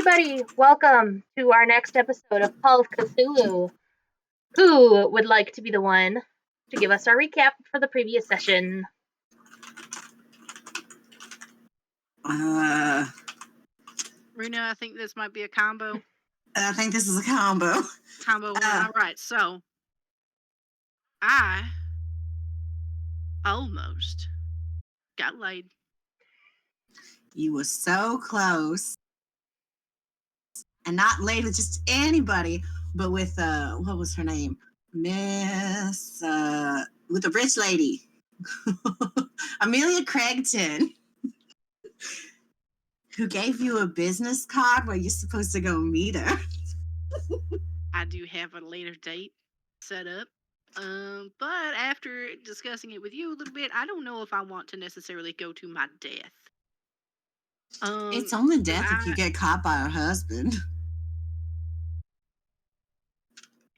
everybody, welcome to our next episode of Call of Cthulhu. Who would like to be the one to give us our recap for the previous session? Runa, I think this might be a combo. I think this is a combo. Combo one. All right, so I almost got laid. You were so close. And not laid with just anybody, but with, what was her name? Miss, with the rich lady. Amelia Craigton. Who gave you a business card where you're supposed to go meet her. I do have a later date set up. But after discussing it with you a little bit, I don't know if I want to necessarily go to my death. It's only death if you get caught by her husband.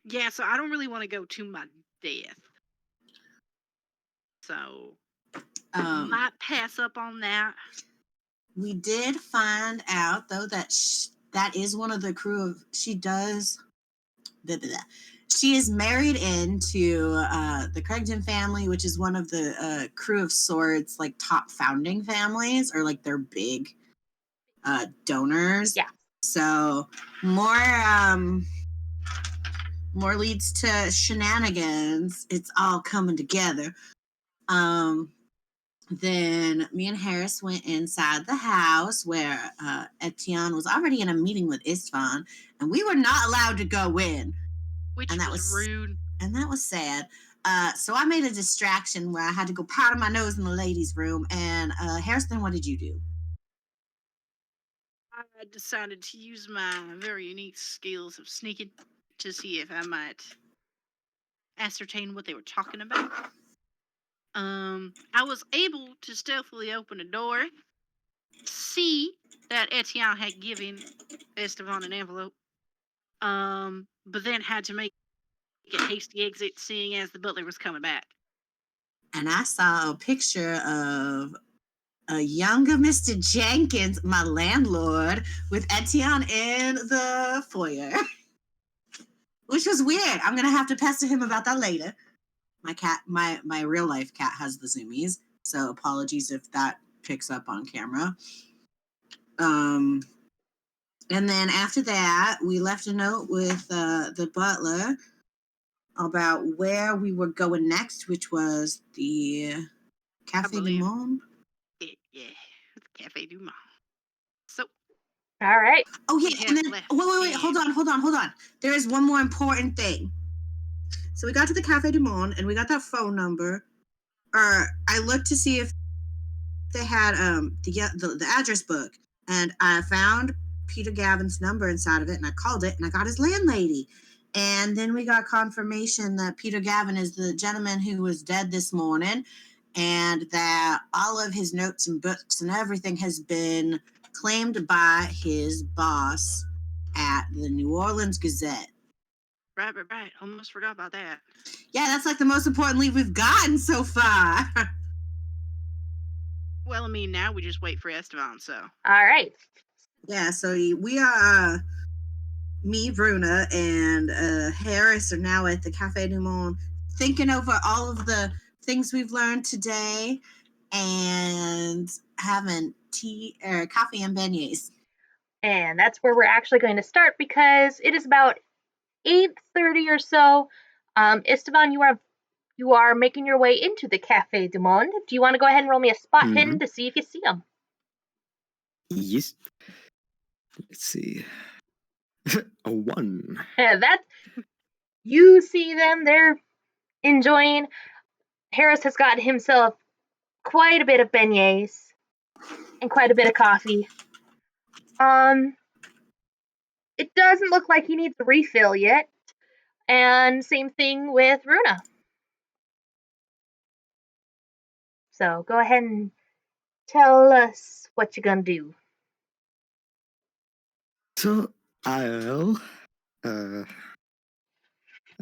Yeah, so I don't really want to go to my death. So, might pass up on that. We did find out, though, that that is one of the crew of... She does... She is married into the Craigton family, which is one of the crew of swords, like, top founding families, or, like, their big donors. Yeah. So, more leads to shenanigans. It's all coming together. Then me and Harris went inside the house where Etienne was already in a meeting with István, and we were not allowed to go in. Which was rude. And that was sad. So I made a distraction where I had to go powder my nose in the ladies' room. And Harrison, what did you do? I decided to use my very unique skills of sneaking to see if I might ascertain what they were talking about. I was able to stealthily open a door, see that Etienne had given Estaban an envelope, but then had to make a hasty exit, seeing as the butler was coming back. And I saw a picture of a younger Mr. Jenkins, my landlord, with Etienne in the foyer. Which was weird. I'm going to have to pester him about that later. My cat, my real life cat has the zoomies, so apologies if that picks up on camera. And then after that, we left a note with the butler about where we were going next, which was the Café du Monde. Yeah, the Café du Monde. So, all right. Oh yeah, and then wait, hold on. There is one more important thing. So we got to the Café du Monde, and we got that phone number. I looked to see if they had the address book, and I found Peter Gavin's number inside of it, and I called it, and I got his landlady. And then we got confirmation that Peter Gavin is the gentleman who was dead this morning, and that all of his notes and books and everything has been claimed by his boss at the New Orleans Gazette. Right. Almost forgot about that. Yeah, that's like the most important lead we've gotten so far. Well, I mean, now we just wait for Estaban, so. All right. Yeah, so we are, me, Runa, and Harris are now at the Café du Monde, thinking over all of the things we've learned today and having tea or coffee and beignets. And that's where we're actually going to start because it is about 8:30 or so. Estaban, you are making your way into the Café du Monde. Do you want to go ahead and roll me a spot hidden to see if you see them? Yes. Let's see. A 1. You see them. They're enjoying. Harris has got himself quite a bit of beignets and quite a bit of coffee. It doesn't look like he needs a refill yet. And same thing with Runa. So go ahead and tell us what you're gonna do. So I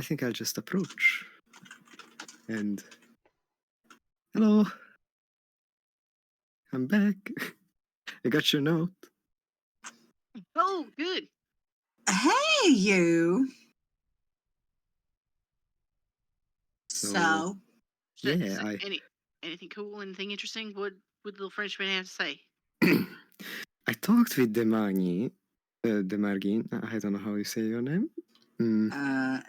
think I'll just approach. And hello. I'm back. I got your note. Oh, good. Hey, you. So, Is Yeah, it anything cool, anything interesting? What would the little Frenchman have to say? I talked with Demargin. I don't know how you say your name.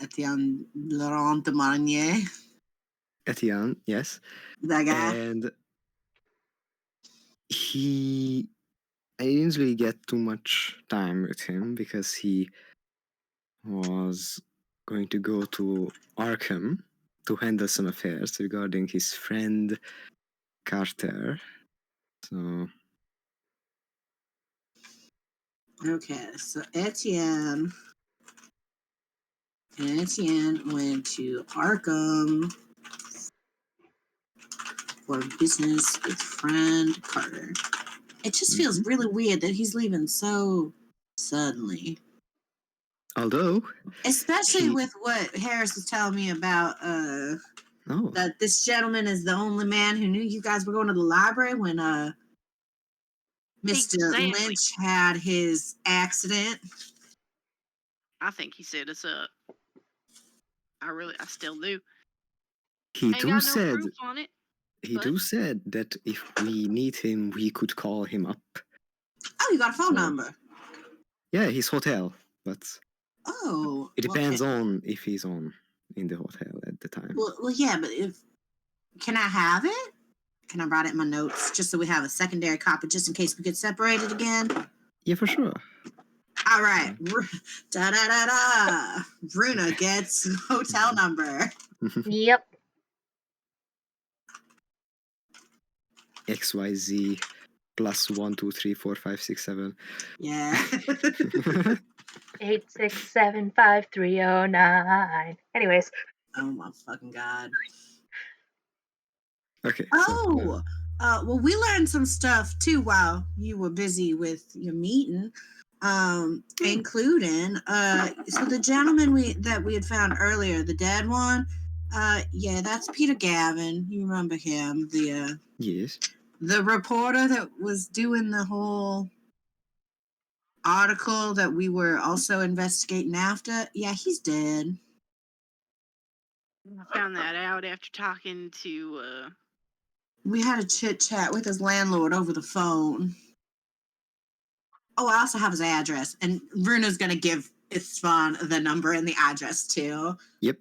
Etienne Laurent de Marnier, Etienne, yes. that guy. And I didn't really get too much time with him because he was going to go to Arkham to handle some affairs regarding his friend Carter. So Okay, so Etienne went to Arkham for business with friend Carter. It just feels really weird that he's leaving so suddenly. although Especially he- with what Harris was telling me about that this gentleman is the only man who knew you guys were going to the library when Mr. Exactly. Lynch had his accident. I think he set us up. I still do. he Ain't do got no said proof on it. he but- do said that if we need him, we could call him up. Oh, you got a phone So- number. Yeah, his hotel, but Oh, it depends okay. on if he's on in the hotel at the time. Well, yeah, but can I have it? Can I write it in my notes just so we have a secondary copy just in case we get separated again? Yeah, for sure. All right. Da da da da. Runa gets hotel number. Yep. XYZ plus 1, 2, 3, 4, 5, 6, 7. Yeah. 8675309. Anyways, Oh my fucking god. Okay. Oh, well, we learned some stuff too while you were busy with your meeting, including so the gentleman that we had found earlier, the dead one, yeah, that's Peter Gavin. You remember him, Yes. the reporter that was doing the whole article that we were also investigating after. Yeah, he's dead. I found that out after talking to We had a chit chat with his landlord over the phone. Oh, I also have his address, and Runa's gonna give István the number and the address too. Yep.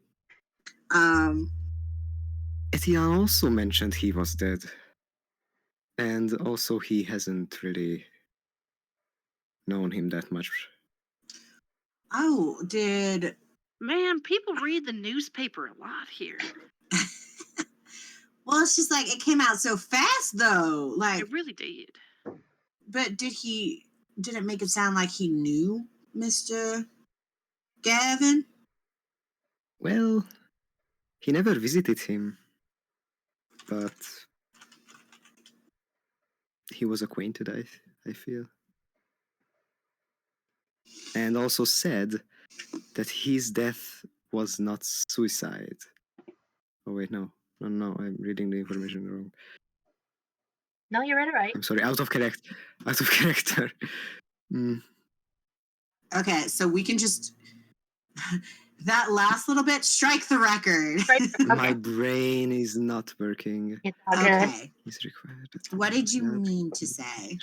Um, Etienne also mentioned he was dead. And also he hasn't really known him that much. oh, did man, people read the newspaper a lot here. well, it's just like it came out so fast though. Like, It really did. but did it make it sound like he knew Mr. Gavin? Well, he never visited him, but he was acquainted, I feel. And also said that his death was not suicide. Oh wait, no, I'm reading the information wrong. no, you read it right. I'm sorry, out of character. Okay, so we can just that last little bit strike the record. Right? My Okay. brain is not working. It's all good. Okay. Is required. What did you mean to say?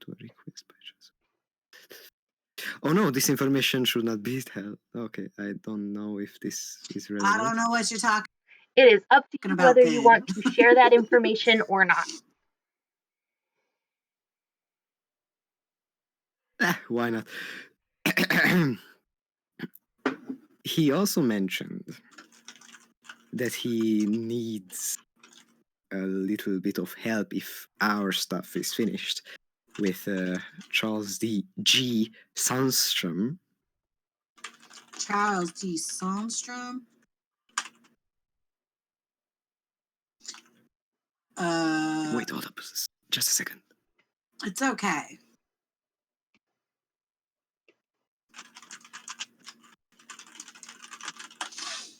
To a request by just. Oh no, this information should not be held. Okay, I don't know if this is relevant. I don't know what you're talking. It is up to you About whether you then. want to share that information or not. Why not? He also mentioned that he needs a little bit of help if our stuff is finished with Charles G. Sandstrom. Charles D. Sandstrom. Wait, hold up. Just a second. It's okay.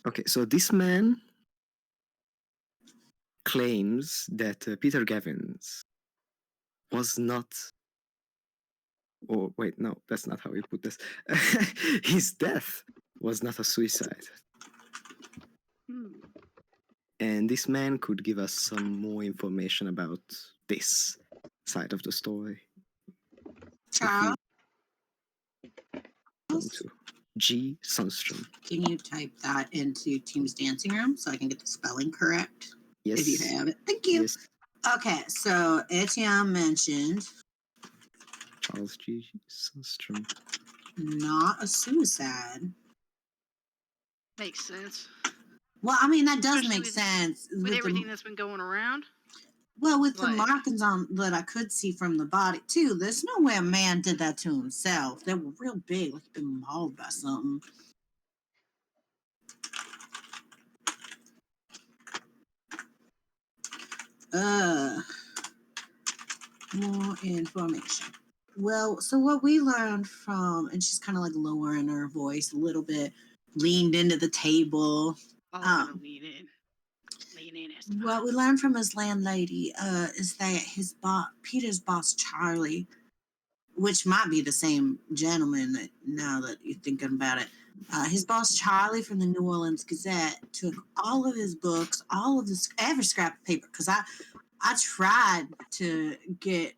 Okay, so this man claims that Peter Gavins was not or wait, no, that's not how he put this. His death was not a suicide. And this man could give us some more information about this side of the story. Charles, To G. Sundstrom. can you type that into Team's dancing room so I can get the spelling correct? Yes. If you have it. Thank you. Yes. Okay, so Etienne mentioned Charles G. Sundstrom. not a suicide. Makes sense. Well, I mean, that does Especially make sense. With the- everything that's been going around. well, with the Like- markings on that I could see from the body, too, there's no way a man did that to himself. They were real big, like he'd been mauled by something. More information. Well, so what we learned from, and she's kind of like lowering her voice a little bit, leaned into the table. Oh, I'm gonna lean in. Lean in. Esteban. What we learned from his landlady is that his Peter's boss, Charlie, which might be the same gentleman that now that you're thinking about it, his boss, Charlie from the New Orleans Gazette, took all of his books, all of this, every scrap of paper, because I tried to get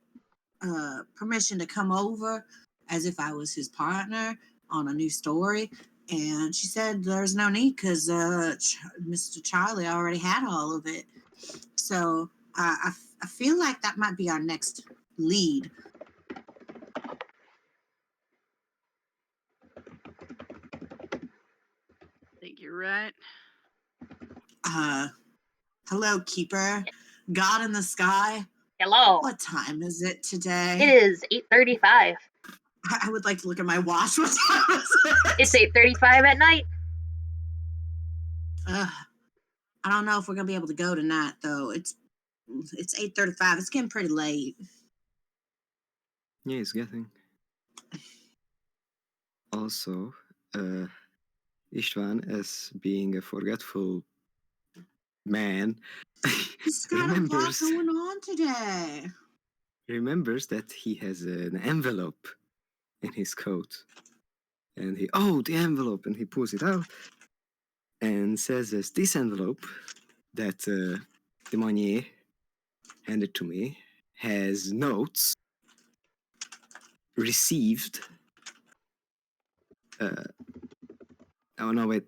permission to come over as if I was his partner on a new story. And she said there's no need because Mr. Charlie already had all of it. So I feel like that might be our next lead. I think you're right. Hello, Keeper. God in the sky. Hello. What time is it today? It is 8:35. I would like to look at my watch. What time is it? It's 8:35 at night. I don't know if we're gonna be able to go tonight, though. It's 8:35. It's getting pretty late. Yeah, it's getting. Also, István, as being a forgetful man, He's got a lot going on today. remembers that he has an envelope in his coat. And the envelope, and he pulls it out and says, "There's this envelope that Demonier handed to me has notes received." Oh no, wait.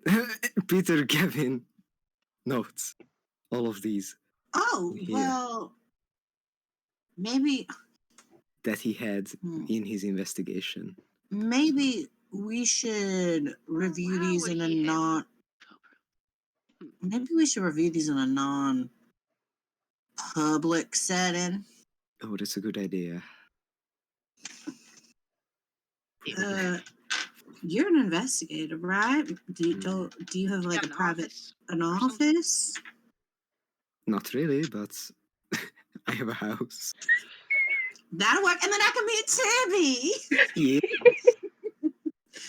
Peter Gavin notes all of these Oh, Here. well, maybe that he had in his investigation. maybe we should review Why these would in a he have- non. Maybe we should review these in a non-public setting. Oh, that's a good idea. You're an investigator, right? Do you have like Got a an private office an or something? office? Not really, but I have a house. That'll work, and then I can meet Timmy. Yeah.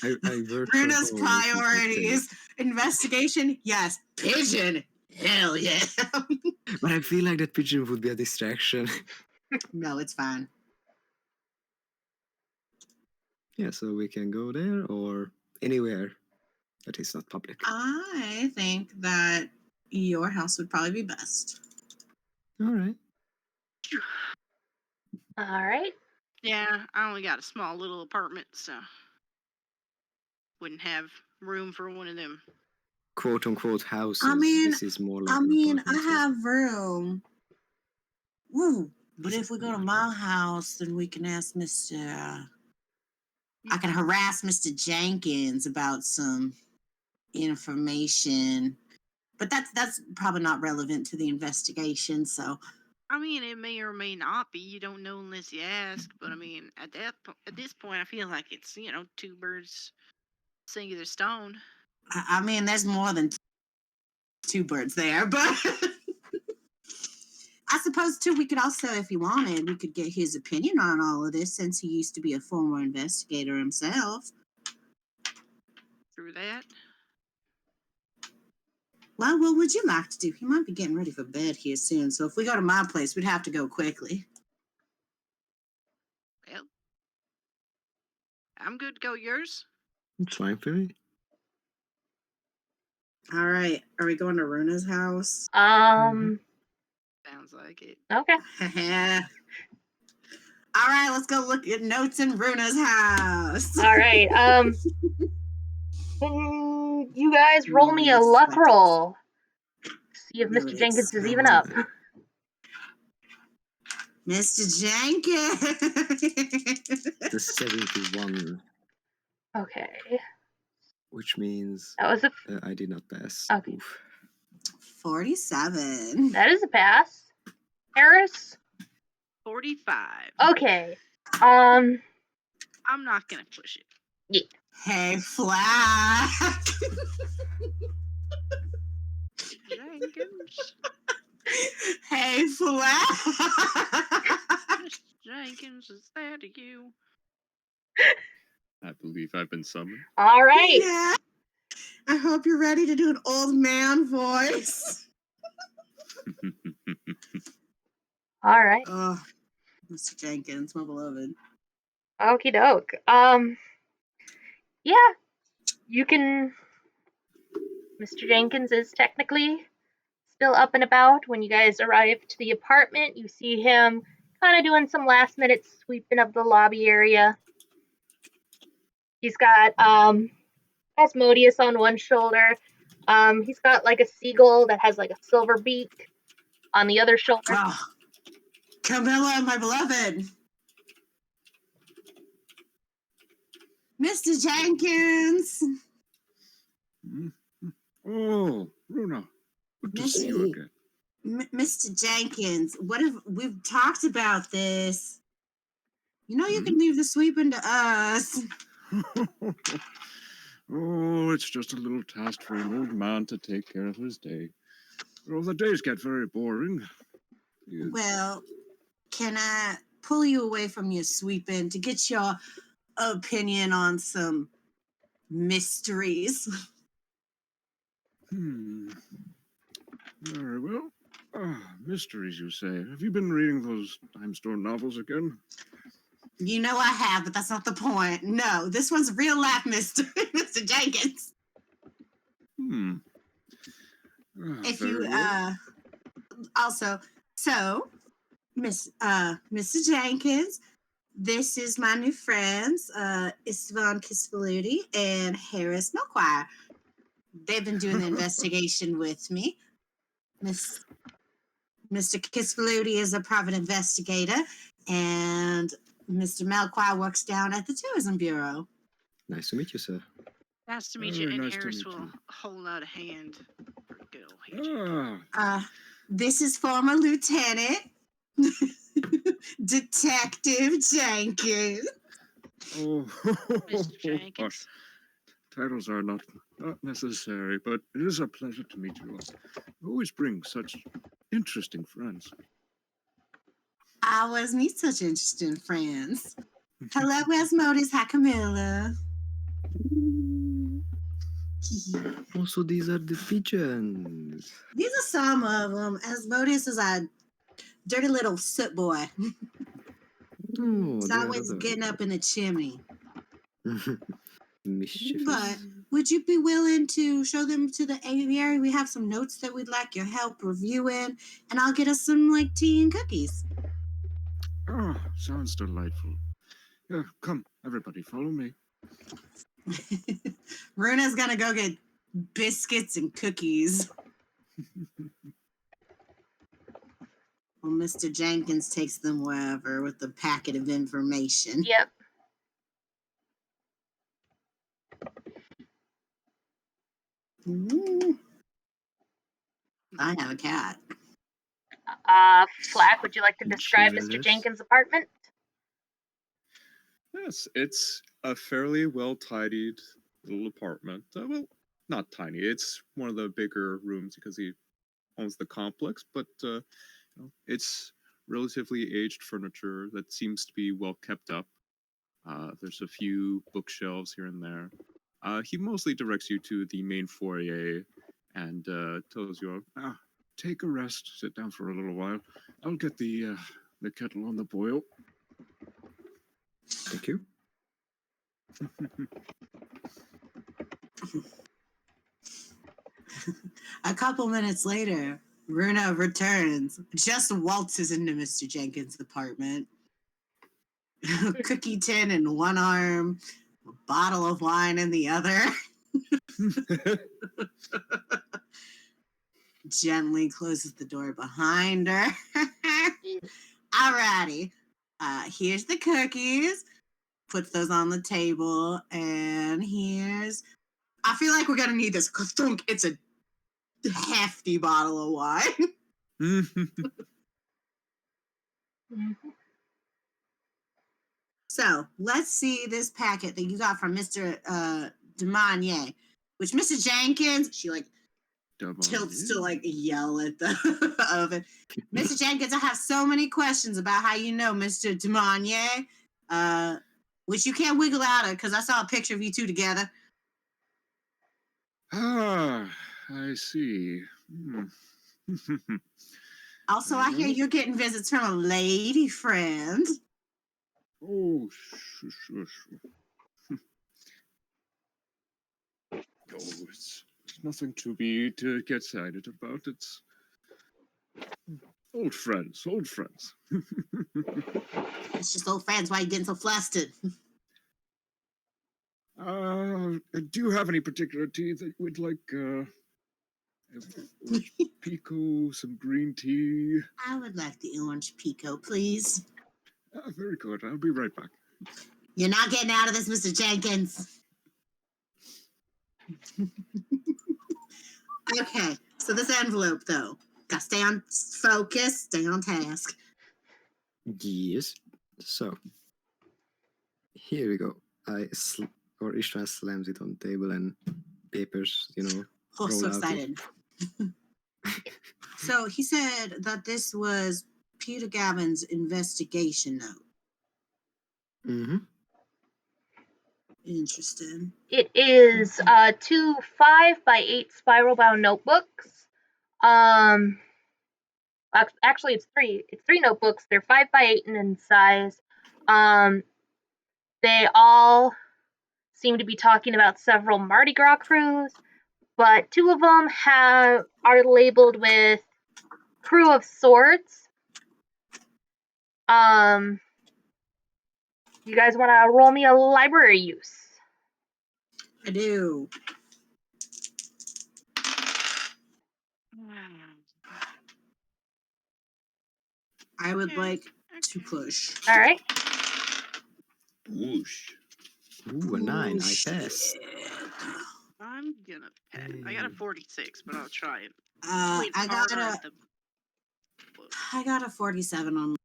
I work from Runa's home, priorities: investigation, yes. Pigeon, hell yeah. but I feel like that pigeon would be a distraction. No, it's fine. Yeah, so we can go there or anywhere that is not public. I think that your house would probably be best. All right. All right. Yeah, I only got a small little apartment, so wouldn't have room for one of them. Quote unquote houses. I mean, this is more like I an mean, I apartment, so- have room. Woo. But if we go to my house, then we can ask Mr. I can harass Mr. Jenkins about some information. But that's probably not relevant to the investigation, so I mean, it may or may not be. You don't know unless you ask. But I mean, at this point, I feel like it's two birds, singular stone. I mean, there's more than two birds there, but I suppose too we could also, if you wanted, we could get his opinion on all of this since he used to be a former investigator himself. Through that. Well, what would you like to do? He might be getting ready for bed here soon, so if we go to my place, we'd have to go quickly. Well, I'm good to go. Yours? It's fine for me. All right. Are we going to Runa's house? Sounds like it. Okay. All right, let's go look at notes in Runa's house. All right. Can you guys roll me a Nobody luck expected roll? See if Mr. Nobody Jenkins is even up. Mr. Jenkins. The 71, Okay. which means That was a I did not pass. Okay. Oof. 47. that is a pass. Harris? 45. Okay. I'm not gonna push it. Hey, Flak. Jenkins. Hey, Flak. Mr. Jenkins, is that you? I believe I've been summoned. All right. Yeah. I hope you're ready to do an old man voice. All right. Oh, Mr. Jenkins, my beloved. Okie doke. Yeah. You can. Mr. Jenkins is technically still up and about. When you guys arrive to the apartment, you see him kind of doing some last minute sweeping of the lobby area. He's got Asmodeus on one shoulder. He's got like a seagull that has like a silver beak on the other shoulder. Oh, Camilla, my beloved. Mr. Jenkins. Oh, Runa. Good to see you again. Mr. Jenkins, what if we've talked about this? You know you can leave the sweeping to us. Oh, it's just a little task for an old man to take care of his day. Well, the days get very boring. Well, can I pull you away from your sweeping to get your opinion on some mysteries? Very well. Mysteries, you say. Have you been reading those Time Storm novels again? You know I have, but that's not the point. No, this one's real life mystery, Mr. Jenkins. If you also, so Mr. Jenkins, this is my new friends, István Kisfaludy and Harris Melchoir. They've been doing the investigation with me. Mr. Kisfaludy is a private investigator, and Mr. Melchoir works down at the Tourism Bureau. Nice to meet you, sir. Nice to meet you, Very and nice to Harris meet will you. hold out a hand for good old This is former Lieutenant Detective Jenkins. Oh, Mr. Jenkins. Titles are not necessary, but it is a pleasure to meet you all. You always bring such interesting friends. I always meet such interesting friends. Hello, Asmodeus. Hi, Camilla. Also, these are the pigeons. These are some of them. Asmodeus is a dirty little soot boy. Oh, He's there are always others. getting up in the chimney. Mischievous. But would you be willing to show them to the aviary? We have some notes that we'd like your help reviewing, and I'll get us some like tea and cookies. Oh, sounds delightful. Yeah, come, everybody, follow me. Runa's gonna go get biscuits and cookies. Well, Mr. Jenkins takes them wherever with the packet of information. Yep. I have a cat. Flak, would you like to describe Mr. Chivalrous. Jenkins' apartment? Yes, it's a fairly well-tidied little apartment. Well, not tiny. It's one of the bigger rooms because he owns the complex, but it's relatively aged furniture that seems to be well kept up. There's a few bookshelves here and there. He mostly directs you to the main foyer and tells you, take a rest, sit down for a little while. I'll get the kettle on the boil. Thank you. A couple minutes later, Runa returns, just waltzes into Mr. Jenkins' apartment. Cookie tin in one arm, a bottle of wine in the other. Gently closes the door behind her. Alrighty. Here's the cookies. Puts those on the table. And here's... I feel like we're going to need this. It's a hefty bottle of wine. So, let's see this packet that you got from Mr. Demonier, which Mr. Jenkins, she like tilts to like yell at the oven. Mr. Jenkins, I have so many questions about how you know Mr. Demonier, which you can't wiggle out of because I saw a picture of you two together. Ah, I see. Also, I hear you're getting visits from a lady friend. Oh, shush. Oh, it's nothing to get excited about. It's old friends. It's just old friends. Why are you getting so flustered? Do you have any particular tea that you would like? Orange pico, some green tea. I would like the orange pico, please. Very good. I'll be right back. You're not getting out of this, Mr. Jenkins. Okay, so this envelope, though. Gotta stay on focus, stay on task. Yes. So, here we go. István slams it on the table and papers, Oh, roll so out. excited. So he said that this was Peter Gavin's investigation note. Mm-hmm. Interesting. It is 2 5x8 spiral bound notebooks. Actually, it's 3. It's 3 notebooks. They're 5x8 in size. They all seem to be talking about several Mardi Gras crews, but 2 of them are labeled with Crew of Swords. You guys want to roll me a library use? I do. I would like to push. All right. Whoosh. Ooh, a 9. I Shit. passed. I'm gonna pass. I got a 46, but I'll try it. I got a 47 on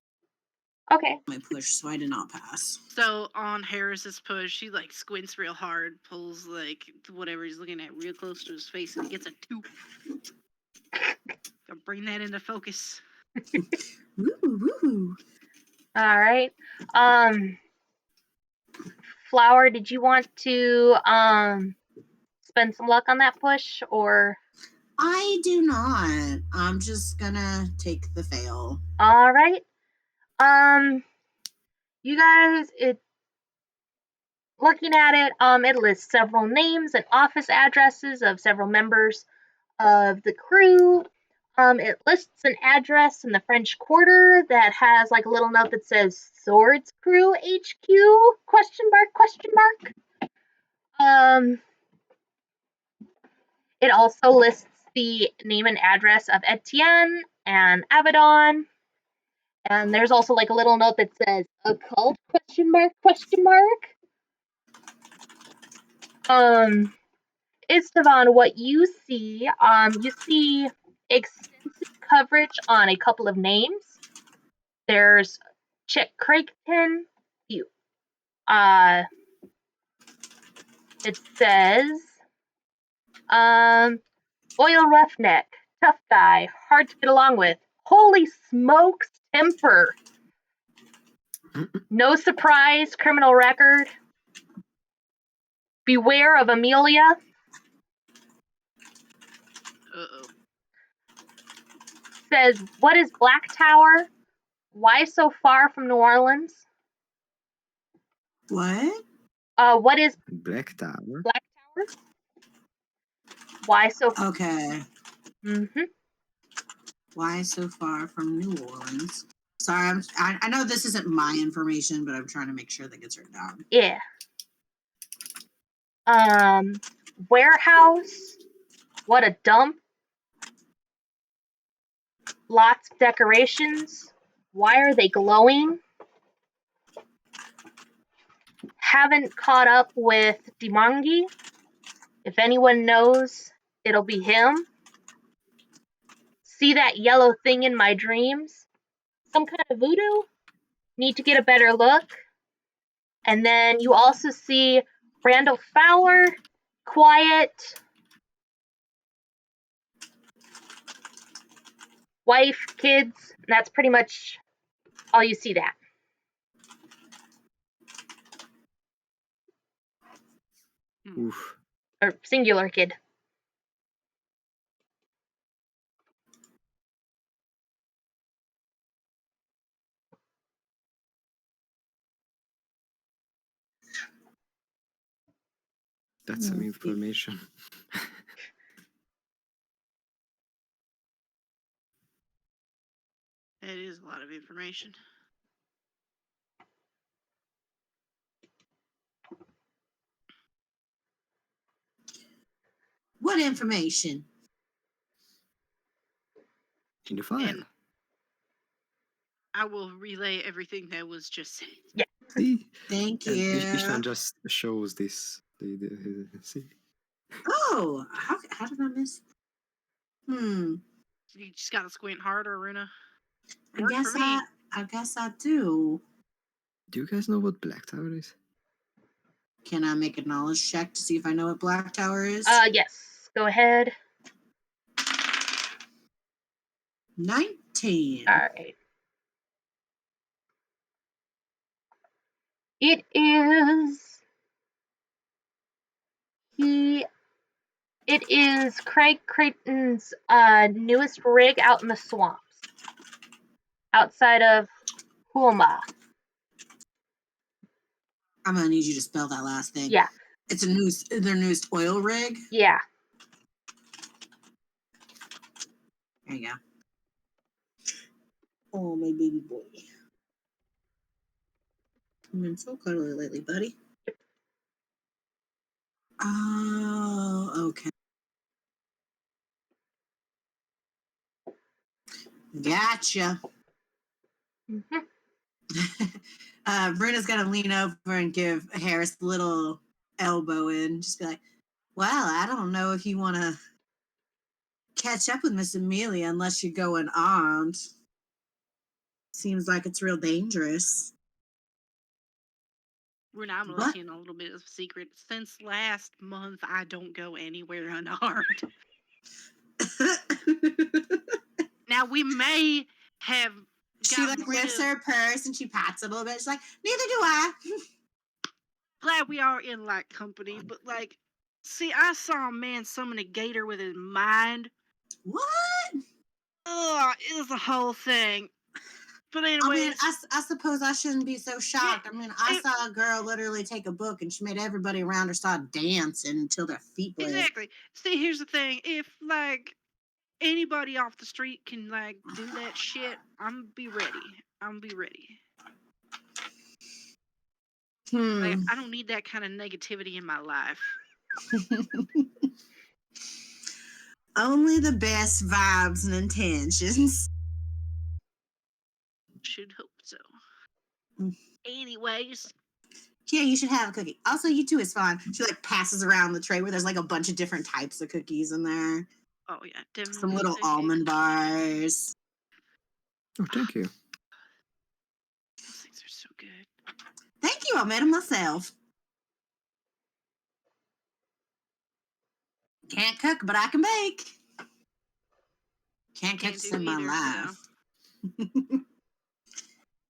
Okay. my push, so I did not pass. So on Harris's push, he like squints real hard, pulls like whatever he's looking at real close to his face, and he gets a 2. Gotta bring that into focus. Woo. All right. Flower, did you want to spend some luck on that push, or? I do not. I'm just gonna take the fail. All right. You guys, looking at it, it lists several names and office addresses of several members of the crew. It lists an address in the French Quarter that has like a little note that says Swords Crew HQ ? It also lists the name and address of Etienne and Abaddon. And there's also like a little note that says occult ? Estaban, what you see extensive coverage on a couple of names. There's Chick Craigton. It says oil roughneck, tough guy, hard to get along with. Holy smokes, temper. No surprise, criminal record. Beware of Amelia. Uh-oh. Says, what is Black Tower? Why so far from New Orleans? What? What is Black Tower. Black Tower? Why so? Okay. Mm-hmm. Why so far from New Orleans? Sorry, I know this isn't my information, but I'm trying to make sure that gets written down. Yeah. Warehouse. What a dump. Lots of decorations. Why are they glowing? Haven't caught up with Dimangi. If anyone knows, it'll be him. See that yellow thing in my dreams? Some kind of voodoo? Need to get a better look. And then you also see Randall Fowler, quiet, wife, kids, and that's pretty much all you see that. Oof. Or singular kid. That's some information. That is a lot of information. What information? In the file. And I will relay everything that was just said. See? Thank And you. István just shows this. See? Oh, how did I miss? You just gotta squint harder, Runa. I Worked guess for me. I guess I do. Do you guys know what Black Tower is? Can I make a knowledge check to see if I know what Black Tower is? Yes. Go ahead. 19. All right. It is Craig Creighton's newest rig out in the swamps, outside of Hulma. I'm gonna need you to spell that last thing. Yeah. It's their newest oil rig. Yeah. There you go. Oh, my baby boy. You've been so cuddly lately, buddy. Oh, okay. Gotcha. Mm-hmm. Bruna's gonna lean over and give Harris a little elbow in, just be like, well, I don't know if you want to catch up with Miss Amelia unless you're going armed. Seems like it's real dangerous. Runa, I'm gonna What? let you in a little bit of a secret. Since last month, I don't go anywhere unarmed. Now, we may have She like lifts her purse and she pats it a little bit. She's like, neither do I. Glad we are in like company, but like, see, I saw a man summon a gator with his mind. What? Ugh, it was the whole thing. But anyways, I mean, I suppose I shouldn't be so shocked. I mean, I saw a girl literally take a book and she made everybody around her start dancing until their feet bled. exactly. See, here's the thing: if like anybody off the street can like do that shit, I'm be ready. Like, I don't need that kind of negativity in my life. Only the best vibes and intentions. Should hope so. Mm. Anyways. Yeah, you should have a cookie. Also, you too is fine. She like passes around the tray where there's like a bunch of different types of cookies in there. Oh yeah, definitely. Some little almond bars. Oh, thank you. Those things are so good. Thank you. I made them myself. Can't cook, but I can bake. Can't cook in my life.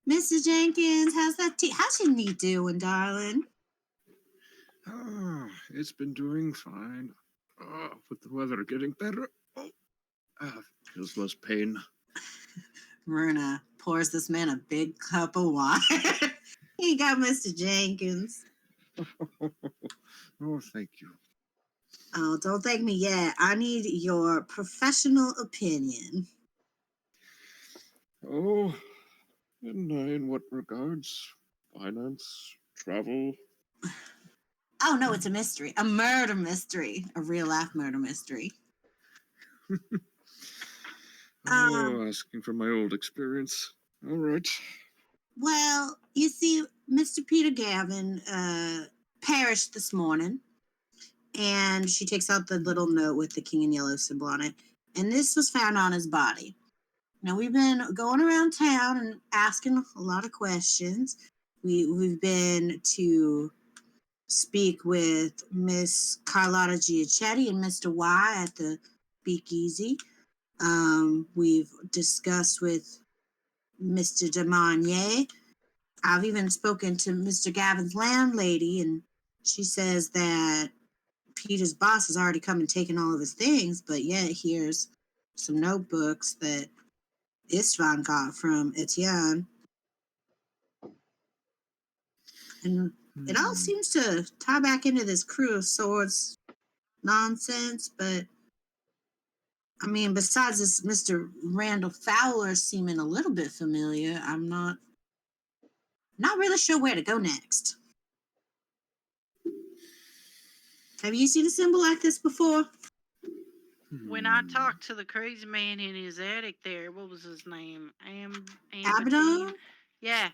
Mr. Jenkins, how's that tea? How's your knee doing, darling? Oh, it's been doing fine. With the weather getting better. Feels less pain. Runa pours this man a big cup of wine. He got Mr. Jenkins. Oh, thank you. Oh, don't thank me yet. I need your professional opinion. Oh, in what regards? Finance, travel. Oh, no, it's a mystery. A murder mystery. A real-life murder mystery. Asking for my old experience. All right. Well, you see, Mr. Peter Gavin perished this morning. And she takes out the little note with the king in yellow symbol on it. And this was found on his body. Now, we've been going around town and asking a lot of questions. We've been to speak with Miss Carlotta Giachetti and Mr. Y at the Speakeasy. We've discussed with Mr. Demanier. I've even spoken to Mr. Gavin's landlady, and she says that Peter's boss has already come and taken all of his things, but yet here's some notebooks that István got from Etienne. And it all seems to tie back into this Crew of Swords nonsense, but I mean, besides this Mr. Randall Fowler seeming a little bit familiar, I'm not really sure where to go next. Have you seen a symbol like this before? When I talked to the crazy man in his attic there, what was his name? Abaddon? Yeah.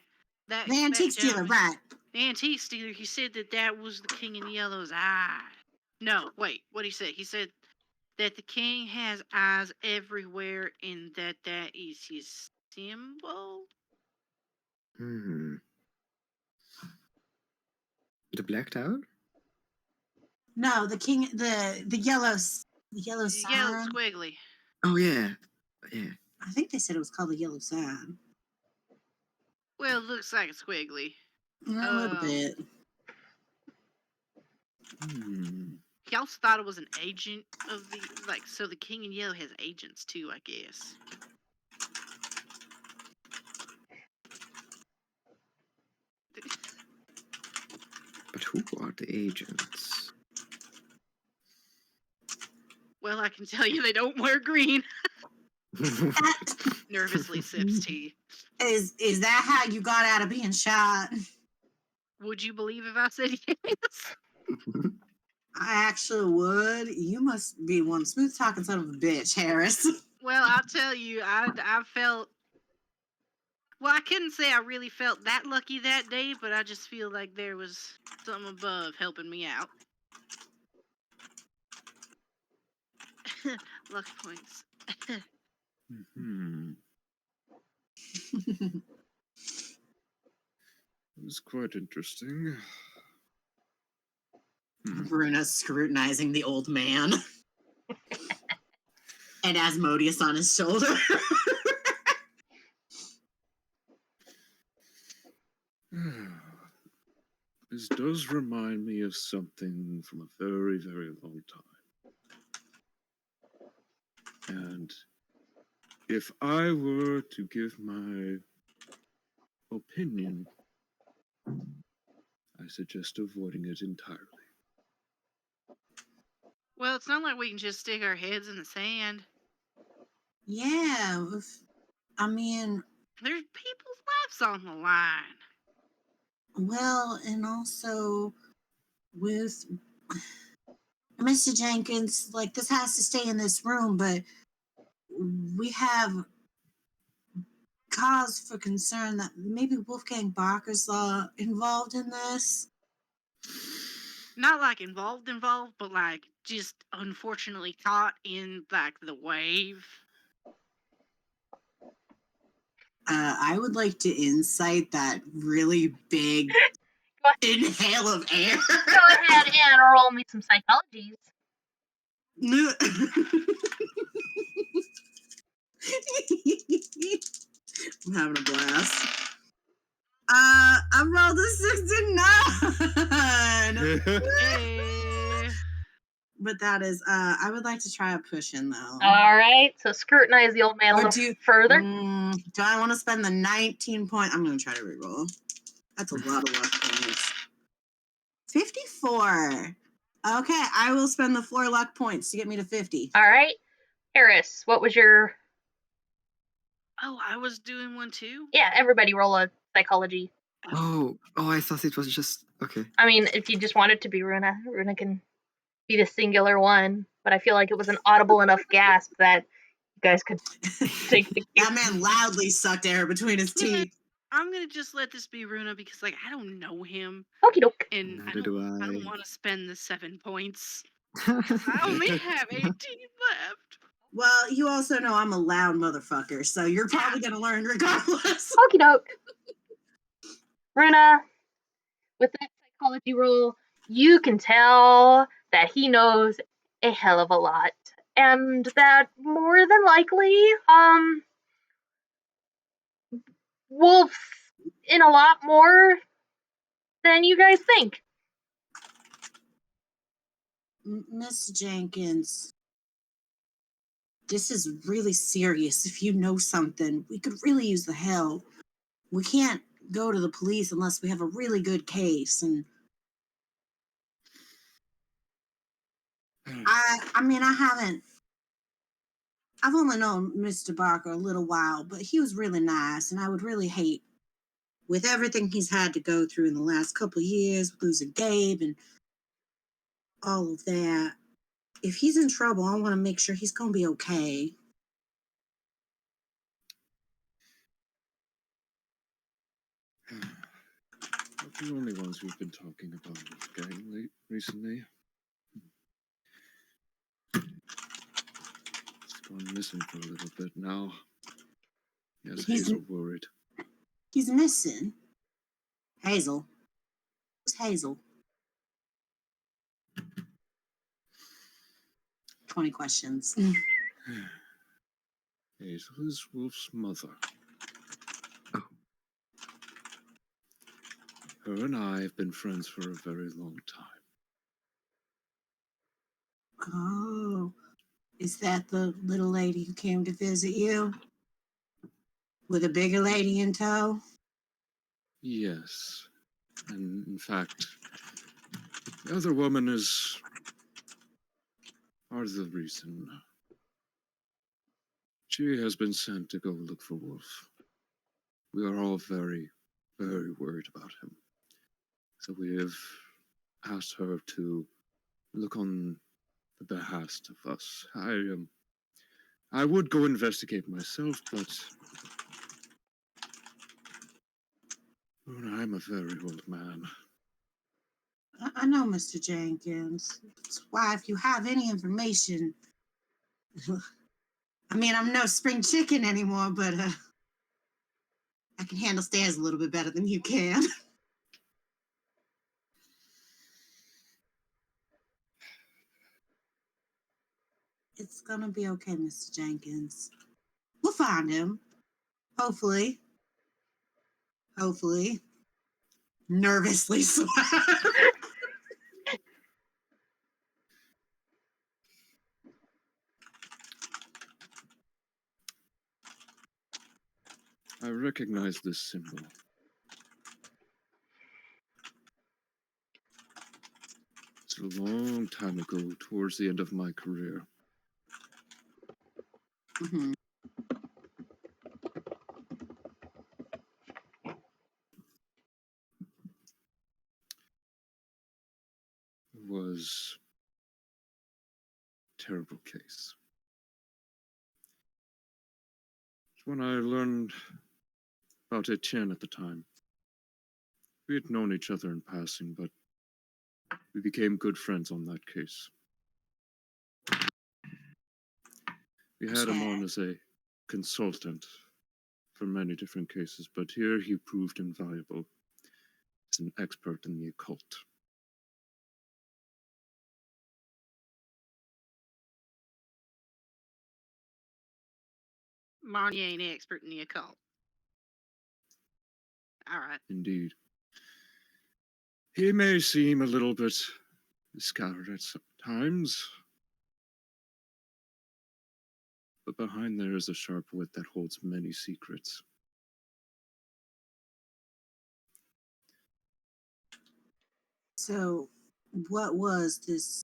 That, The antique that dealer, gentleman. right. The antique dealer, he said that was the king in yellow's eye. No, wait, what he said? He said that the king has eyes everywhere and that is his symbol. The Black Tower? No, the king, the yellow Yellow sign. squiggly. Oh, yeah. I think they said it was called the yellow sign. Well, it looks like a squiggly. A little bit. He also thought it was an agent of the, so the king in yellow has agents too, I guess. But who are the agents? Well, I can tell you they don't wear green. Nervously sips tea. Is that how you got out of being shot? Would you believe if I said yes? I actually would. You must be one smooth talking son of a bitch, Harris. Well, I'll tell you, I felt. Well, I couldn't say I really felt that lucky that day, but I just feel like there was something above helping me out. Luck points. It's quite interesting. Runa scrutinizing the old man. And Asmodeus on his shoulder. This does remind me of something from a very, very long time. And if I were to give my opinion, I suggest avoiding it entirely. Well, it's not like we can just stick our heads in the sand. Yeah, I mean... There's people's lives on the line. Well, and also with Mr. Jenkins, like, this has to stay in this room, but we have cause for concern that maybe Wolfgang Barker's involved in this. Not like involved, but like just unfortunately caught in like the wave. I would like to incite that really big inhale of air. Go ahead and roll me some psychologies. I'm having a blast. I rolled a 69. Hey. But that is, I would like to try a push-in, though. All right, so scrutinize the old man a little further. Do I want to spend the 19 point? I'm going to try to reroll. That's a lot of luck points. 54. Okay, I will spend the 4 luck points to get me to 50. All right. Eris, what was your... Oh, I was doing one too? Yeah, everybody roll a psychology. Oh, I thought it was just okay. I mean, if you just want it to be Runa, Runa can be the singular one, but I feel like it was an audible enough gasp that you guys could take the That man loudly sucked air between his teeth. I'm gonna just let this be Runa because, like, I don't know him, Okie doke. and I Neither do don't I. want to spend the 7 points. I only have 18 left. Well, you also know I'm a loud motherfucker, so you're probably going to learn regardless. Okie doke. Runa, with that psychology roll, you can tell that he knows a hell of a lot. And that more than likely, Wolf's in a lot more than you guys think. Miss Jenkins, this is really serious. If you know something, we could really use the help. We can't go to the police unless we have a really good case. And I mean, I've only known Mr. Barker a little while, but he was really nice, and I would really hate, with everything he's had to go through in the last couple of years, losing Gabe and all of that. If he's in trouble, I want to make sure he's going to be okay. Not the only ones we've been talking about with gang recently. He's gone missing for a little bit now. Yes, Hazel worried. He's missing. Hazel? Who's Hazel? 20 questions. Hazel is Wolf's mother. Her and I have been friends for a very long time. Oh, is that the little lady who came to visit you? With a bigger lady in tow? Yes. And in fact, the other woman is part of the reason. She has been sent to go look for Wolf. We are all very, very worried about him. So we have asked her to look on the behest of us. I would go investigate myself, but I'm a very old man. I know, Mr. Jenkins. That's why if you have any information, I mean, I'm no spring chicken anymore, but I can handle stairs a little bit better than you can. It's gonna be okay, Mr. Jenkins. We'll find him. Hopefully. Hopefully. Nervously swear. I recognize this symbol. It's a long time ago, towards the end of my career. Mm-hmm. It was a terrible case. It's when I learned about Etienne at the time. We had known each other in passing, but we became good friends on that case. We had him on as a consultant for many different cases, but here he proved invaluable as an expert in the occult. Marty ain't an expert in the occult. All right. Indeed. He may seem a little bit scattered at times, but behind there is a sharp wit that holds many secrets. So, what was this?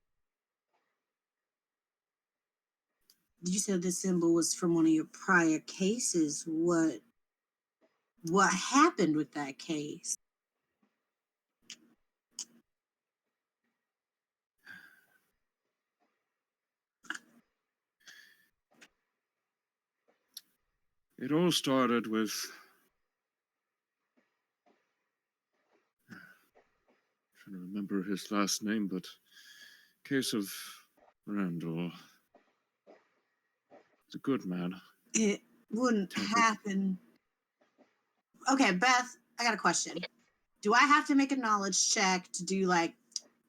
You said this symbol was from one of your prior cases. What happened with that case? It all started with trying to remember his last name, but case of Randall. He's a good man. It wouldn't happen. Okay, Beth, I got a question. Do I have to make a knowledge check to do like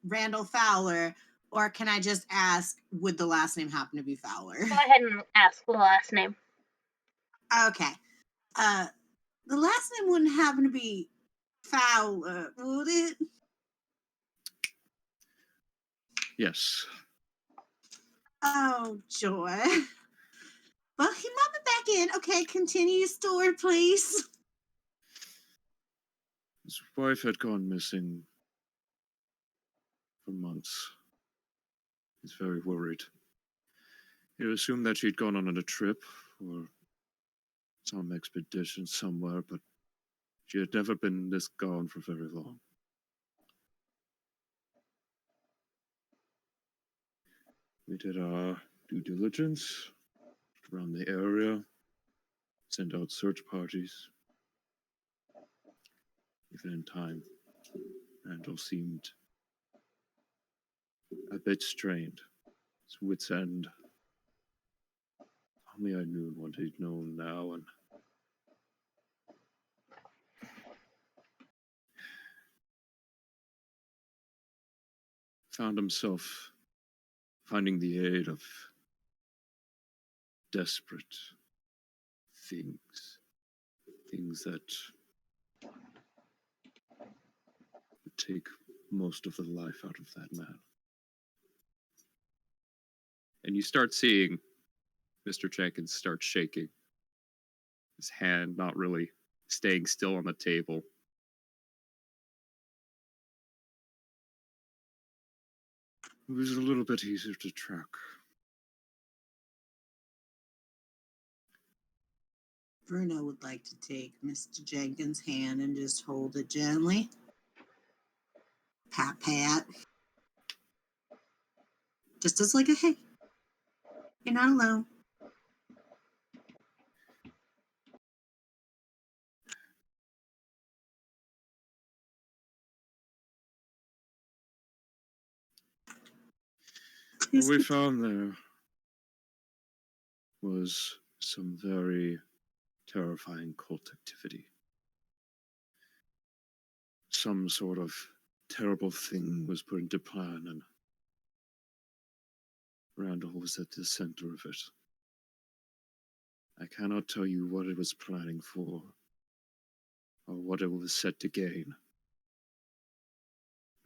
Randall Fowler, or can I just ask, would the last name happen to be Fowler? Go ahead and ask the last name. Okay. The last name wouldn't happen to be Fowler, would it? Yes. Oh, joy. Well, he might be back in. Okay, continue your story, please. His wife had gone missing for months. He's very worried. He assumed that she'd gone on a trip or some expedition somewhere, but she had never been this gone for very long. We did our due diligence around the area, sent out search parties. Even in time, Randall seemed a bit strained, his wits' end. Only I knew what he'd known now, and found himself finding the aid of desperate things that would take most of the life out of that man. And you start seeing Mr. Jenkins start shaking, his hand not really staying still on the table. It was a little bit easier to track. Runa would like to take Mr. Jenkins' hand and just hold it gently. Pat, pat. Just as like a, hey, you're not alone. What we found there was some very terrifying cult activity. Some sort of terrible thing was put into plan, and Randall was at the center of it. I cannot tell you what it was planning for, or what it was set to gain.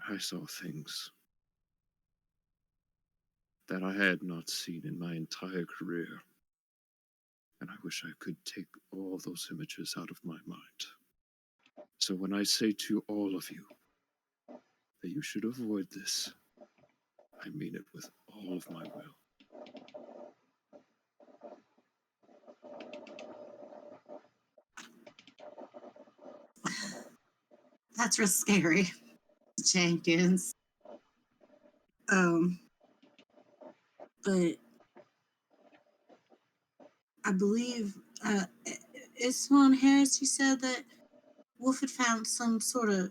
I saw things that I had not seen in my entire career, and I wish I could take all those images out of my mind. So when I say to all of you that you should avoid this, I mean it with all of my will. That's real scary, Jenkins. But I believe István Harris, you said that Wolf had found some sort of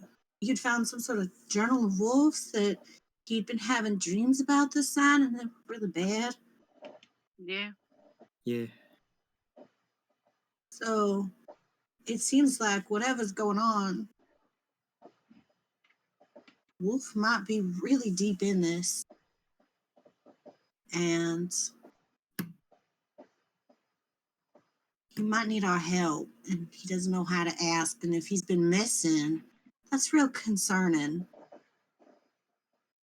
journal of wolves, that he'd been having dreams about this sign and they were really bad. Yeah. Yeah. So it seems like whatever's going on, Wolf might be really deep in this. And he might need our help, and he doesn't know how to ask. And if he's been missing, that's real concerning.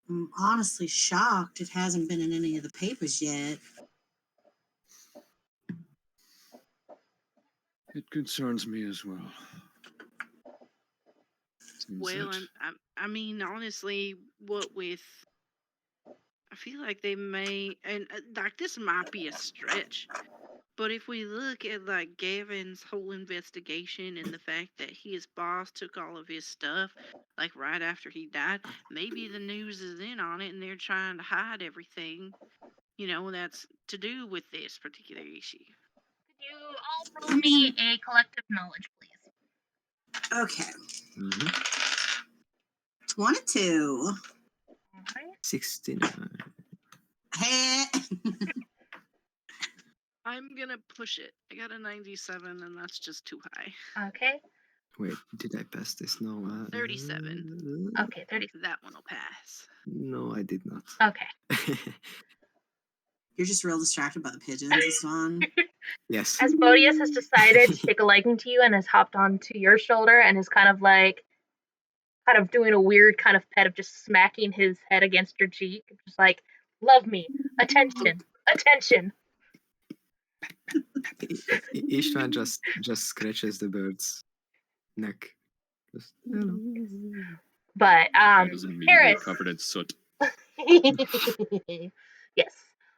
I'm honestly shocked it hasn't been in any of the papers yet. It concerns me as well. Well, I mean, honestly, what with, I feel like they may, and like this might be a stretch, but if we look at like Gavin's whole investigation and the fact that his boss took all of his stuff, like right after he died, maybe the news is in on it and they're trying to hide everything, that's to do with this particular issue. Could you all roll me a collective knowledge, please? Okay. Mhm. 22. Alright. 69. Hey. I'm gonna push it. I got a 97, and that's just too high. Okay. Wait, did I pass this? No. 37. Okay, 30. That one will pass. No, I did not. Okay. You're just real distracted by the pigeons, István. Yes. As Bodius has decided to take a liking to you and has hopped onto your shoulder and is kind of doing a weird kind of pet of just smacking his head against your cheek, just like, love me, attention, attention. István just scratches the bird's neck. Just, hello. But It was immediately Harris. covered in soot. Yes.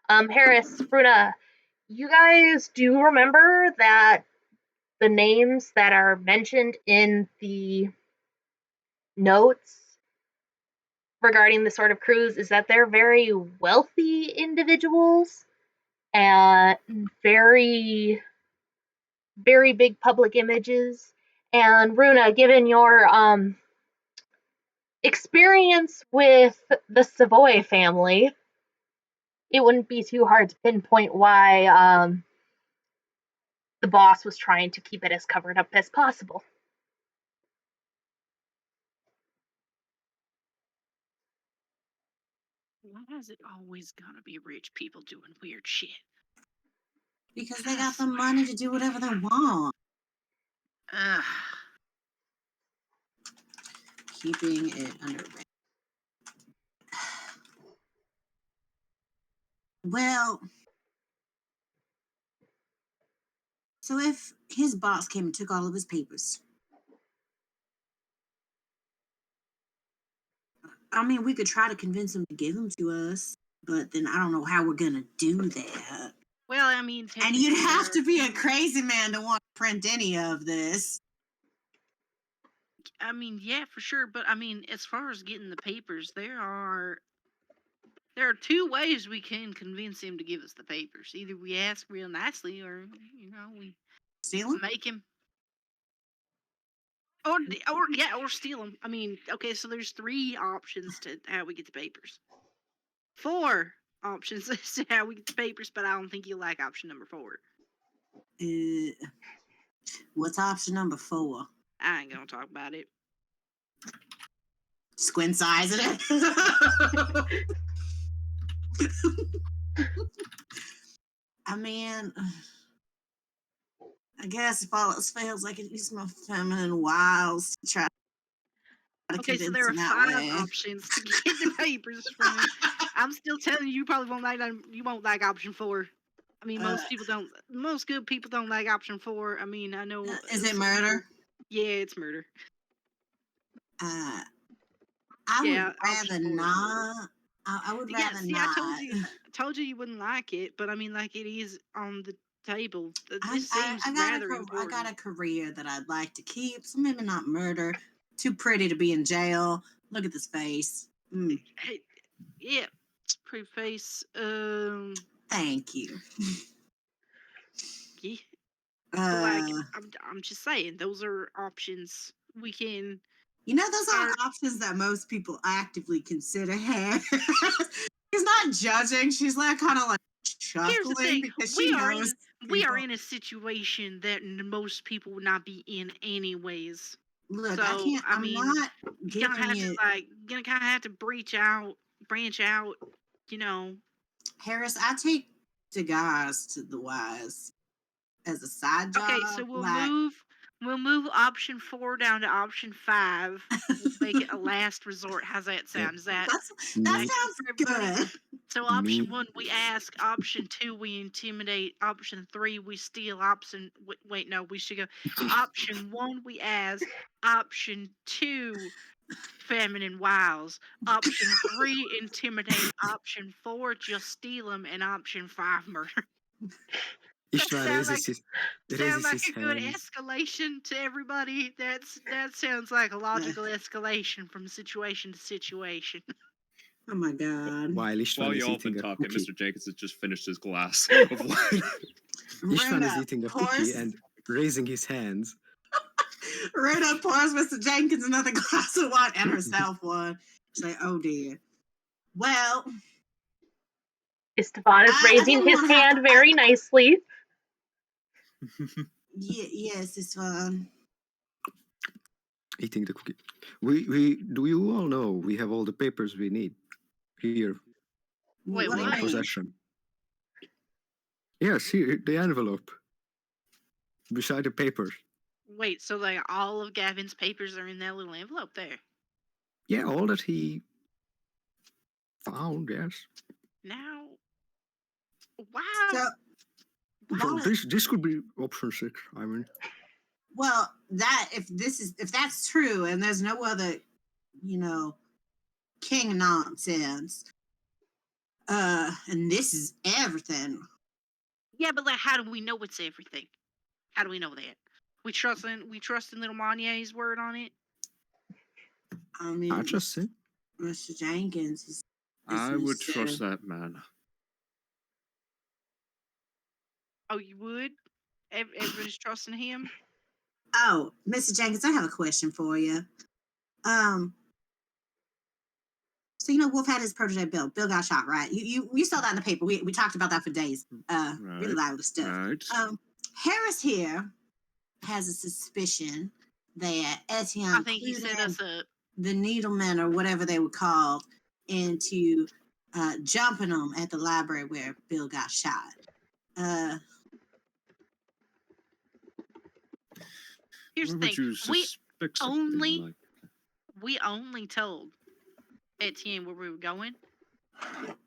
Harris, Runa, you guys do remember that the names that are mentioned in the notes regarding the sort of cruise is that they're very wealthy individuals and very, very big public images. And Runa, given your experience with the Savoy family, it wouldn't be too hard to pinpoint why the boss was trying to keep it as covered up as possible. Why is it always gonna be rich people doing weird shit? Because they got the money to do whatever they want. Ugh. Keeping it under wraps. Well, so if his boss came and took all of his papers, I mean, we could try to convince him to give them to us, but then I don't know how we're gonna do that. Well, I mean, And you'd have to be a technically, crazy man to want to print any of this. I mean, yeah, for sure. But I mean, as far as getting the papers, there are two ways we can convince him to give us the papers. Either we ask real nicely, or we Steal them? make him, or steal them. I mean, okay, so there's 3 options to how we get the papers. 4 options as to how we get the papers, but I don't think you'll like option number 4. What's option number 4? I ain't gonna talk about it. Squint size it. I mean, I guess if all else fails, I can use my feminine wiles to try to Okay, convince so there are him that 5 way. options to get the papers from me. I'm still telling you, you probably won't like them. You won't like option 4. I mean, most people don't. Most good people don't like option 4. I mean, I know. Is it murder? Yeah, it's murder. I Yeah, would rather option 4 is not. I would Yeah, rather see, not. I told you you wouldn't like it, but I mean, like, it is on the table. This I seems got rather I important. got a career that I'd like to keep, so maybe not murder. Too pretty to be in jail. Look at this face. Hey, yeah, it's pretty face. Thank you. Yeah. But like, I'm just saying, those are options we can. Those aren't options that most people actively consider. She's not judging. She's like kind of like chuckling. Here's the thing: because she knows we are in a situation that most people would not be in anyways. Look, so, I can't. I'm not gonna giving it. Gonna kind of have to branch out. Harris, I take the guys to the wise as a side job. Okay, so we'll move option 4 down to option 5. We'll make it a last resort. How's that sound? Is that that sounds good? So option Me- 1, we ask. Option 2, we intimidate. Option 3, we steal. Wait, no, we should go. Option 1, we ask. Option 2, feminine wiles. Option 3, intimidate. Option 4, just steal them. And option 5, murder. István Sound raises Sound like his a good hands. escalation to everybody? That sounds like a logical escalation from situation to situation. Oh my god. While István While is y'all been eating a talking, cookie. Mr. Jenkins has just finished his glass of wine. István is Runa eating a pours- cookie and raising his hands. Runa pours Mr. Jenkins another glass of wine and herself one. She's like, oh dear. Well, Esteban is I raising didn't his wanna have hand to- very nicely. yes, it's fine. Eating the cookie. We do you all know we have all the papers we need here Wait, in what? our possession? Yes, here the envelope. Beside the papers. Wait, so like all of Gavin's papers are in that little envelope there? Yeah, all that he found, yes. Now, wow. So, So while- this could be option 6. I mean, well, that if that's true and there's no other, king nonsense, and this is everything. Yeah, but like, how do we know it's everything? How do we know that? We trust in little Monier's word on it. I mean, I just say. Mr. Jenkins is. I would Mr. trust that man. Oh, you would? Everybody's trusting him. Oh, Mr. Jenkins, I have a question for you. So Wolf had his protege Bill. Bill got shot, right? You saw that in the paper. We talked about that for days. Really Right. loud stuff. Right. Harris here has a suspicion that Etienne I think he clued set in us up. the needlemen or whatever they were called into jumping them at the library where Bill got shot. Here's the Why thing. would you suspect something only- like We only told Etienne where we were going.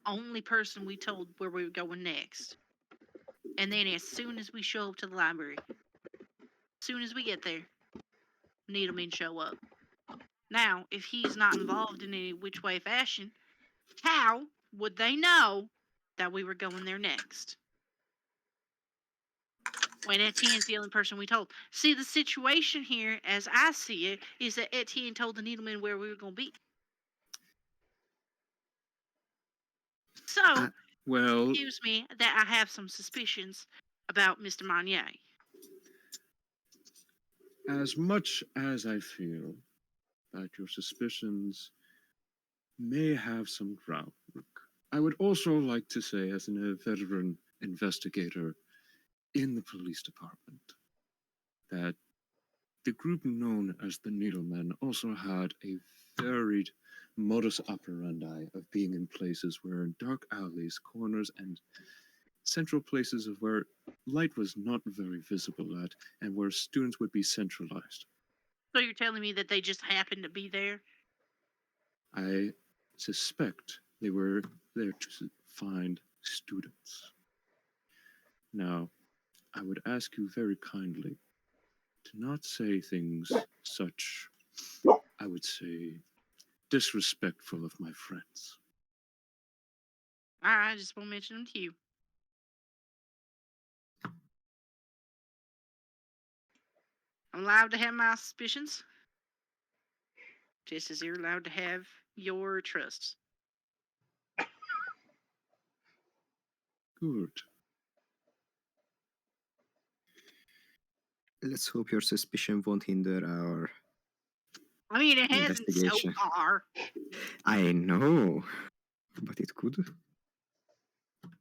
Only person we told where we were going next. And then as soon as we show up to the library, as soon as we get there, Needlemen show up. Now, if he's not involved in any which way fashion, how would they know that we were going there next? When Etienne's the only person we told. See, the situation here, as I see it, is that Etienne told the Needlemen where we were going to be. So, Well, excuse me, that I have some suspicions about Mr. Monier. as much as I feel that your suspicions may have some groundwork, I would also like to say, as a veteran investigator in the police department, that the group known as the Needlemen also had a varied modus operandi of being in places where in dark alleys, corners, and central places of where light was not very visible at, and where students would be centralized. So you're telling me that they just happened to be there? I suspect they were there to find students. Now, I would ask you very kindly to not say things such, I would say, disrespectful of my friends. I just won't mention them to you. I'm allowed to have my suspicions, just as you're allowed to have your trusts. Good. Let's hope your suspicion won't hinder our. I mean, it hasn't so Investigation. far. I know, but it could.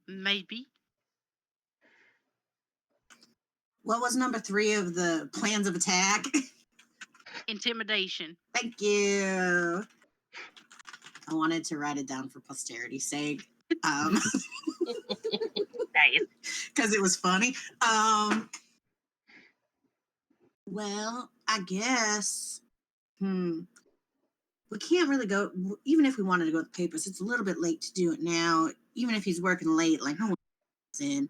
Maybe. What was number 3 of the plans of attack? Intimidation. Thank you. I wanted to write it down for posterity's sake. Nice. Because it was funny. Well, I guess. we can't really go, even if we wanted to go with the papers, it's a little bit late to do it now. Even if he's working late, like no one's in.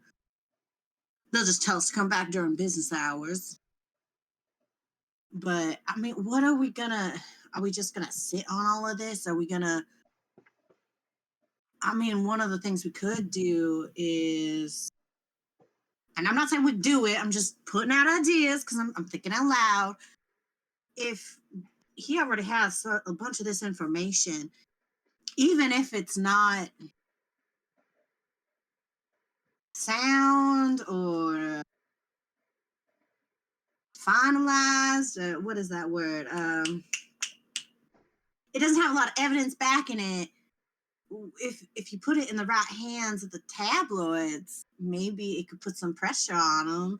They'll just tell us to come back during business hours. But I mean, what are we just gonna sit on all of this? Are we gonna, I mean, one of the things we could do is, and I'm not saying we'd do it, I'm just putting out ideas because I'm thinking out loud. If he already has a bunch of this information, even if it's not sound or finalized, what is that word? It doesn't have a lot of evidence backing it. If you put it in the right hands of the tabloids, maybe it could put some pressure on them.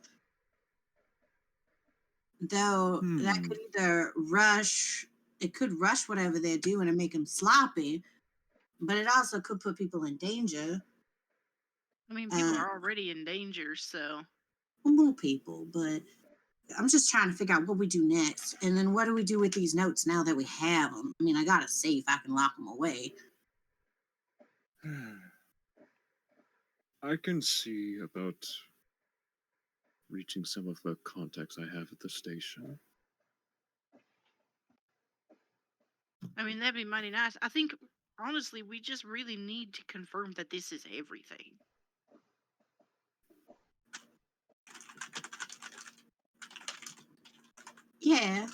Though that could either rush whatever they're doing and make them sloppy, but it also could put people in danger. I mean, people are already in danger, so. More people, but I'm just trying to figure out what we do next. And then what do we do with these notes now that we have them? I mean, I got a safe. I can lock them away. I can see about reaching some of the contacts I have at the station. I mean, that'd be mighty nice. I think, honestly, we just really need to confirm that this is everything. Yeah.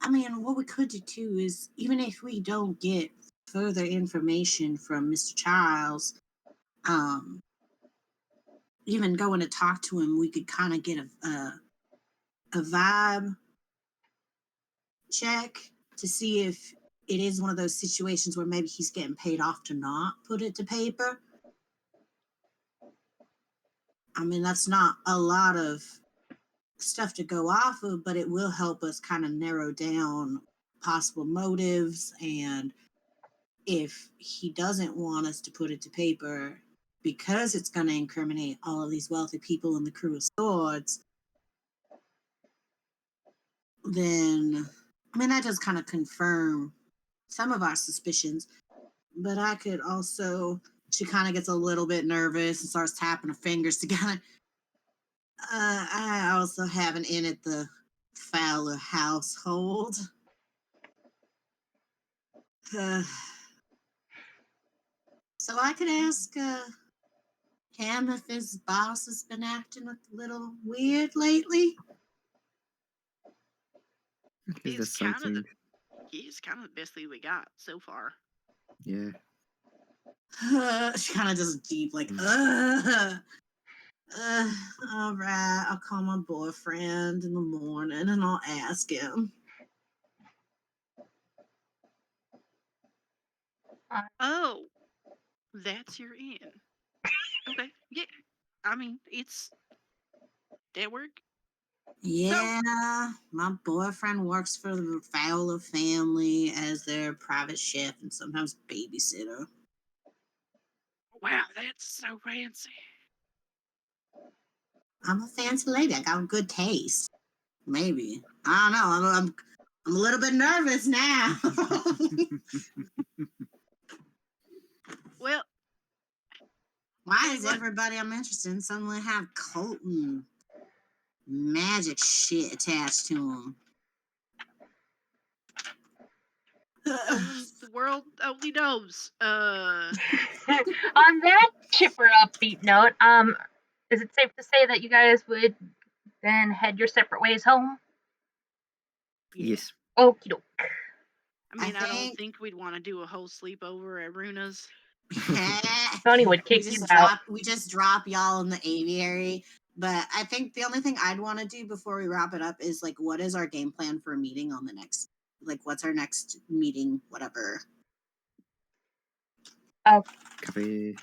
I mean, what we could do too is, even if we don't get further information from Mr. Charles, even going to talk to him, we could kind of get a vibe check to see if it is one of those situations where maybe he's getting paid off to not put it to paper. I mean, that's not a lot of stuff to go off of, but it will help us kind of narrow down possible motives. And if he doesn't want us to put it to paper because it's going to incriminate all of these wealthy people in the Crew of Swords, then, I mean, that does kind of confirm some of our suspicions. But I could also, she kind of gets a little bit nervous and starts tapping her fingers together. I also have an in at the Fowler household. So I could ask him if his boss has been acting a little weird lately. Is that It's kind of something? the best thing we got so far. Yeah. She kind of does deep, like, all right, I'll call my boyfriend in the morning and I'll ask him. Oh, that's your in. Okay, yeah. I mean, it's that work. Yeah, my boyfriend works for the Fowler family as their private chef and sometimes babysitter. Wow, that's so fancy. I'm a fancy lady. I got good taste. Maybe. I don't know. I'm a little bit nervous now. Well, Why is everybody I'm interested in suddenly have cult and magic shit attached to them? the world only knows. On that chipper upbeat note, is it safe to say that you guys would then head your separate ways home? Yes. Okie doke. I mean, I don't think- think we'd want to do a whole sleepover at Runa's. Tony would kick you out. We just drop y'all in the aviary. But I think the only thing I'd want to do before we wrap it up is, like, what is our game plan for a meeting on the next, like, what's our next meeting, whatever. Cafe.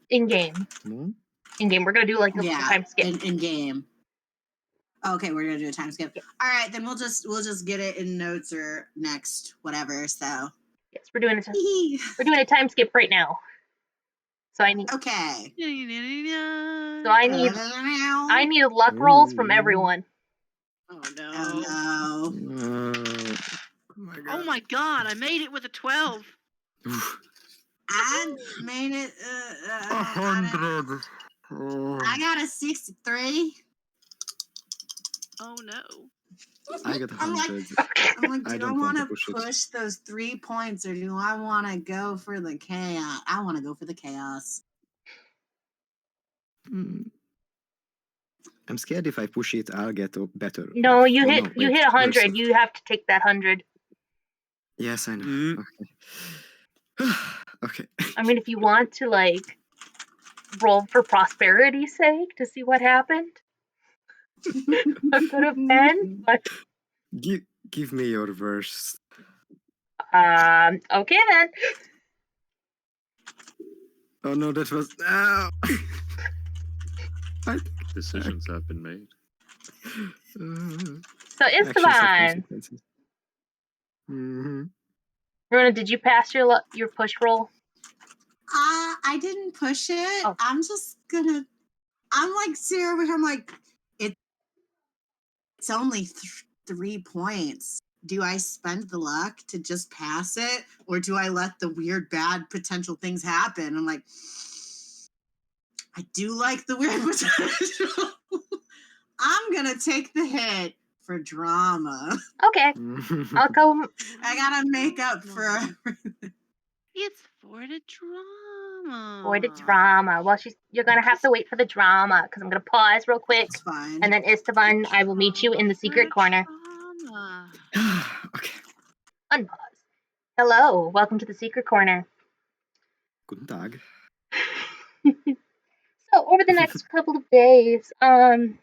In game. No? In game. We're gonna do like a time skip. In game. Okay, we're gonna do a time skip. Yeah. All right, then we'll just get it in notes or next whatever. So yes, we're doing a time skip right now. So I need. Okay. So I need luck rolls from everyone. Oh no. Oh no. my god. Oh my god, I made it with a 12. I made it. 100. I got a 63. Oh no. I got I'm like, 100. I'm like, I do I don't want want to to push it. push those 3 points or do I want to go for the chaos? I want to go for the chaos. Hmm. I'm scared if I push it, I'll get a better. No, you Oh, hit no, you wait, hit 100. worse. You have to take that 100. Yes, I know. Mm. Okay. Okay. I mean, if you want to like roll for prosperity's sake to see what happened, I could have been. But Give me your verse. okay then. Oh no, that was. No! Decisions have been made. So Actions have Estaban, consequences. Mhm. Runa, did you pass your push roll? I didn't push it. Oh. I'm just gonna. I'm like sitting over here. I'm like, it's only 3 points. Do I spend the luck to just pass it, or do I let the weird, bad potential things happen? I'm like, I do like the weird potential. I'm gonna take the hit for drama. Okay, I'll go I gotta make up for. It's for the drama. for the drama. Well, you're gonna have to wait for the drama because I'm gonna pause real quick, It's fine. and then Estaban, I will meet you in the secret corner. Drama. Okay. Unpause. Hello, welcome to the secret corner. Guten Tag. So over the next couple of days, István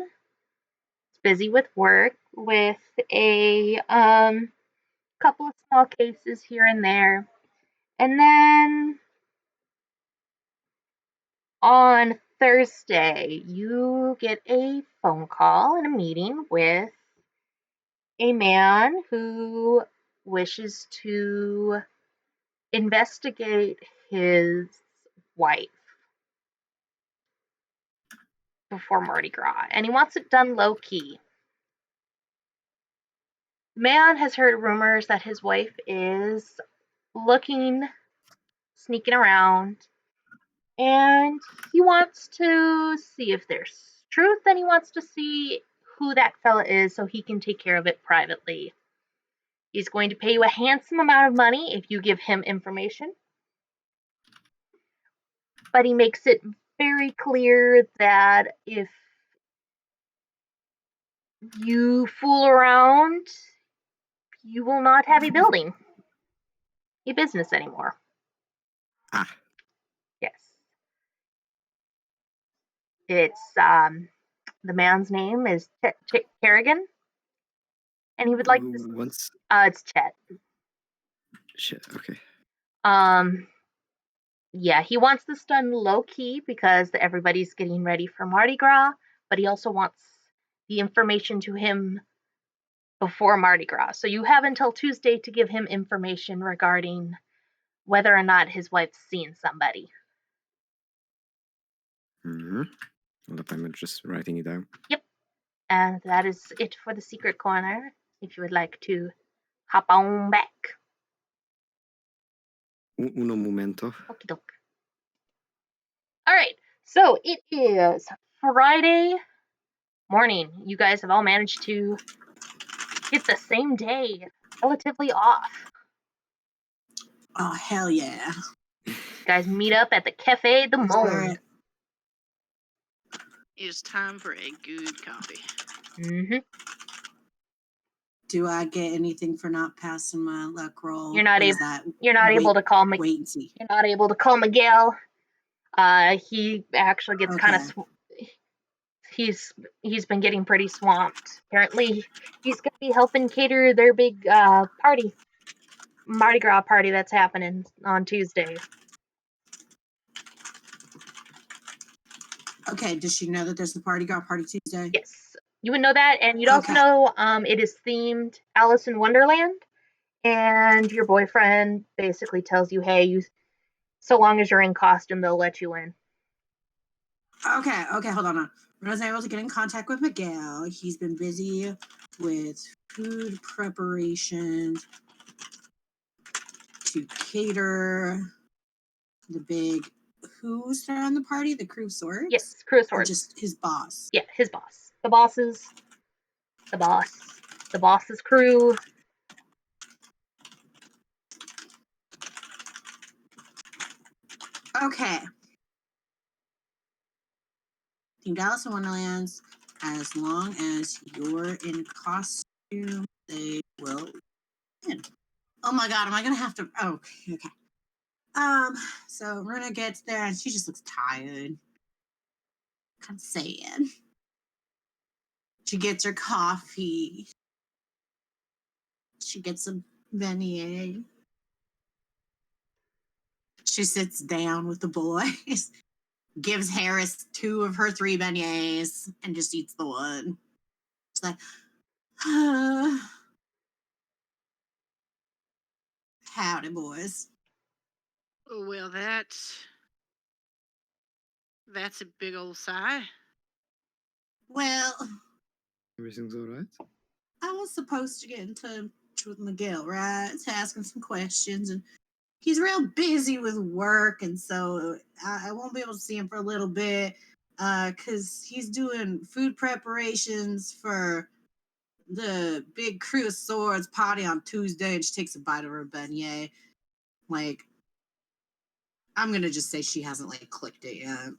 is busy with work with a couple of small cases here and there. And then on Thursday, you get a phone call and a meeting with a man who wishes to investigate his wife before Mardi Gras, and he wants it done low key. Man has heard rumors that his wife is sneaking around, and he wants to see if there's truth, and he wants to see who that fella is so he can take care of it privately. He's going to pay you a handsome amount of money if you give him information, but he makes it very clear that if you fool around, you will not have a building, a business anymore. Ah. Yes. It's the man's name is Kerrigan, and he would like to. Once. It's Chet. Shit. Okay. Yeah, he wants this done low key because everybody's getting ready for Mardi Gras, but he also wants the information to him before Mardi Gras. So you have until Tuesday to give him information regarding whether or not his wife's seen somebody. Mm-hmm. Hold up, I'm just writing it down. Yep. And that is it for the secret corner. If you would like to hop on back. Uno momento. Okie doke. All right. So it is Friday morning. You guys have all managed to get the same day relatively off. Oh, hell yeah. You guys meet up at the Café du Monde. It's time for a good coffee. Mm-hmm. Do I get anything for not passing my luck roll? You're not Or is able. that You're not able to call wait and see. You're not able to call Miguel. He actually gets kind of. He's been getting pretty swamped. Apparently, he's gonna be helping cater their big party, Mardi Gras party that's happening on Tuesday. Okay, does she know that there's the party Tuesday? Yes, you would know that, and you'd also know it is themed Alice in Wonderland, and your boyfriend basically tells you, hey, so long as you're in costume, they'll let you in. Okay, hold on. When I was able to get in contact with Miguel, he's been busy with food preparations to cater the big. Who's there on the party? The crew of swords? Yes, crew of Or swords. just his boss? Yeah, his boss. The boss's crew. Okay. Themed Alice in Wonderlands, as long as you're in costume, they will win. Oh my god, am I gonna have to? Oh, okay. So Runa gets there and she just looks tired. Kind of sad. She gets her coffee. She gets a beignet. She sits down with the boys, gives Harris 2 of her 3 beignets, and just eats the one. She's like, howdy, boys. Well, that's a big old sigh. Well, Everything's alright? I was supposed to get in touch with Miguel, right? To ask him some questions, and he's real busy with work, and so I won't be able to see him for a little bit, because he's doing food preparations for the big crew of swords party on Tuesday, and she takes a bite of her beignet. Like, I'm gonna just say she hasn't clicked it yet.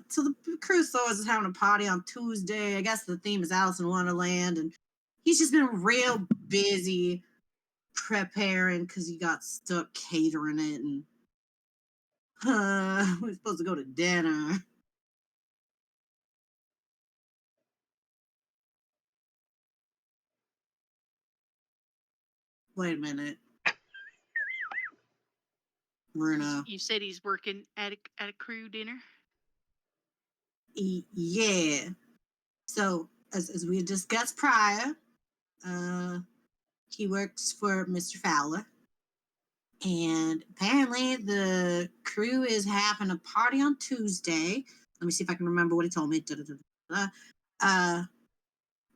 So the crew of swords is having a party on Tuesday. I guess the theme is Alice in Wonderland, and he's just been real busy preparing because he got stuck catering it, and we're supposed to go to dinner. Wait a minute. Runa. You said he's working at a crew dinner? Yeah. So, as we discussed prior, he works for Mr. Fowler. And apparently the crew is having a party on Tuesday. Let me see if I can remember what he told me. And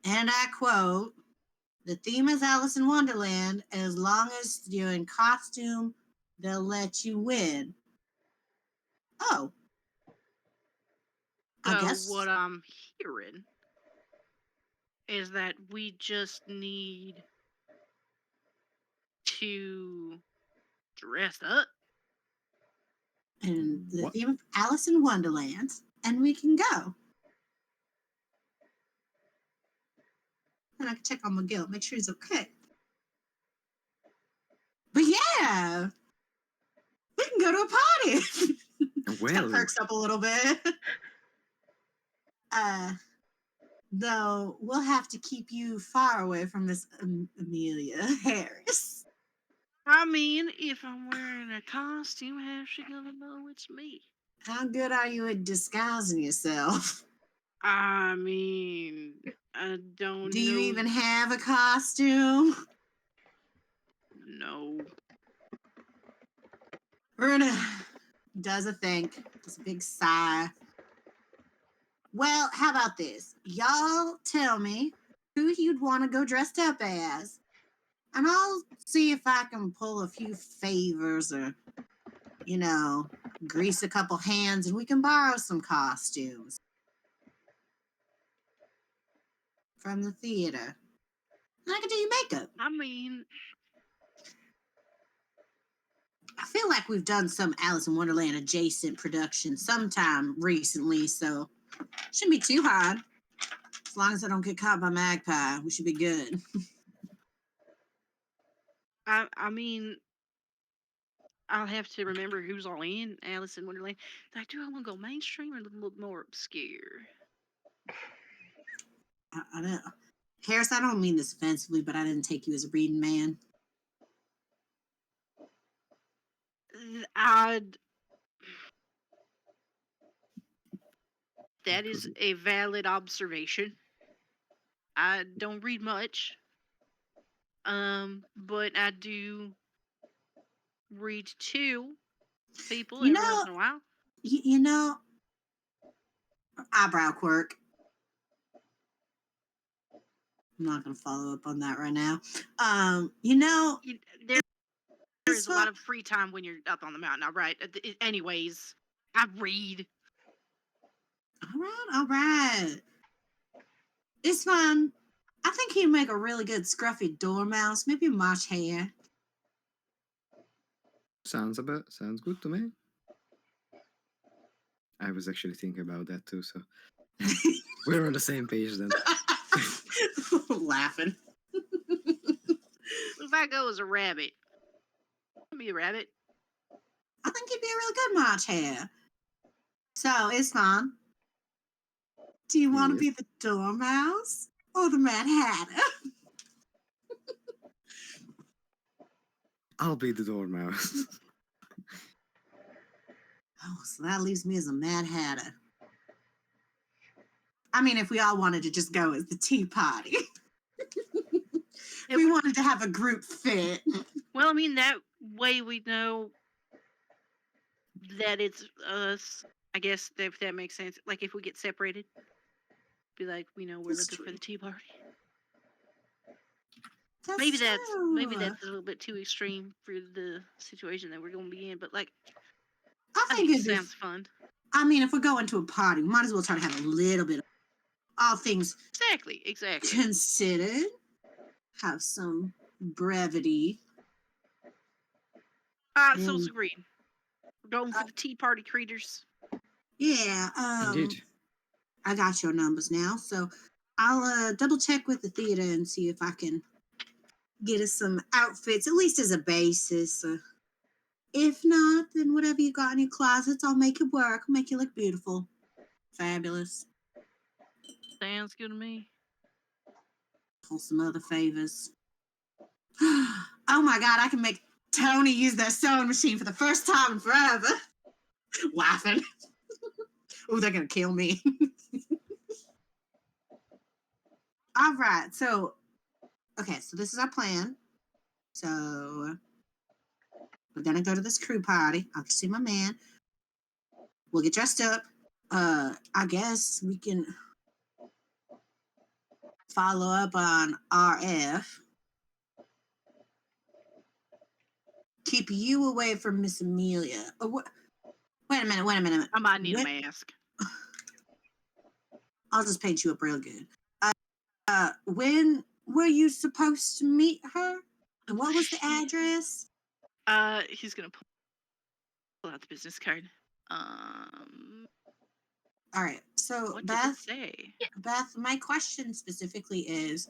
I quote, the theme is Alice in Wonderland. As long as you're in costume, they'll let you win. Oh. I So guess. what I'm hearing is that we just need to dress up. And the What? theme of Alice in Wonderland, and we can go. And I can check on Miguel, make sure he's okay. But yeah, we can go to a party. Well, Perks up a little bit. Though we'll have to keep you far away from Miss Amelia Harris. I mean, if I'm wearing a costume, how's she gonna know it's me? How good are you at disguising yourself? I mean, I don't Do know. you even have a costume? No. Runa does a think, does a big sigh. Well, how about this? Y'all tell me who you'd want to go dressed up as, and I'll see if I can pull a few favors or, grease a couple hands, and we can borrow some costumes from the theater. And I can do your makeup. I mean, I feel like we've done some Alice in Wonderland adjacent production sometime recently, so shouldn't be too hard. As long as I don't get caught by Magpie, we should be good. I mean, I'll have to remember who's all in Alice in Wonderland. Like, do I want to go mainstream or a little more obscure? I don't. Harris, I don't mean this offensively, but I didn't take you as a reading man. That is a valid observation. I don't read much. But I do read to people every once in a while. Eyebrow quirk. I'm not going to follow up on that right now. There It's is a lot of free time when you're up on the mountain. All right. Anyways, I read. All right. István, I think he'd make a really good scruffy dormouse, maybe much hair. Sounds good to me. I was actually thinking about that too, so we're on the same page then. Laughing. If I go as a rabbit, I'll be a rabbit. I think he'd be a really good March hair. So, István, do you want to be the dormouse or the Mad Hatter? I'll be the dormouse. Oh, so that leaves me as a Mad Hatter. I mean, if we all wanted to just go as the tea party. We wanted to have a group fit. Well, I mean, that way we know that it's us. I guess if that makes sense. Like if we get separated, be like, we know we're looking for the tea party. Maybe that's a little bit too extreme for the situation that we're going to be in. But like, I think it sounds fun. I mean, if we're going to a party, we might as well try to have a little bit of all things Exactly. considered. Have some brevity. So it's agreed. We're going for the tea party creatures. Yeah. Indeed. I got your numbers now, so I'll double check with the theater and see if I can get us some outfits, at least as a basis. If not, then whatever you got in your closets, I'll make it work. I'll make you look beautiful. Fabulous. Sounds good to me. Pull some other favors. Oh my God, I can make Tony use that sewing machine for the first time in forever. Laughing. Oh, they're going to kill me. All right, so this is our plan. So we're going to go to this crew party. I'll see my man. We'll get dressed up. I guess we can follow up on RF. Keep you away from Miss Amelia. Oh, wait a minute. I might need a mask. I'll just paint you up real good. When were you supposed to meet her? And what was the address? He's gonna pull out the business card. All right. So What Beth, did it say? Beth, my question specifically is,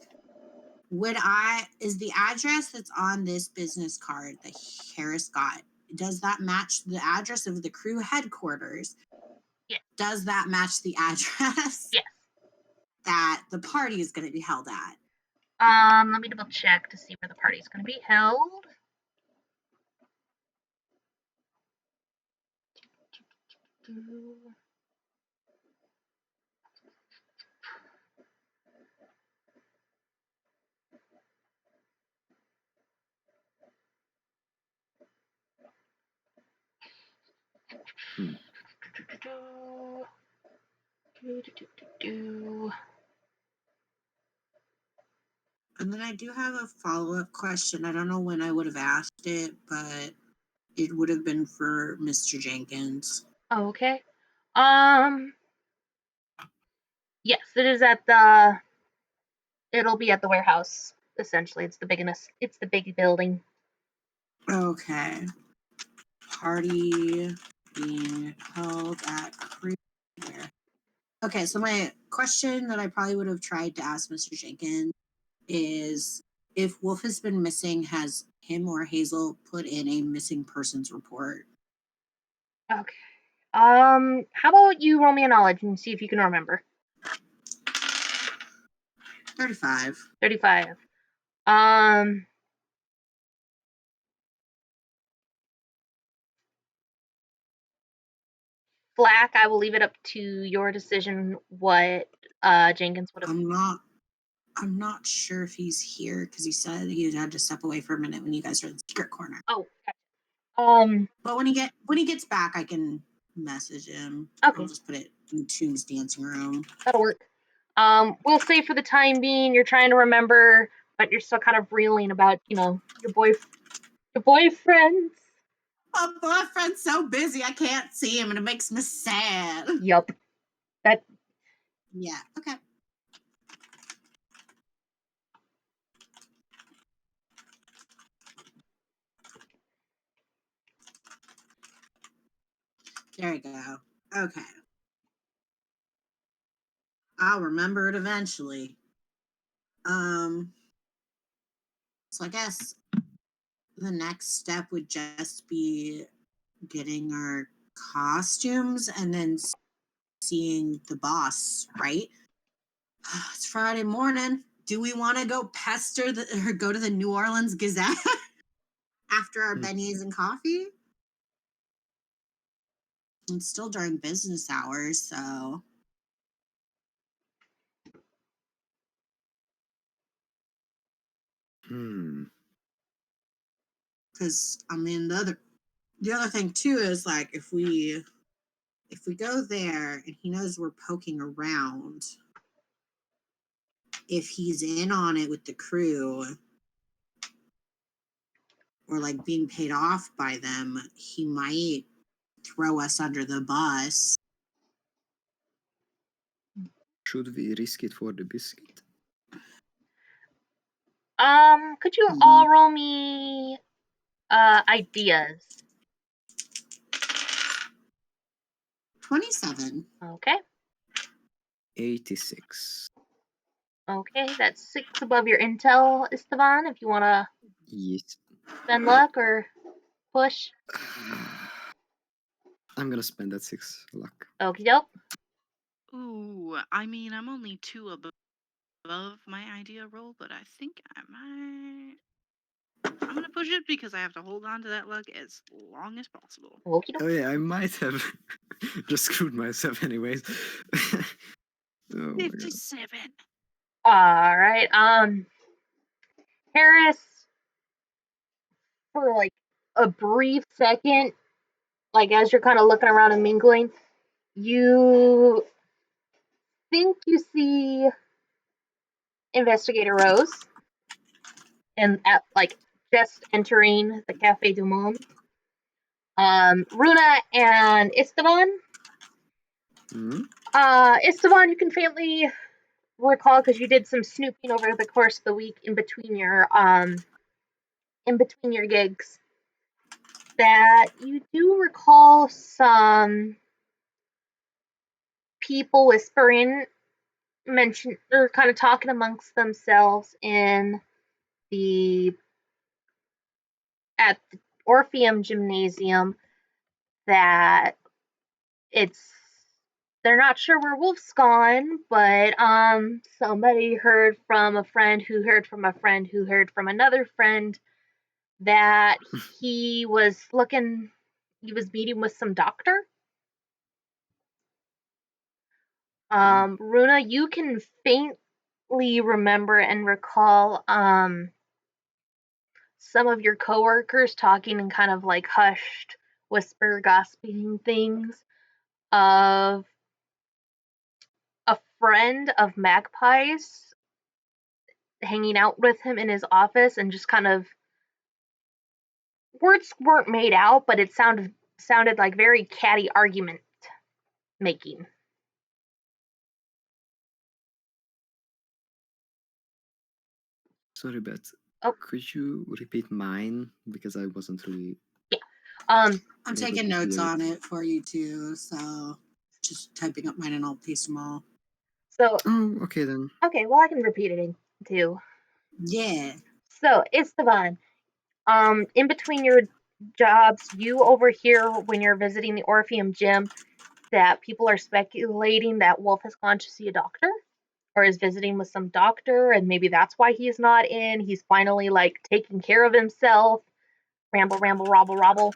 is the address that's on this business card that Harris got, does that match the address of the crew headquarters? Yes. Does that match the address? Yes. That the party is going to be held at? Let me double check to see where the party is going to be held. And then I do have a follow-up question. I don't know when I would have asked it, but it would have been for Mr. Jenkins. Oh, okay. Yes, it'll be at the warehouse, essentially. It's the big building. Okay. Party being held at crew. Okay, so my question that I probably would have tried to ask Mr. Jenkins is, if Wolf has been missing, has him or Hazel put in a missing persons report? Okay. How about you roll me a knowledge and see if you can remember? 35. 35. Flak, I will leave it up to your decision what Jenkins would have. I'm not sure if he's here because he said he had to step away for a minute when you guys were in the secret corner. Oh, but when he gets back, I can message him. Okay. I'll just put it in Toon's dancing room. That'll work. We'll say for the time being, you're trying to remember, but you're still kind of reeling about, your boyfriends. My boyfriend's so busy I can't see him, and it makes me sad. Yup. Yeah, okay. There we go. Okay. I'll remember it eventually. So I guess the next step would just be getting our costumes and then seeing the boss, right? It's Friday morning. Do we want to go go to the New Orleans Gazette after our bennies and coffee? It's still during business hours, so. Because I mean, the other thing too is like if we go there and he knows we're poking around, if he's in on it with the crew or like being paid off by them, he might throw us under the bus. Should we risk it for the biscuit? Could you all roll me ideas? 27. Okay. 86. Okay, that's 6 above your intel, Estaban, if you want to Yes. spend luck or push. I'm gonna spend that 6 luck. Okie doke. Ooh, I mean, I'm only 2 above my idea roll, but I think I might. I'm gonna push it because I have to hold on to that luck as long as possible. Okie doke. Oh yeah, I might have just screwed myself anyways. Oh my god. 57. All right. Harris, for like a brief second, like as you're kind of looking around and mingling, you think you see Investigator Rose, and at like just entering the Cafe du Monde. Runa and Estaban. Estaban, you can faintly recall because you did some snooping over the course of the week in between your gigs, that you do recall some people whispering, mention, or kind of talking amongst themselves at the Orpheum Gymnasium, that they're not sure where Wolf's gone, but somebody heard from a friend who heard from a friend who heard from another friend that he was meeting with some doctor. Runa, you can faintly remember and recall some of your coworkers talking in kind of like hushed, whisper, gossiping things of a friend of Magpie's hanging out with him in his office, and just kind of words weren't made out, but it sounded like very catty argument making. Sorry, Beth. Oh. Could you repeat mine? Because I wasn't really. Yeah. I'm taking notes on it for you too, so just typing up mine and I'll paste them all. So. Oh, okay then. Okay, well I can repeat it too. Yeah. So, Estaban, in between your jobs, you overhear when you're visiting the Orpheum gym that people are speculating that Wolf has gone to see a doctor, or is visiting with some doctor, and maybe that's why he's not in. He's finally like taking care of himself. Ramble, ramble, robble, robble.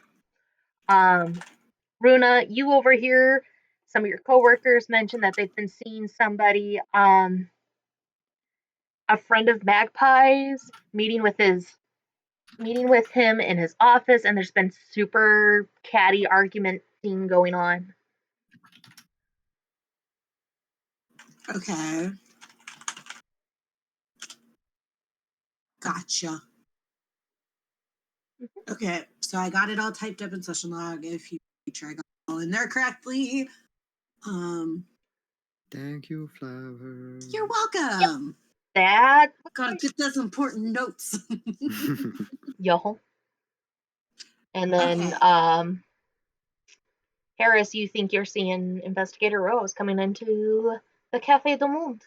Runa, you overhear some of your coworkers mention that they've been seeing somebody, a friend of Magpie's, meeting with him in his office, and there's been super catty argument scene going on. Okay. Gotcha. Okay, so I got it all typed up in session log. If you make sure I got it all in there correctly. Thank you, Flower. You're welcome. That Gotta get those important notes. yo. And then Okay. Harris, you think you're seeing Investigator Rose coming into the Café du Monde.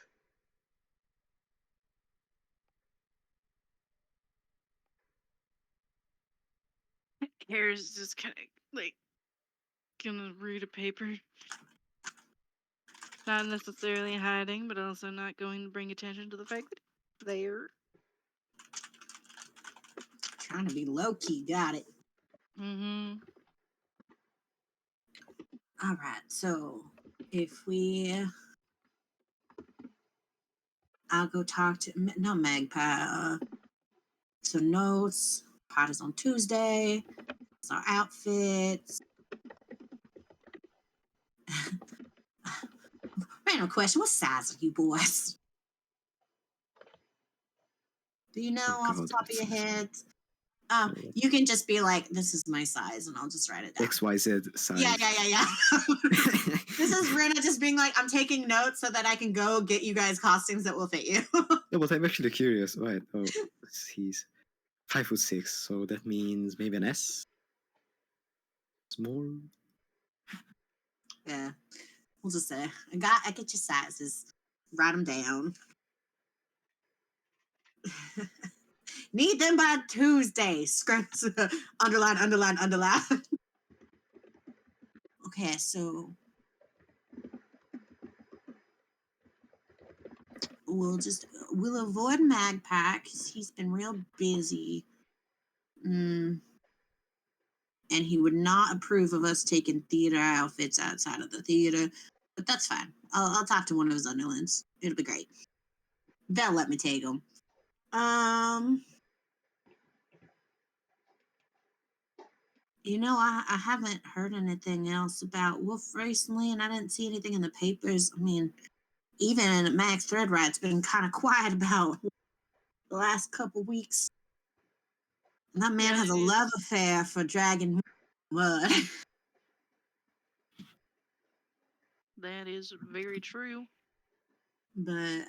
Harris just kind of like gonna read a paper. Not necessarily hiding, but also not going to bring attention to the fact that it's there. Trying to be low key. Got it. Mm-hmm. All right. So if we, I'll go talk to no Magpie. So notes. Pot is on Tuesday. It's our outfits. Random question. What size are you boys? Do you know off the top of your head? You can just be like, this is my size, and I'll just write it down. XYZ size. Yeah. This is Runa just being like, I'm taking notes so that I can go get you guys costumes that will fit you. No, but I'm actually curious. Right. Oh, he's 5'6", so that means maybe an S? Small? Yeah. We'll just say, I get your sizes. Write them down. Need them by Tuesday. Scripts. Underline. Okay, so we'll avoid Magpie because he's been real busy. And he would not approve of us taking theater outfits outside of the theater, but that's fine. I'll talk to one of his underlings. It'll be great. They'll let me take them. You know, I haven't heard anything else about Wolf recently, and I didn't see anything in the papers. I mean, even Max Threadright's been kind of quiet about the last couple weeks. And that man has a love affair for dragon mud. That is very true. But,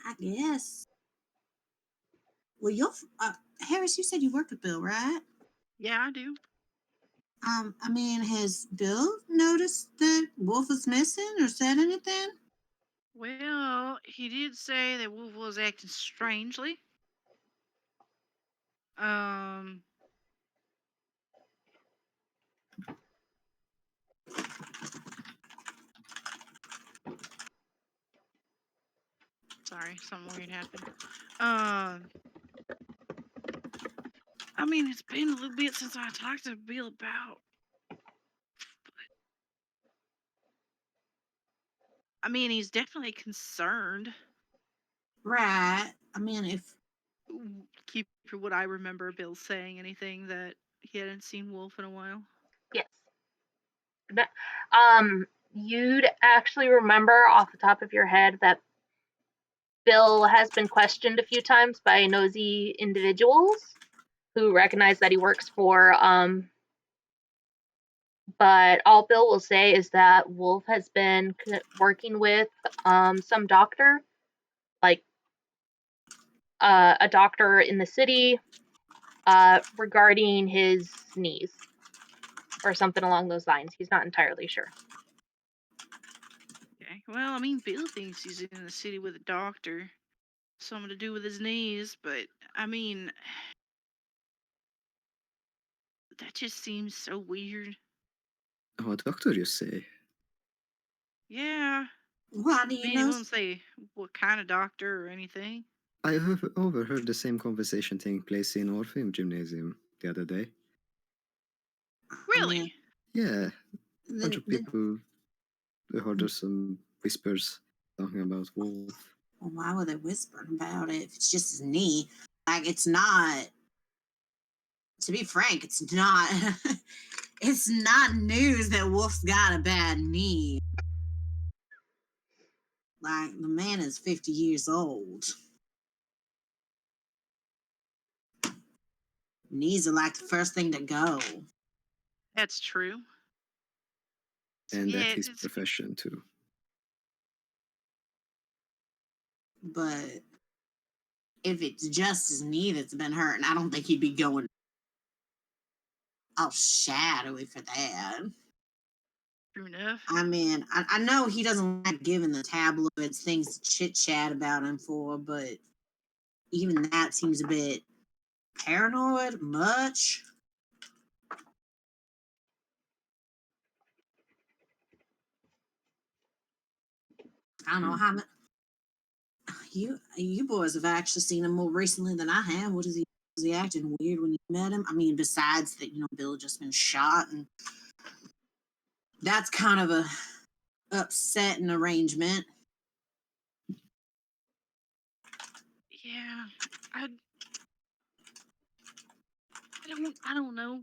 I guess. Well, Harris, you said you worked with Bill, right? Yeah, I do. I mean, has Bill noticed that Wolf is missing or said anything? Well, he did say that Wolf was acting strangely. Sorry, something weird happened. I mean, it's been a little bit since I talked to Bill about. I mean, he's definitely concerned. Right. I mean, if Keep what I remember Bill saying anything that he hadn't seen Wolf in a while. Yes. You'd actually remember off the top of your head that Bill has been questioned a few times by nosy individuals who recognize that he works for, but all Bill will say is that Wolf has been working with some doctor, like a doctor in the city, regarding his knees or something along those lines. He's not entirely sure. Okay. Well, I mean, Bill thinks he's in the city with a doctor. Something to do with his knees, but I mean, that just seems so weird. Oh, a doctor, you say? Yeah. Why do you know? He won't say what kind of doctor or anything. I have overheard the same conversation taking place in Orpheum Gymnasium the other day. Really? Yeah. A bunch of people heard some whispers talking about Wolf. Well, why were they whispering about it if it's just his knee? Like, it's not, to be frank, it's not news that Wolf's got a bad knee. Like, the man is 50 years old. Knees are like the first thing to go. That's true. And Yeah, that's his it's- profession too. But if it's just his knee that's been hurting, I don't think he'd be going all shadowy for that. True enough. I mean, I know he doesn't like giving the tabloids things to chit-chat about him for, but even that seems a bit paranoid, much. I don't know how much. You boys have actually seen him more recently than I have. What is he? Was he acting weird when you met him? I mean, besides that, Bill had just been shot, and that's kind of a upsetting arrangement. Yeah, I don't know.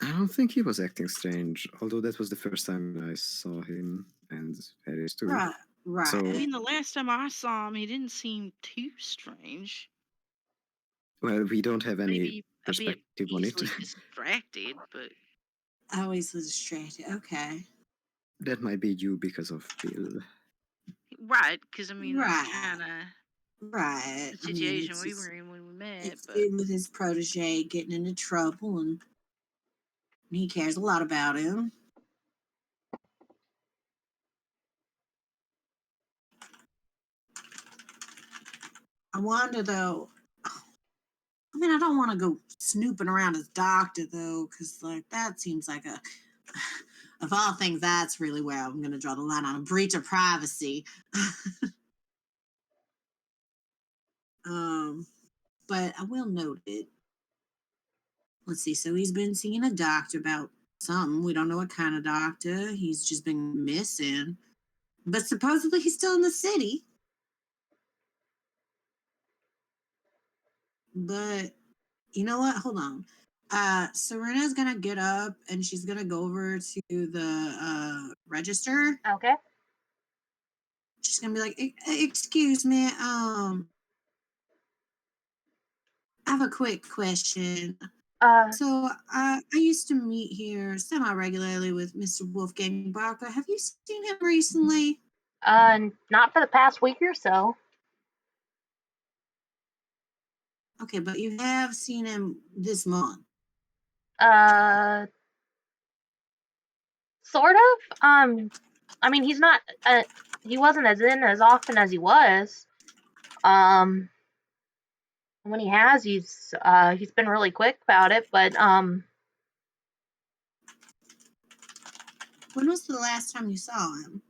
I don't think he was acting strange, although that was the first time I saw him, and Harris too. Right. So- I mean, the last time I saw him, he didn't seem too strange. Well, we don't have any Maybe a bit perspective on it. easily distracted, but Always was distracted. Okay. That might be you because of Bill. right, because I mean, Right. that's kind of Right. the situation we were in when we met. It's But him with his protege getting into trouble, and he cares a lot about him. I wonder, though. I mean, I don't want to go snooping around his doctor, though, because, like, that seems like a. Of all things, that's really where I'm going to draw the line on a breach of privacy. But I will note it. Let's see. So he's been seeing a doctor about something. We don't know what kind of doctor. He's just been missing. But supposedly he's still in the city. But you know what? Hold on. Serena's gonna get up and she's gonna go over to the register. Okay. She's gonna be like, "Excuse me, I have a quick question. So I used to meet here semi-regularly with Mr. Wolfgang Barker. Have you seen him recently?" Not for the past week or so. Okay, but you have seen him this month. Sort of. I mean, he's not. He wasn't as often as he was. When he has, he's been really quick about it. But When was the last time you saw him?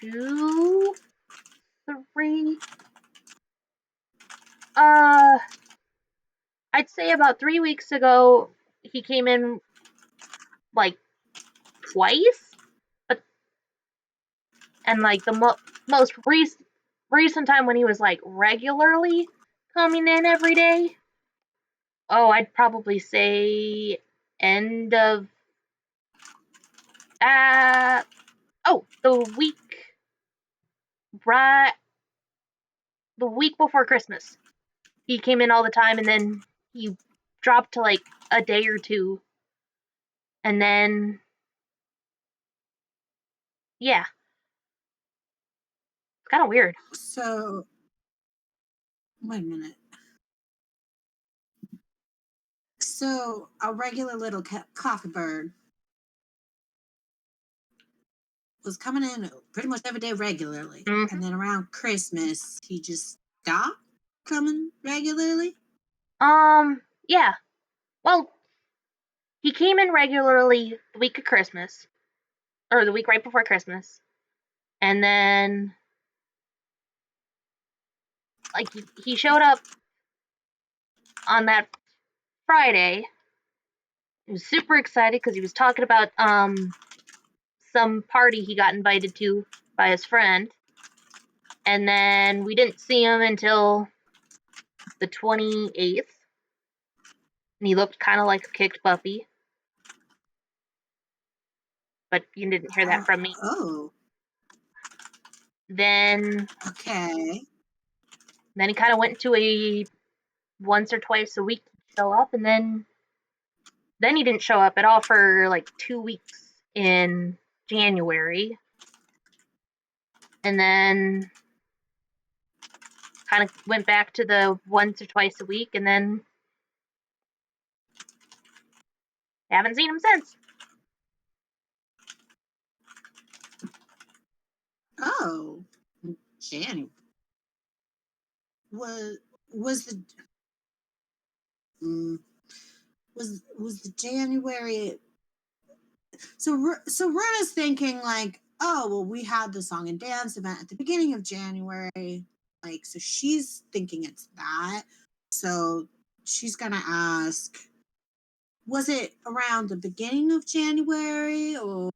2, 3. I'd say about 3 weeks ago, he came in like twice, and like the most recent time when he was like regularly coming in every day. Oh, I'd probably say end of the week before Christmas. He came in all the time, and then he dropped to like a day or two, and then yeah, it's kind of weird. So, wait a minute. So, a regular little coffee bird was coming in pretty much every day regularly. Mhm. And then around Christmas, he just stopped coming regularly? Yeah. Well, he came in regularly the week of Christmas, or the week right before Christmas, and then like he showed up on that Friday. He was super excited because he was talking about some party he got invited to by his friend, and then we didn't see him until the 28th, and he looked kind of like a kicked puppy. but you didn't hear that from me. Oh, Then okay. he kind of went to a once or twice a week show up, and then he didn't show up at all for like 2 weeks in January, and then kind of went back to the once or twice a week, and then haven't seen him since. Oh, January. Was the was the January? So Runa's thinking like, oh well, we had the song and dance event at the beginning of January, like so she's thinking it's that. So she's gonna ask, was it around the beginning of January or?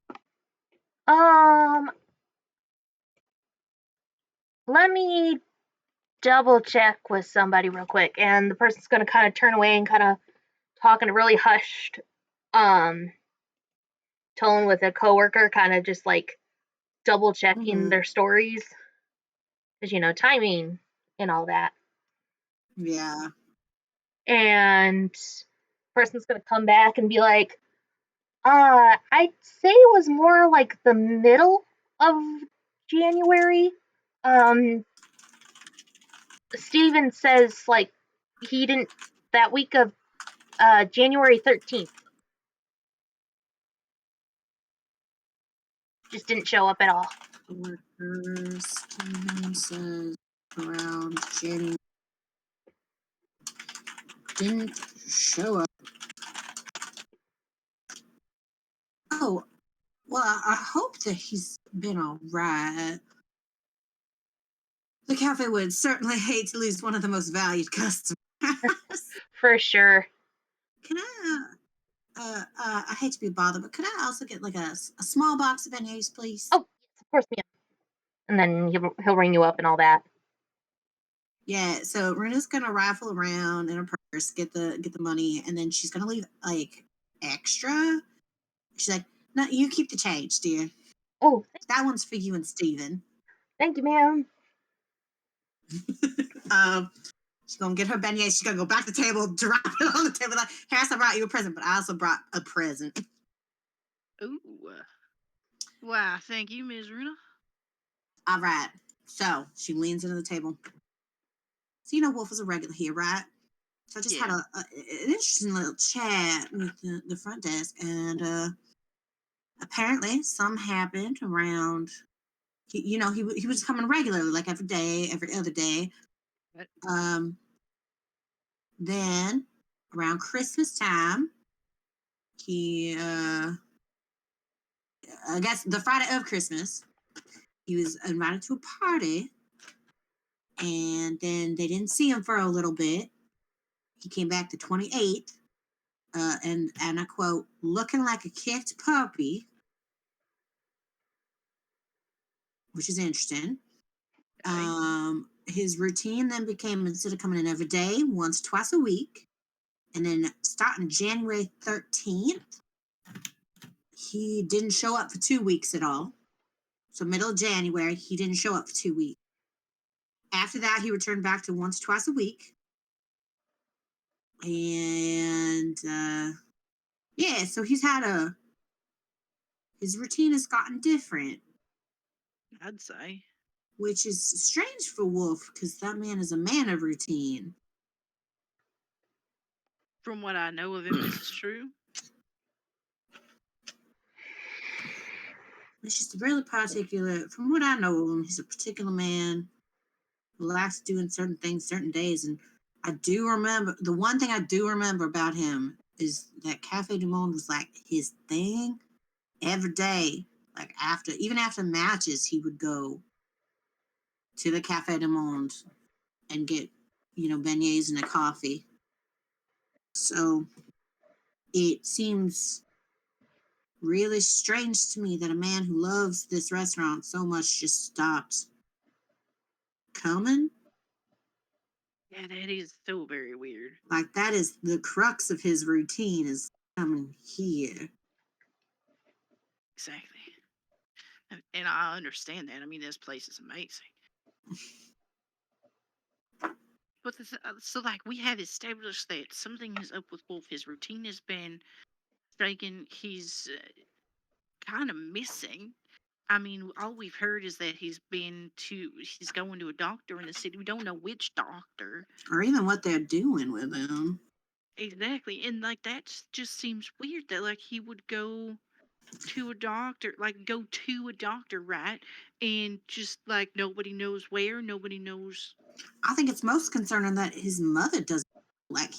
Let me double check with somebody real quick, and the person's gonna kind of turn away and kind of talk in a really hushed tone with a coworker, kind of just like double checking their stories, because timing and all that. Yeah. And person's gonna come back and be like, I'd say it was more like the middle of January. Steven says like he didn't that week of January 13th. Just didn't show up at all. Steven says around January didn't show up. Oh, well, I hope that he's been all right. The cafe would certainly hate to lose one of the most valued customers. For sure. Can I hate to be bothered, but could I also get like a small box of beignets, please? Oh, yes, of course, ma'am. And then he'll ring you up and all that. Yeah, so Runa's gonna raffle around in her purse, get the money, and then she's gonna leave like extra. She's like, "No, you keep the change, dear. Oh, That one's for you and Steven." thank you, ma'am. She's gonna get her beignets. She's gonna go back to the table, drop it on the table. Like, Harris, I brought you a present, but I also brought a present. Ooh. Wow, thank you, Ms. Runa. All right. So she leans into the table. So Wolf is a regular here, right? So I just had an interesting little chat with the front desk, and apparently something happened around. He was coming regularly, like every day, every other day. What? Then around Christmas time, he I guess the Friday of Christmas, he was invited to a party, and then they didn't see him for a little bit. He came back the 28th, and I quote, looking like a kicked puppy, which is interesting. His routine then became, instead of coming in every day, once, twice a week, and then starting January 13th, he didn't show up for 2 weeks at all. So middle of January, he didn't show up for 2 weeks. After that, he returned back to once, twice a week. And yeah, so he's had his routine has gotten different, I'd say. which is strange for Wolf because that man is a man of routine. From what I know of him, this is true. It's just really particular. From what I know of him, he's a particular man who likes doing certain things certain days. And I do remember, the one thing I do remember about him is that Cafe du Monde was like his thing every day. Like even after matches, he would go to the Cafe du Monde and get, beignets and a coffee. So it seems really strange to me that a man who loves this restaurant so much just stopped coming. Yeah, that is so very weird. Like, that is the crux of his routine, is coming here. Exactly. And I understand that. I mean, this place is amazing. But so, like, we have established that something is up with Wolf. His routine has been shaken. He's kind of missing. I mean, all we've heard is that he's going to a doctor in the city. We don't know which doctor. Or even what they're doing with him. Exactly. And, like, that just seems weird that, like, he would go to a doctor, right? And just, like, nobody knows where, nobody knows. I think it's most concerning that his mother doesn't like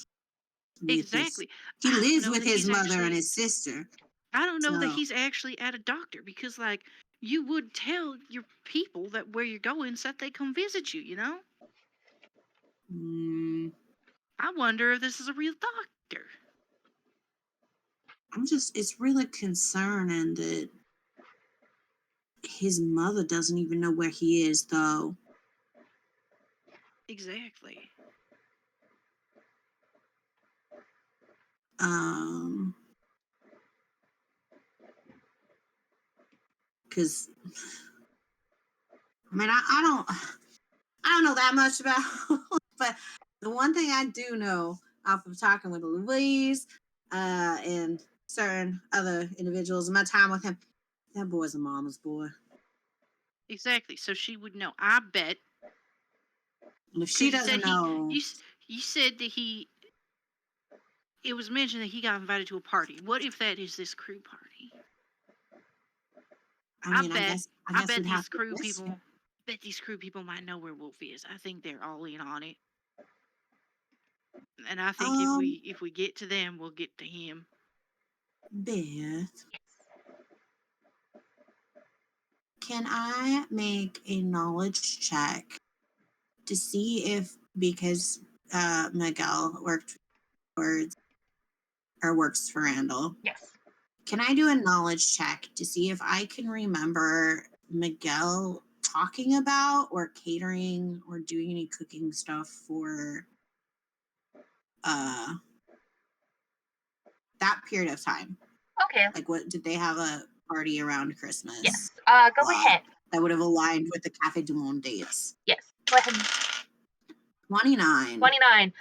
Exactly. He I don't lives know with that his he's mother and actually- his sister. I don't know that So- he's actually at a doctor because, like, you would tell your people that where you're going so that they come visit you, you know? I wonder if this is a real doctor. It's really concerning that his mother doesn't even know where he is, though. Exactly. Because, I mean, I don't know that much about but the one thing I do know off of talking with Louise and certain other individuals in my time with him, that boy's a mama's boy. Exactly. So she would know. I bet. And if she doesn't know... You said that it was mentioned that he got invited to a party. What if that is this crew party? I bet these crew people might know where Wolf is. I think they're all in on it. And I think if we get to them, we'll get to him. Beth, can I make a knowledge check to see if, because Miguel works for Randall? Yes. Can I do a knowledge check to see if I can remember Miguel talking about or catering or doing any cooking stuff for that period of time? Okay. Like, what did they have a party around Christmas? Yes. Go ahead. That would have aligned with the Café du Monde dates. Yes. Go ahead. 29. 29.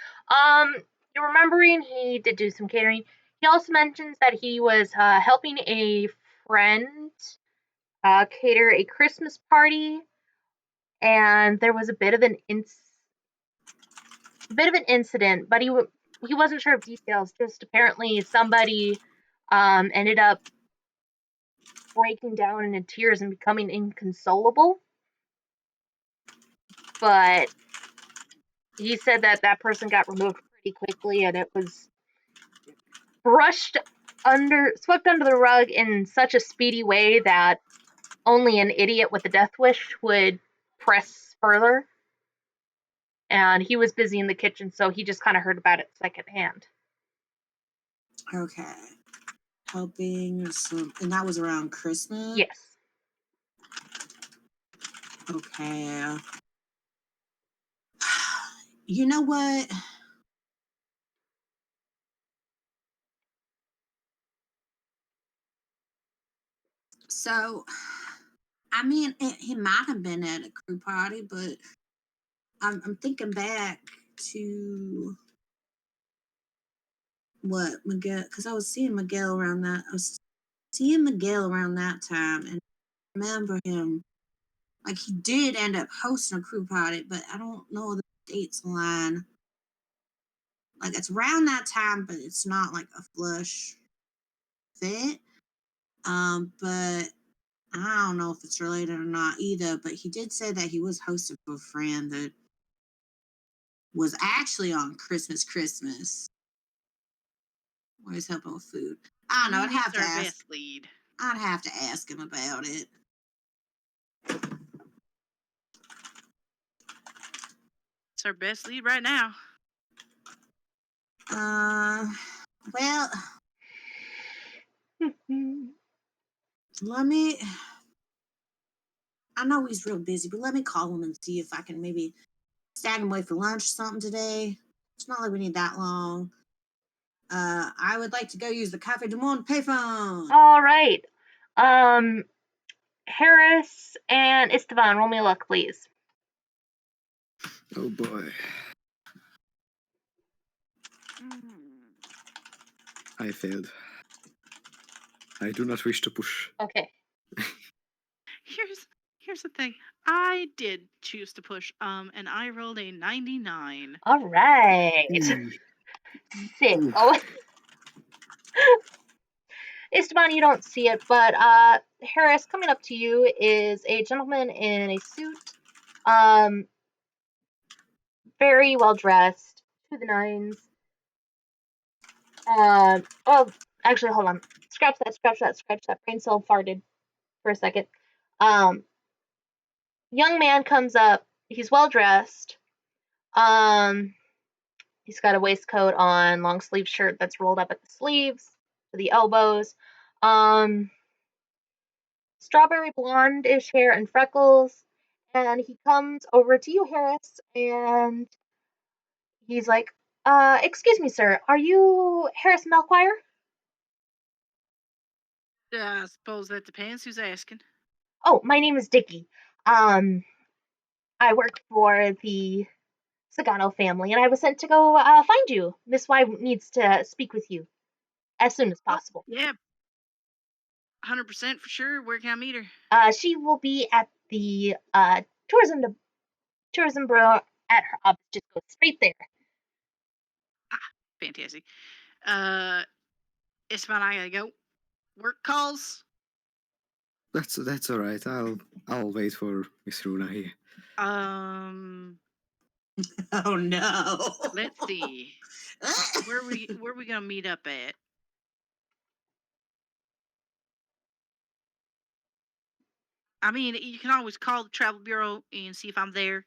You're remembering he did do some catering. He also mentions that he was helping a friend cater a Christmas party, and there was a bit of an incident, but he wasn't sure of details. Just apparently somebody ended up breaking down into tears and becoming inconsolable. But he said that person got removed pretty quickly, and it was swept under the rug in such a speedy way that only an idiot with a death wish would press further. And he was busy in the kitchen, so he just kind of heard about it secondhand. Okay. Helping some, and that was around Christmas? Yes. Okay. You know what? So, I mean, he might have been at a crew party, but I'm thinking back to what Miguel, because I was seeing Miguel around that. I was seeing Miguel around that time, and I remember him. Like, he did end up hosting a crew party, but I don't know the dates line. Like, it's around that time, but it's not like a flush fit. But I don't know if it's related or not either. But he did say that he was hosting for a friend that was actually on Christmas. Where he's helping with food. I don't know. I'd have to ask. Best lead. I'd have to ask him about it. It's our best lead right now. Well, let me. I know he's real busy, but let me call him and see if I can maybe stag him away for lunch or something today. It's not like we need that long. I would like to go use the Café du Monde payphone. All right. Harris and Estaban, roll me a luck, please. Oh boy. I failed. I do not wish to push. Okay. Here's the thing. I did choose to push, and I rolled a 99. All right. Ooh. Sick. Ooh. Oh. Esteban, you don't see it, but Harris, coming up to you is a gentleman in a suit, very well dressed, to the nines. Oh, actually, hold on. Scratch that. Brain cell farted for a second. Young man comes up. He's well dressed. He's got a waistcoat on, long sleeve shirt that's rolled up at the sleeves to the elbows. Strawberry blonde-ish hair and freckles. And he comes over to you, Harris, and he's like, excuse me, sir, are you Harris Melchoir? I suppose that depends who's asking. Oh, my name is Dickie. I work for the Sagano family, and I was sent to go find you. Miss Y needs to speak with you as soon as possible. Yeah. 100% for sure. Where can I meet her? She will be at the tourism bureau at her office. Just go straight there. Fantastic. István, I gotta go. Work calls. That's all right. I'll wait for Miss Runa here. Oh no. Let's see. Where we gonna meet up at? I mean, you can always call the travel bureau and see if I'm there.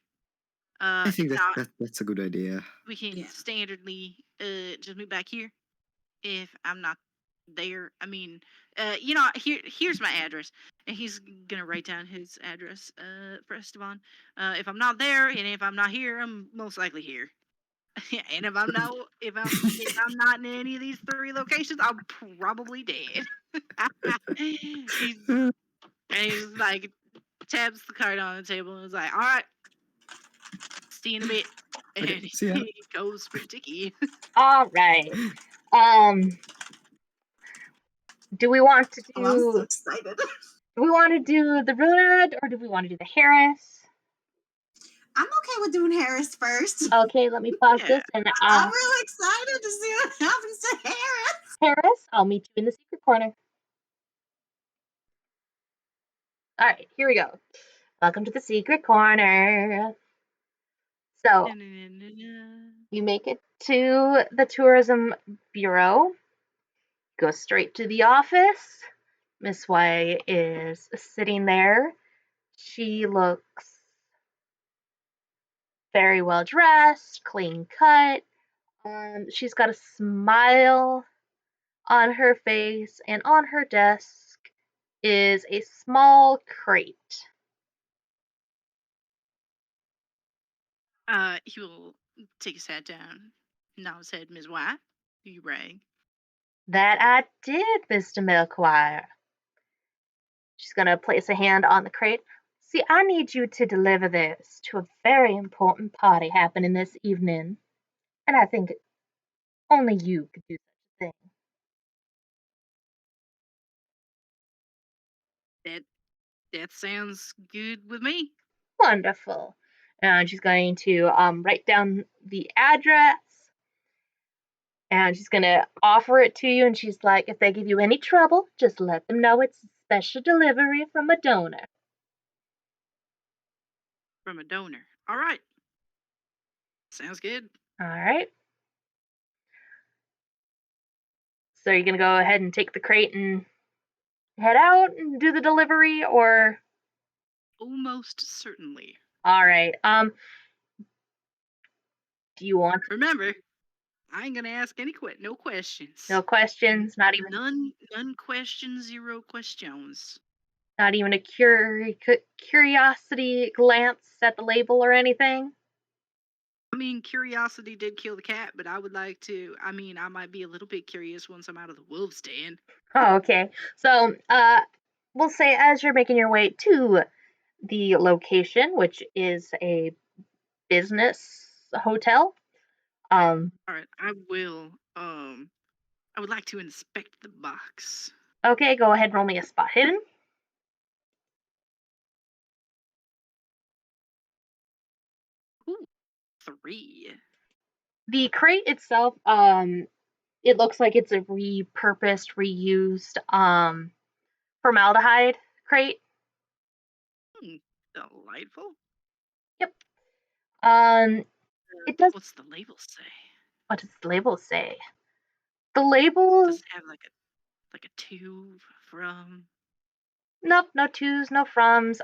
I think if not, that's a good idea. we can Yeah. standardly just meet back here if I'm not there. I mean, here's my address, and he's gonna write down his address for Estaban. If I'm not there, and if I'm not here, I'm most likely here. And if I'm not in any of these 3 locations, I'm probably dead. he's like taps the card on the table and is like, all right, see you in a bit. And Okay, see ya. he goes for Dickie. All right. Do we want to Oh, I'm so do? excited. Do we want to do the Runa or do we want to do the Harris? I'm okay with doing Harris first. Okay, let me pause Yeah. this and I'm really excited to see what happens to Harris. Harris, I'll meet you in the secret corner. All right, here we go. Welcome to the secret corner. So you make it to the tourism bureau. Go straight to the office. Miss Y is sitting there. She looks very well dressed, clean cut. She's got a smile on her face, and on her desk is a small crate. He will take his hat down, nod his head, Ms. White. You rang. That I did, Mr. Melchoir. She's gonna place a hand on the crate. See, I need you to deliver this to a very important party happening this evening, and I think only you could do such a thing. That sounds good with me. Wonderful. And she's going to write down the address, and she's going to offer it to you. And she's like, if they give you any trouble, just let them know it's a special delivery from a donor. From a donor. All right. Sounds good. All right. So you're going to go ahead and take the crate and head out and do the delivery, or? Almost certainly. All right. Do you want? Remember, I ain't gonna ask no questions. No questions, not even none questions, 0 questions. Not even a curiosity glance at the label or anything? I mean, curiosity did kill the cat, but I would like to. I might be a little bit curious once I'm out of the wolf's den. Oh, okay. So, we'll say as you're making your way to the location, which is a business hotel. All right, I will. I would like to inspect the box. Okay, go ahead and roll me a spot hidden. Ooh, 3. The crate itself, it looks like it's a repurposed, reused formaldehyde crate. Delightful. Yep. It does. What's the label say? What does the label say? The label. Does it have like a to from? Nope, no twos, no froms.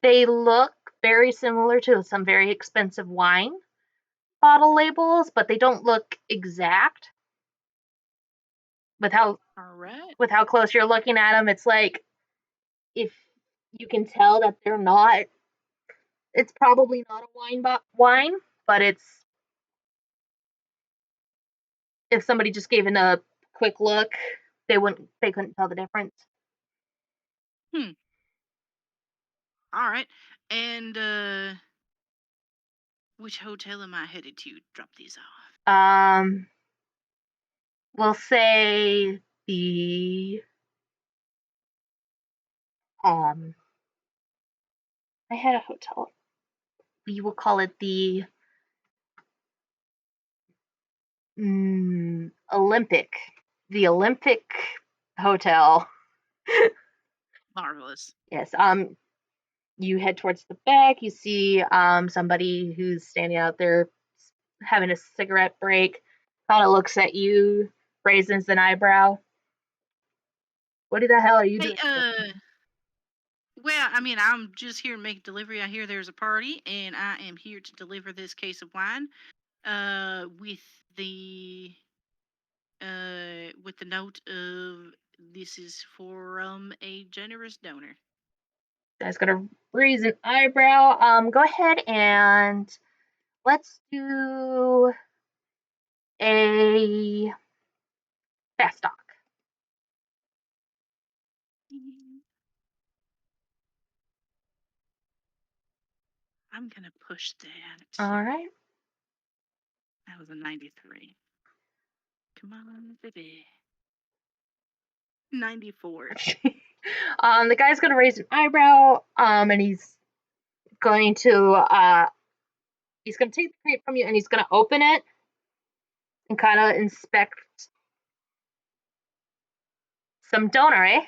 They look very similar to some very expensive wine bottle labels, but they don't look exact. With how All right. with how close you're looking at them, it's like if you can tell that they're not. It's probably not a wine, but it's if somebody just gave it a quick look, they couldn't tell the difference. All right. And which hotel am I headed to drop these off? We'll say the I had a hotel. We will call it the Olympic. The Olympic Hotel. Marvelous. Yes. You head towards the back. You see somebody who's standing out there having a cigarette break. Kind of looks at you, raises an eyebrow. What the hell are you Hey, doing? well, I mean, I'm just here to make delivery. I hear there's a party, and I am here to deliver this case of wine. With the note of this is from a generous donor. Guy's gonna raise an eyebrow. Go ahead and let's do a fast talk. I'm gonna push that. All right. That was a 93. Come on, baby. 94. The guy's gonna raise an eyebrow. And he's going to take the crate from you and he's gonna open it and kind of inspect some donor, eh?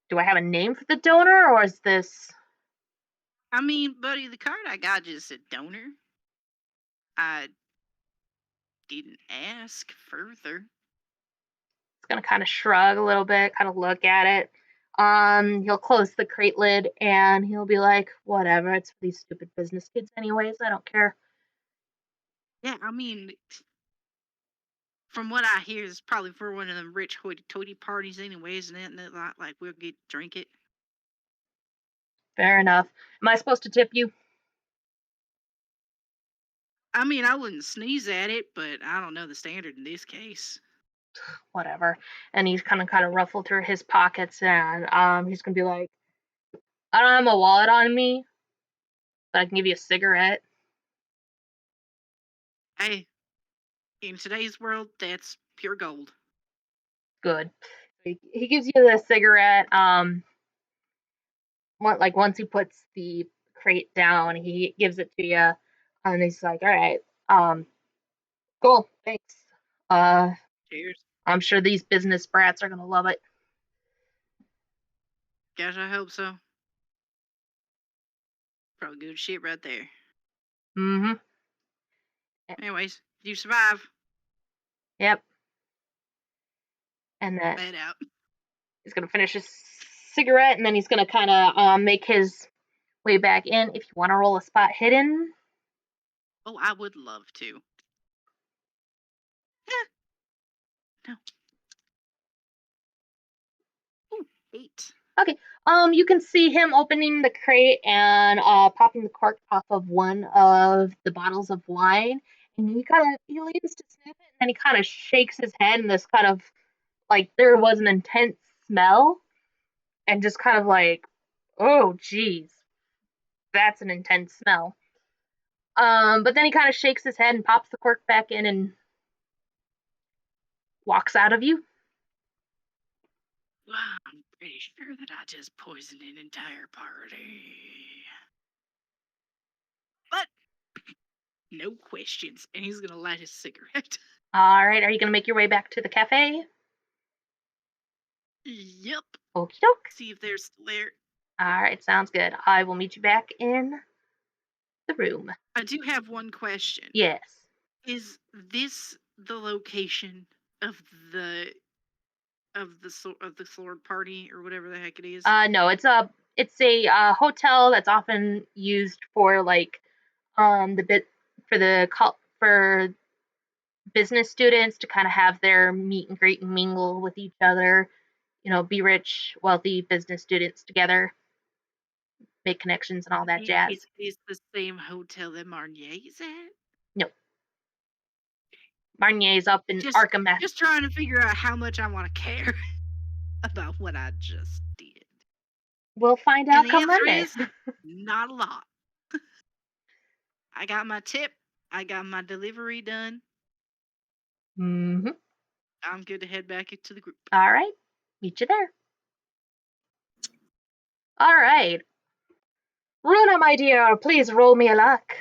Do I have a name for the donor, or is this? I mean, buddy, the card I got just said donor. I didn't ask further. He's gonna kind of shrug a little bit, kind of look at it. He'll close the crate lid and he'll be like, "Whatever, it's for these stupid business kids, anyways. I don't care." Yeah, I mean, from what I hear, it's probably for one of them rich hoity-toity parties, anyways, and that like we'll get drink it. Fair enough. Am I supposed to tip you? I mean, I wouldn't sneeze at it, but I don't know the standard in this case. Whatever. And he's kind of ruffled through his pockets, and he's gonna be like, "I don't have my wallet on me, but I can give you a cigarette." Hey, in today's world, that's pure gold. Good. He gives you the cigarette. Once he puts the crate down, he gives it to you, and he's like, "All right, cool, thanks. Cheers. I'm sure these business brats are gonna love it." Gosh, I hope so. Probably good shit right there. Mm-hmm. Anyways, you survive. Yep. And then Head out. he's gonna finish his cigarette, and then he's gonna kind of make his way back in. If you want to roll a spot hidden. Oh, I would love to. No. Ooh, 8. Okay. You can see him opening the crate and popping the cork off of one of the bottles of wine, and he leans to sniff it, and then he kind of shakes his head in this kind of like there was an intense smell, and just kind of like, oh geez, that's an intense smell. But then he kind of shakes his head and pops the cork back in and walks out of you. Well, I'm pretty sure that I just poisoned an entire party. But no questions. And he's gonna light his cigarette. All right, are you gonna make your way back to the cafe? Yep. Okie doke. See if they're still there. All right, sounds good. I will meet you back in the room. I do have one question. Yes. Is this the location of the sword party or whatever the heck it is? No, it's a hotel that's often used for like for business students to kind of have their meet and greet and mingle with each other. You know, be rich, wealthy business students together, make connections and all that jazz. Is this the same hotel that Marnier's at? No. Marnier's up in Just Arkham. Just trying to figure out how much I want to care about what I just did. We'll find out And the come answer Monday. is not a lot. I got my tip. I got my delivery done. Mm-hmm. I'm good to head back into the group. All right. Meet you there. All right. Runa, my dear, please roll me a luck.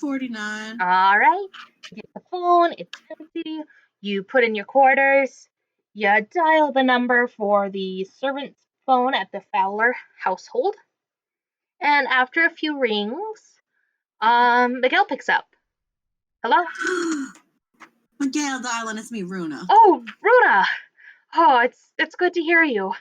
49. All right. You get the phone. It's empty. You put in your quarters. You dial the number for the servant's phone at the Fowler household. And after a few rings, Miguel picks up. Hello? Miguel, darling, it's me, Runa. Oh, Runa. Oh, it's good to hear you.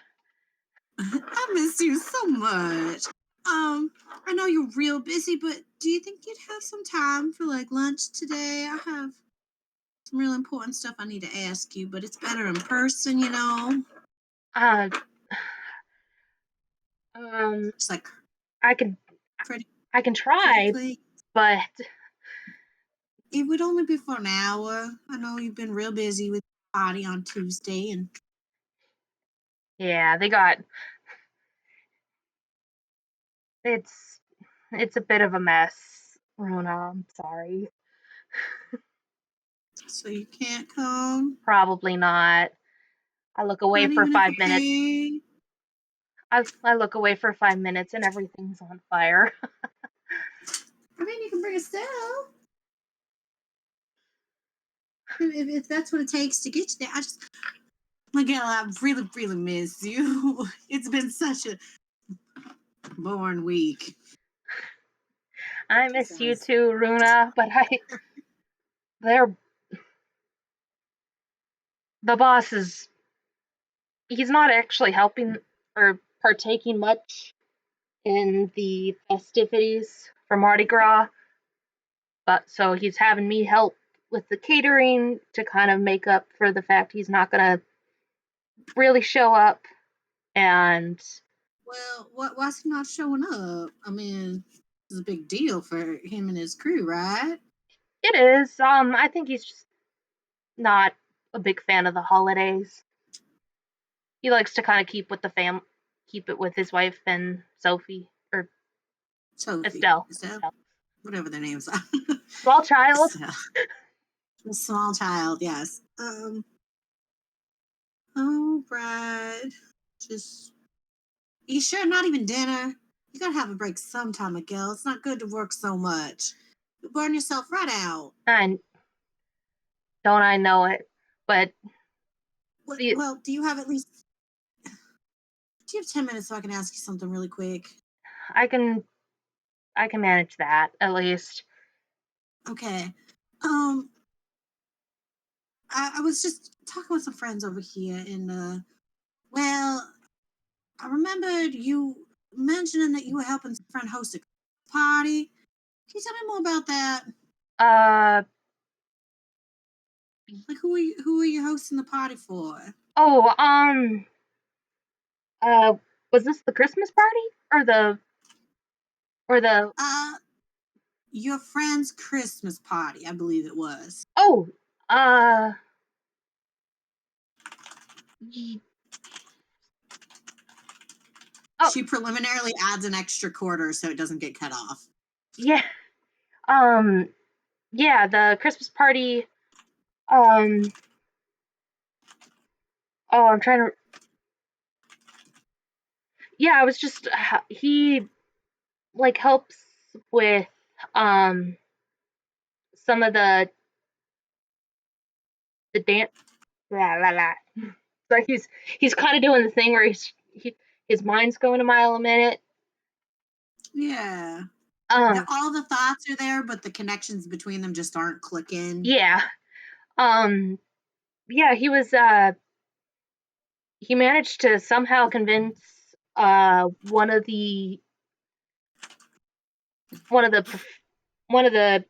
I miss you so much. I know you're real busy, but do you think you'd have some time for like lunch today? I have some real important stuff I need to ask you, but it's better in person, you know. It's like I can pretty try, quick. but It would only be for an hour. I know you've been real busy with the party on Tuesday, and yeah, it's a bit of a mess, Runa. I'm sorry. so you can't come. Probably not. I look away Not for even 5 if minutes. you I look away for 5 minutes and everything's on fire. I mean, you can bring a cell. If that's what it takes to get you there. Miguel, I really, really miss you. It's been such a boring week. I miss you too, Runa, but the boss he's not actually helping or partaking much in the festivities for Mardi Gras, but so he's having me help with the catering to kind of make up for the fact he's not gonna really show up. And Well, why's he not showing up? I mean, it's a big deal for him and his crew, right? it is, I think he's just not a big fan of the holidays. He likes to kind of keep it with his wife and Sophie or Sophie, Estelle. whatever their names are. Small child. A small child, yes. Oh, Brad. Just. You sure not even dinner? You gotta have a break sometime, Miguel. It's not good to work so much. You burn yourself right out. And don't I know it? But Well, do you have at least. Do you have 10 minutes so I can ask you something really quick? I can manage that at least. Okay. I was just talking with some friends over here, and well, I remembered you mentioning that you were helping some friend host a party. Can you tell me more about that? Like, who are you hosting the party for? Oh, was this the Christmas party or the? your friend's Christmas party, I believe it was. Oh, Oh. She preliminarily adds an extra quarter so it doesn't get cut off. Yeah. Yeah, the Christmas party. Oh, I'm trying to. Yeah, I was just he like helps with some of the dance. So he's kind of doing the thing where his mind's going a mile a minute. Yeah. Um, all the thoughts are there, but the connections between them just aren't clicking. Yeah. Yeah, he was he managed to somehow convince one of the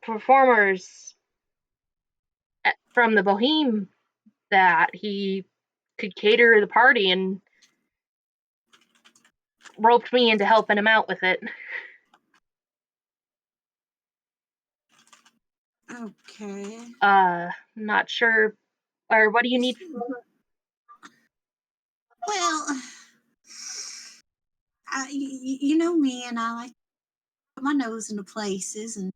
performers from the Boheme that he could cater the party and roped me into helping him out with it. Okay. Not sure. Or what do you need? Well, you know me, and I like to put my nose into places, and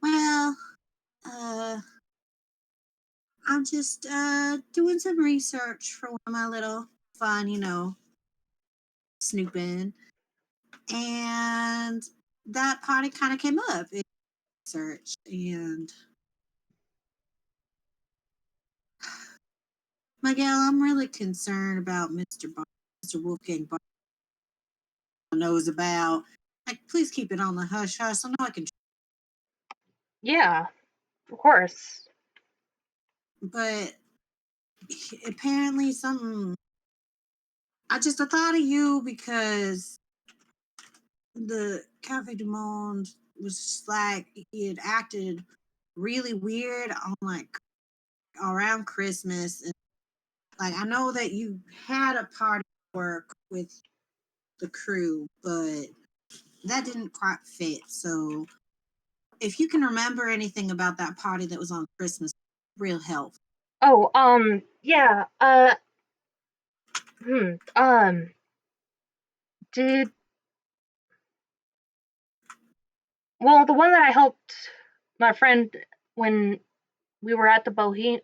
well, I'm just doing some research for one of my little fun, snooping, and that party kind of came up in research, and Miguel, I'm really concerned about Mr. Wolfgang knows about. Like, please keep it on the hush hush. I know I can. Yeah, of course. But apparently, something. I thought of you because the Cafe du Monde was just like he had acted really weird on like around Christmas, and like I know that you had a party work with the crew, but that didn't quite fit. So if you can remember anything about that party that was on Christmas, real help. Oh, yeah, did, well, the one that I helped my friend when we were at the Boheme,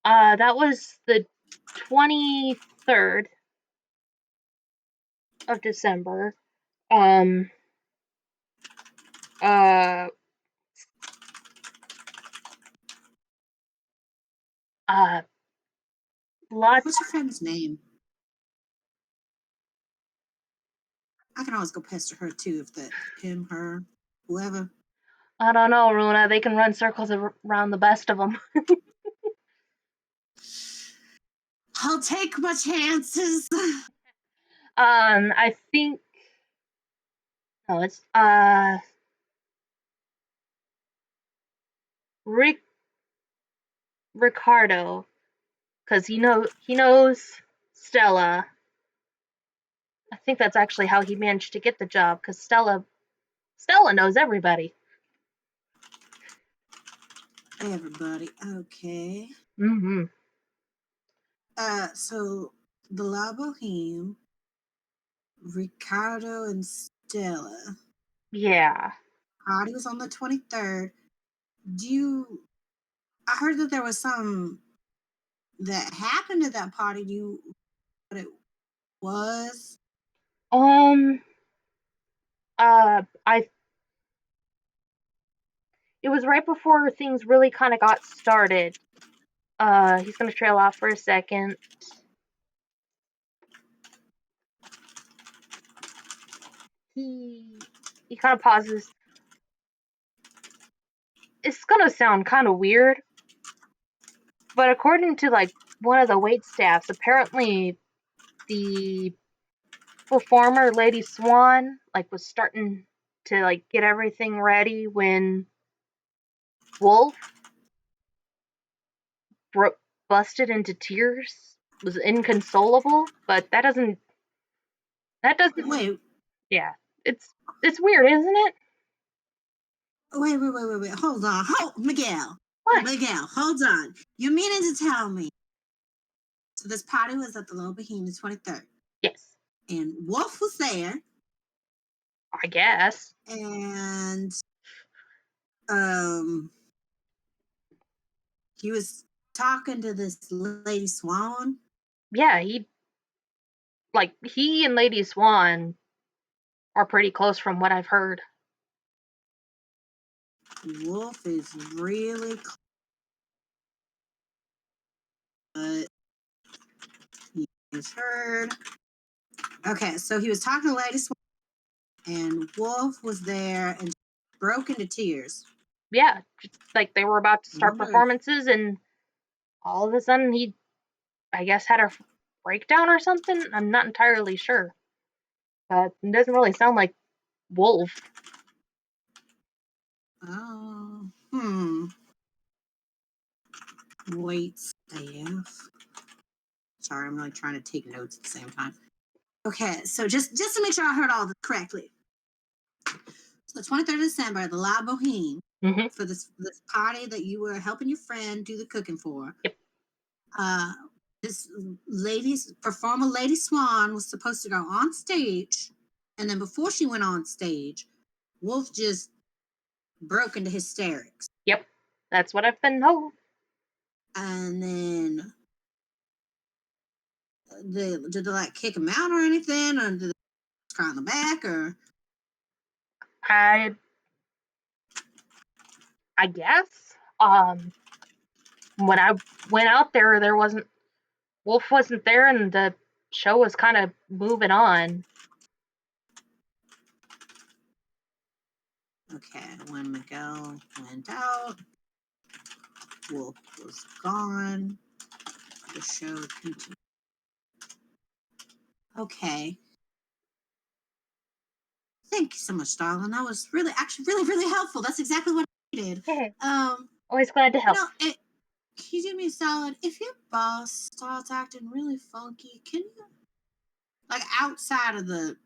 that was the 23rd of December. Uh, lots. What's your friend's name? I can always go pester her too if that him, her, whoever. I don't know, Runa. They can run circles around the best of them. I'll take my chances. I think. No, it's Ricardo, because he knows Stella. I think that's actually how he managed to get the job, because Stella knows everybody. Everybody, okay. Mm-hmm. So the La Boheme, Ricardo and Stella. Yeah. Party was on the 23rd. I heard that there was some that happened at that party. Do you know what it was? It was right before things really kind of got started. He's gonna trail off for a second. He kind of pauses. It's gonna sound kind of weird, but according to like one of the wait staffs, apparently the performer Lady Swan like was starting to like get everything ready when Wolf busted into tears, was inconsolable, but that doesn't Wait, yeah, it's weird, isn't it? Wait. Hold on. Miguel. What? Miguel, hold on. You're meaning to tell me. So this party was at the Low Bohemian, the 23rd. Yes, And Wolf was there. I guess. And he was talking to this Lady Swan. Yeah, he and Lady Swan are pretty close from what I've heard. Wolf is really close. But he is heard. Okay, so he was talking to Lady Swan, and Wolf was there and broke into tears. Yeah, like they were about to start Wonder if- performances, and all of a sudden he, I guess, had a breakdown or something. I'm not entirely sure. It doesn't really sound like Wolf. Oh, Wait, staff. Sorry, I'm really trying to take notes at the same time. Okay, so just to make sure I heard all of this correctly. So the 23rd of December at the La Boheme, Mm-hmm. for this party that you were helping your friend do the cooking for. Yep. This performer Lady Swan was supposed to go on stage, and then before she went on stage, Wolf just broke into hysterics. Yep, that's what I've been told. And then did they like kick him out or anything, or did they cry on the back, or? I guess. When I went out there wasn't Wolf wasn't there, and the show was kind of moving on. Okay, when Miguel went out, Wolf was gone. The show continued. Okay. Thank you so much, darling. That was really helpful. That's exactly what I needed. Always glad to help. Can you do me a solid? If your boss starts acting really funky, can you, like outside of the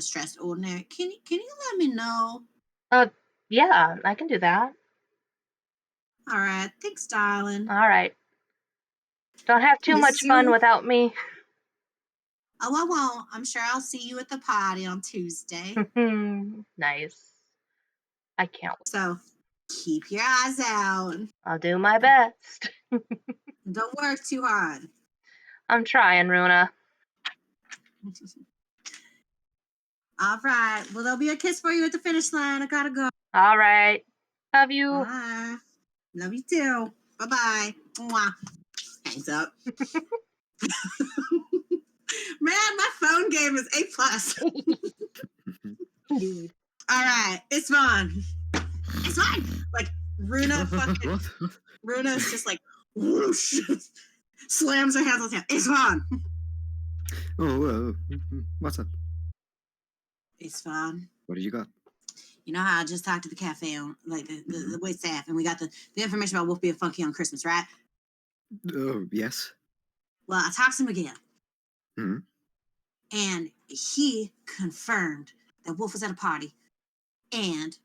stress ordinary, can you let me know? Yeah, I can do that. All right, thanks, darling. All right. Don't have too much fun without me. Oh, I won't. I'm sure I'll see you at the party on Tuesday. Nice. I can't wait. So keep your eyes out. I'll do my best. Don't work too hard. I'm trying, Runa. All right. Well, there'll be a kiss for you at the finish line. I gotta go. All right. Love you. Bye. Love you too. Bye-bye. Mwah. Hangs up. Man, my phone game is A+. Indeed. All right. István. István! Like, Runa fucking... Runa's just like, whoosh. Slams her hands on the table. István! Oh, what's up? István. What do you got? You know how I just talked to the cafe on, like, the wait staff, and we got the information about Wolf being funky on Christmas, right? Oh, yes. Well, I talked to him again. Mm-hmm. And he confirmed that Wolf was at a party and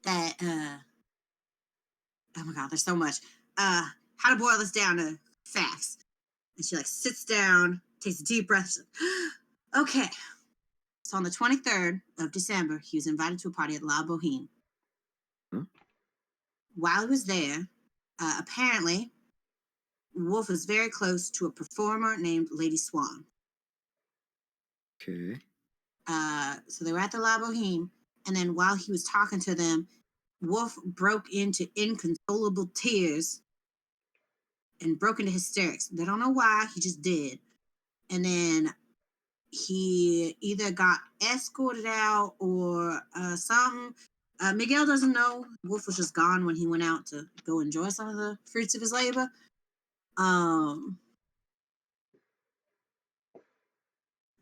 that, oh my God, there's so much. How to boil this down to facts. And she, like, sits down, takes a deep breath. Okay. So on the 23rd of December, he was invited to a party at La Boheme. Huh? While he was there, apparently, Wolf was very close to a performer named Lady Swan. Okay. So they were at the La Boheme, and then while he was talking to them, Wolf broke into inconsolable tears and broke into hysterics. They don't know why, he just did. And then he either got escorted out or something. Miguel doesn't know. Wolf was just gone when he went out to go enjoy some of the fruits of his labor.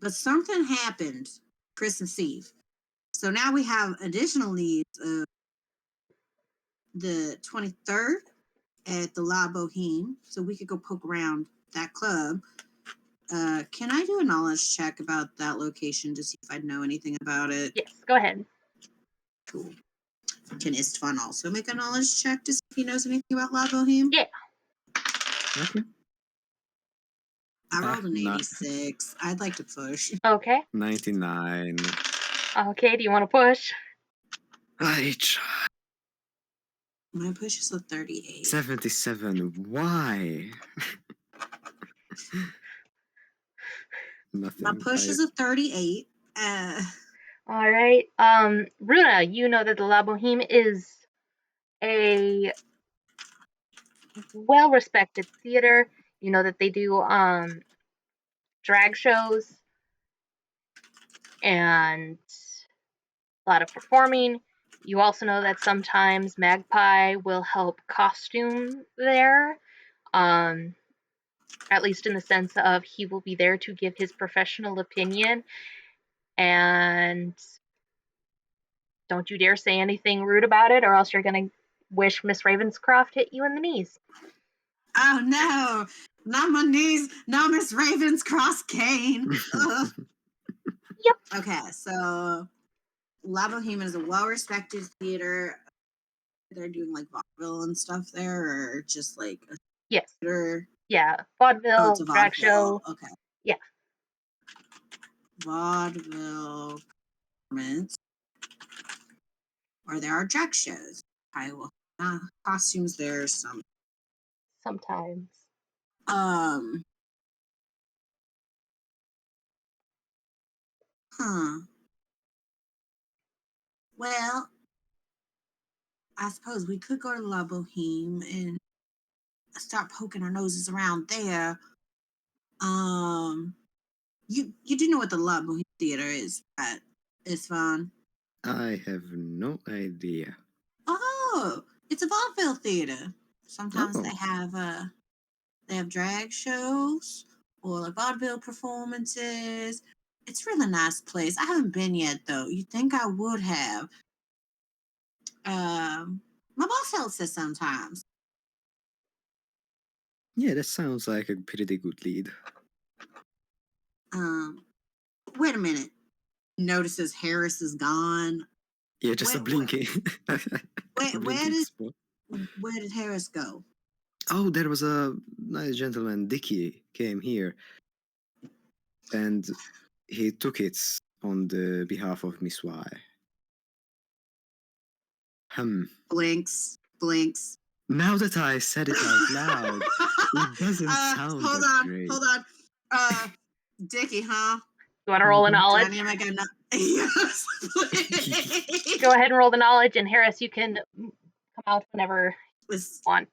But something happened Christmas Eve. So now we have additional leads of the 23rd at the La Boheme. So we could go poke around that club. Can I do a knowledge check about that location to see if I know anything about it? Yes, go ahead. Cool. Can István also make a knowledge check to see if he knows anything about La Boheme? Yeah. Okay. I rolled an Not 86. I'd like to push. Okay. 99. Okay, do you want to push? I try. My push is a 38. 77. Why? Nothing. My push is a 38. All right. Runa, you know that the La Boheme is a well-respected theater. You know that they do drag shows and a lot of performing. You also know that sometimes Magpie will help costume there, at least in the sense of he will be there to give his professional opinion. And don't you dare say anything rude about it, or else you're going to wish Miss Ravenscroft hit you in the knees. Oh no, not my knees, not Miss Ravenscroft cane. Yep. Okay, so La Boheme is a well-respected theater. They're doing like vaudeville and stuff there, or just like a Yes. theater. Yeah. Oh, Vaudeville, it's a drag show. vaudeville. Okay. Yeah. Vaudeville performance, or there are drag shows. I will costumes there. Sometimes. Well, I suppose we could go to La Boheme and start poking our noses around there. You do know what the La Boheme Theater is, right? István? I have no idea. Oh, it's a vaudeville theater. Sometimes Oh. they have drag shows or like vaudeville performances. It's a really nice place. I haven't been yet though. You'd think I would have. My boss helps us sometimes. Yeah, that sounds like a pretty good lead. Wait a minute. Notices Harris is gone. Yeah, just a blinking. Where did Harris go? Oh, there was a nice gentleman, Dickie, came here. And he took it on the behalf of Miss Y. Blinks. Now that I said it out loud, it doesn't sound that great. Hold on. Dickie, huh? You want to roll a knowledge? Do I need to make a yes, please. Go ahead and roll the knowledge, and Harris, you can come out whenever you want.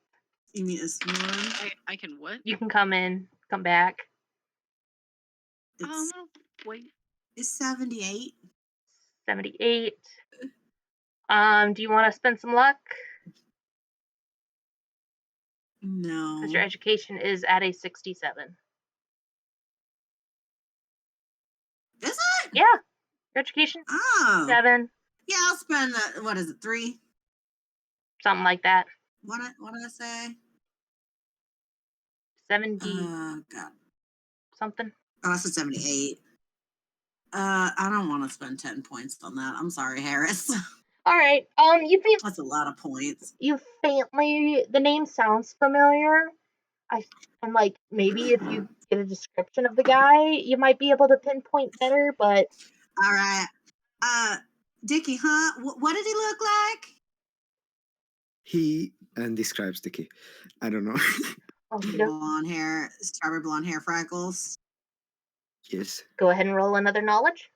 You mean this one? I can what? You can come in, come back. Wait. It's 78. 78. Do you want to spend some luck? No. Because your education is at a 67. Is it? Yeah. Your education Oh. 7. Yeah, I'll spend, what is it, 3? Something like that. What did I say? 70. God. Something. Oh, I said 78. I don't want to spend 10 points on that. I'm sorry, Harris. All right. That's a lot of points. You faintly, the name sounds familiar. I'm like, maybe if you get a description of the guy, you might be able to pinpoint better, but. All right. Dickie, huh? What did he look like? He describes Dickie. I don't know. Blonde hair, strawberry blonde hair, freckles. Yes. Go ahead and roll another knowledge.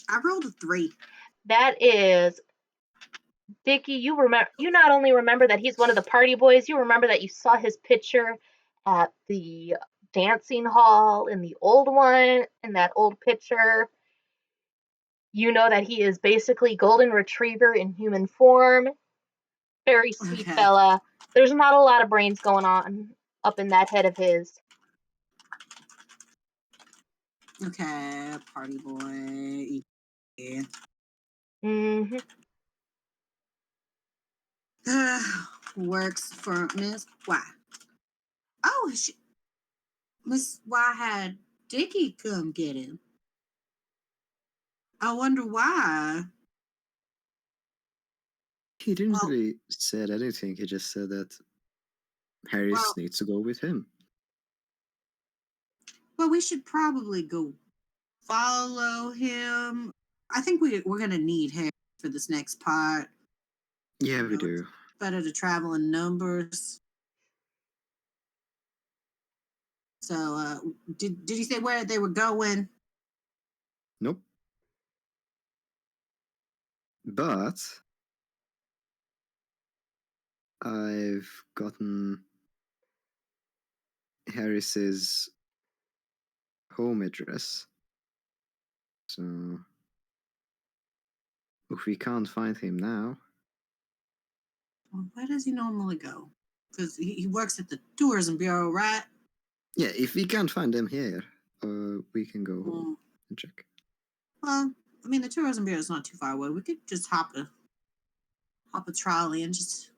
I rolled a 3. That is, Dickie, you not only remember that he's one of the party boys, you remember that you saw his picture at the dancing hall in the old one, in that old picture. You know that he is basically golden retriever in human form. Very sweet fella. There's not a lot of brains going on up in that head of his. Okay, party boy. Yeah. Mm-hmm. Works for Miss Y. Oh, Miss Y had Dickie come get him. I wonder why. He didn't Well- really said anything. He just said that Harris Well- needs to go with him. Well, we should probably go follow him. I think we're gonna need him for this next part. Yeah, You we know, do. Better to travel in numbers. So, did you say where they were going? Nope. But I've gotten Harris's home address. So if we can't find him now, Well, where does he normally go? Because he works at the tourism bureau, right? yeah, if we can't find them here, we can go home Mm, and check. Well, I mean, the tourism bureau is not too far away. We could just hop a trolley and just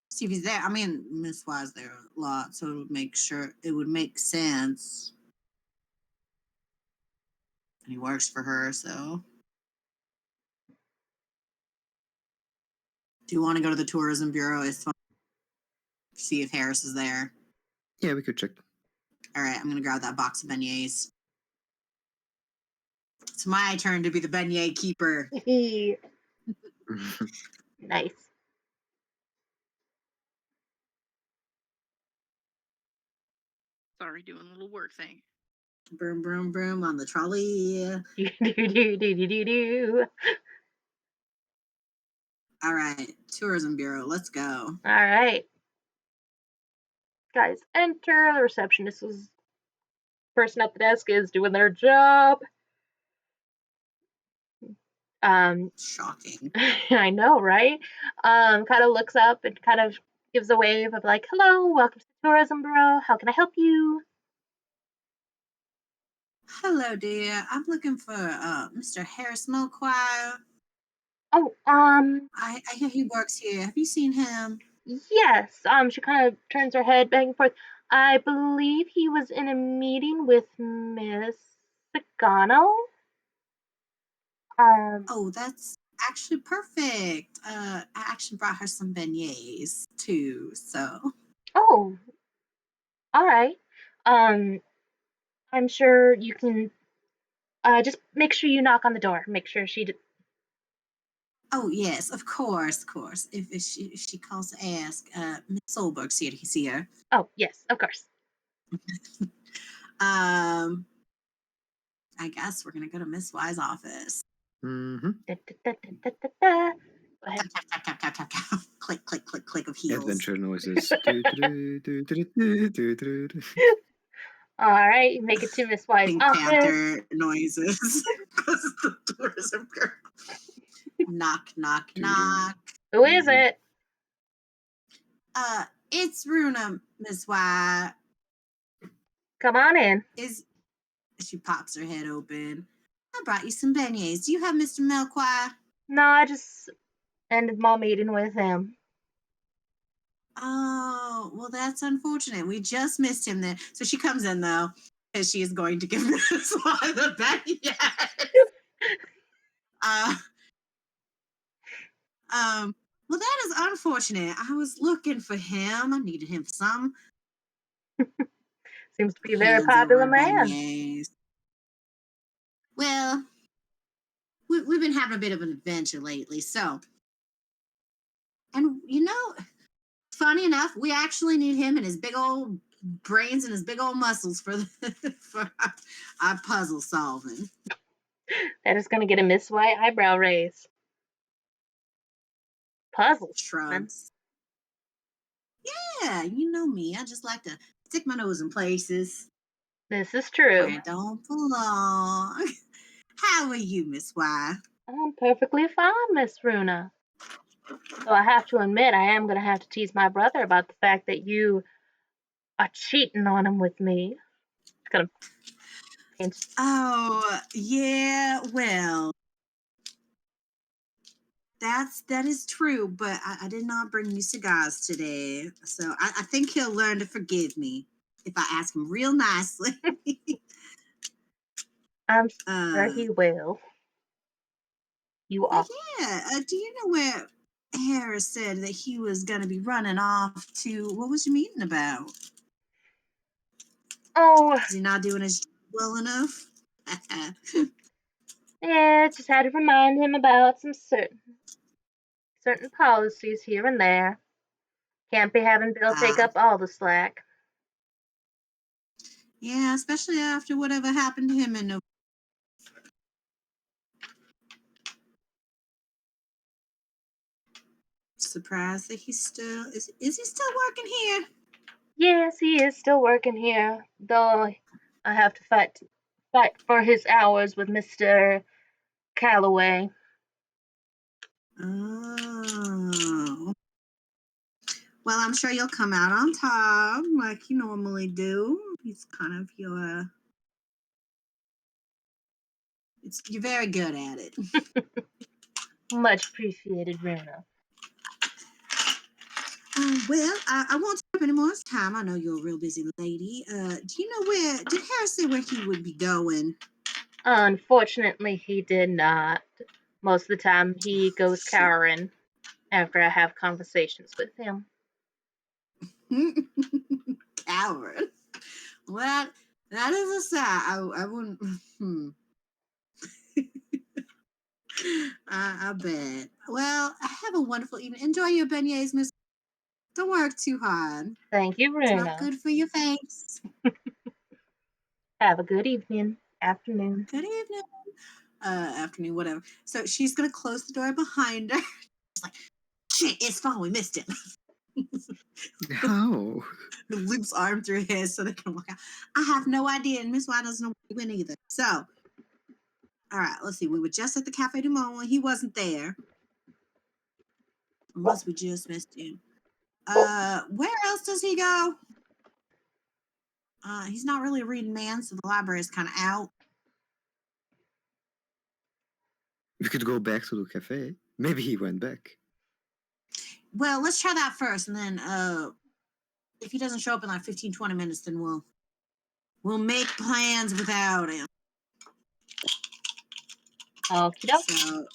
see if he's there. I mean, Miss Y's there a lot, so it would make sense. And he works for her, so. Do you want to go to the tourism bureau? It's fun. See if Harris is there. Yeah, we could check. All right, I'm gonna grab that box of beignets. It's my turn to be the beignet keeper. Nice. Sorry, doing a little work thing. Broom, broom, broom on the trolley. Do. All right, tourism bureau. Let's go. All right. Guys, enter. The receptionist is person at the desk is doing their job. Shocking. I know, right? Kind of looks up and kind of gives a wave of like, "Hello, welcome to the tourism bureau. How can I help you?" Hello, dear. I'm looking for Mr. Harris Melchoir. Oh, I hear he works here. Have you seen him? yes. She kind of turns her head back and forth. I believe he was in a meeting with Miss Sagano. Oh, that's actually perfect. I actually brought her some beignets too. So. Oh, all right. I'm sure you can. Just make sure you knock on the door. Make sure she. Oh yes, of course, of course. If she calls to ask, Miss Solberg's here. Oh, yes, of course. I guess we're gonna go to Miss Y's office. Mm-hmm. Da, da, da, da, da, da. Go ahead. Tap, tap, tap, tap, tap, tap. Click, click, click, click of heels. Adventure noises. Do-do-do-do-do-do-do-do. All right, you make it to Miss Y's Pink office. Panther noises. Because the tourism girl. Knock, knock, knock. Who is it? It's Runa, Miss Y. Come on in. She pops her head open. I brought you some beignets. Do you have Mr. Melchoir? No, I just ended my meeting with him. Oh, well, that's unfortunate. We just missed him then. So she comes in, though, because she is going to give Miss Y the beignet. Well, that is unfortunate. I was looking for him. I needed him for some. Seems to be a very Hands popular over man. beignets. Well, we've been having a bit of an adventure lately, so. And, funny enough, we actually need him and his big old brains and his big old muscles for for our puzzle solving. That is going to get a Miss Y eyebrow raise. Puzzles. Shrugs. Yeah, you know me. I just like to stick my nose in places This is where true. it don't belong. How are you, Miss Y? I'm perfectly fine, Miss Runa. So I have to admit, I am going to have to tease my brother about the fact that you are cheating on him with me. It's going to pinch. Oh, yeah, well, that is true, but I did not bring you cigars today. So I think he'll learn to forgive me if I ask him real nicely. I'm sure he will. You are. Do you know where Harris said that he was going to be running off to? What was your meeting about? Oh, Is he not doing his job well enough? yeah, just had to remind him about some certain policies here and there. Can't be having Bill take up all the slack. Yeah, especially after whatever happened to him in November. Surprised that he's still is he still working here? Yes, he is still working here, though I have to fight for his hours with Mr. Calloway. Oh. Well, I'm sure you'll come out on top like you normally do. He's kind of your you're very good at it. Much appreciated, Runa. Well, I won't take up any more time. I know you're a real busy lady. Do you know did Harris say where he would be going? Unfortunately, he did not. Most of the time, he goes cowering after I have conversations with him. Coward. Well, that is a sign. I wouldn't. I bet. Well, have a wonderful evening. Enjoy your beignets, Miss. Don't work too hard. Thank you, It's not Runa. good for your face. Have a good evening, afternoon. Good evening. Afternoon, whatever. So she's gonna close the door behind her. She's like, shit, it's fine, we missed him. How? Loops arm through his so they can walk out. I have no idea, and Miss White doesn't know where he went either. So, all right, let's see. We were just at the Cafe du Monde when he wasn't there. Unless we just missed him. Where else does he go? He's not really a reading man, so the library is kind of out. We could go back to the cafe. Maybe he went back. Well, let's try that first, and then if he doesn't show up in like 15, 20 minutes, then we'll make plans without him. Okie doke. So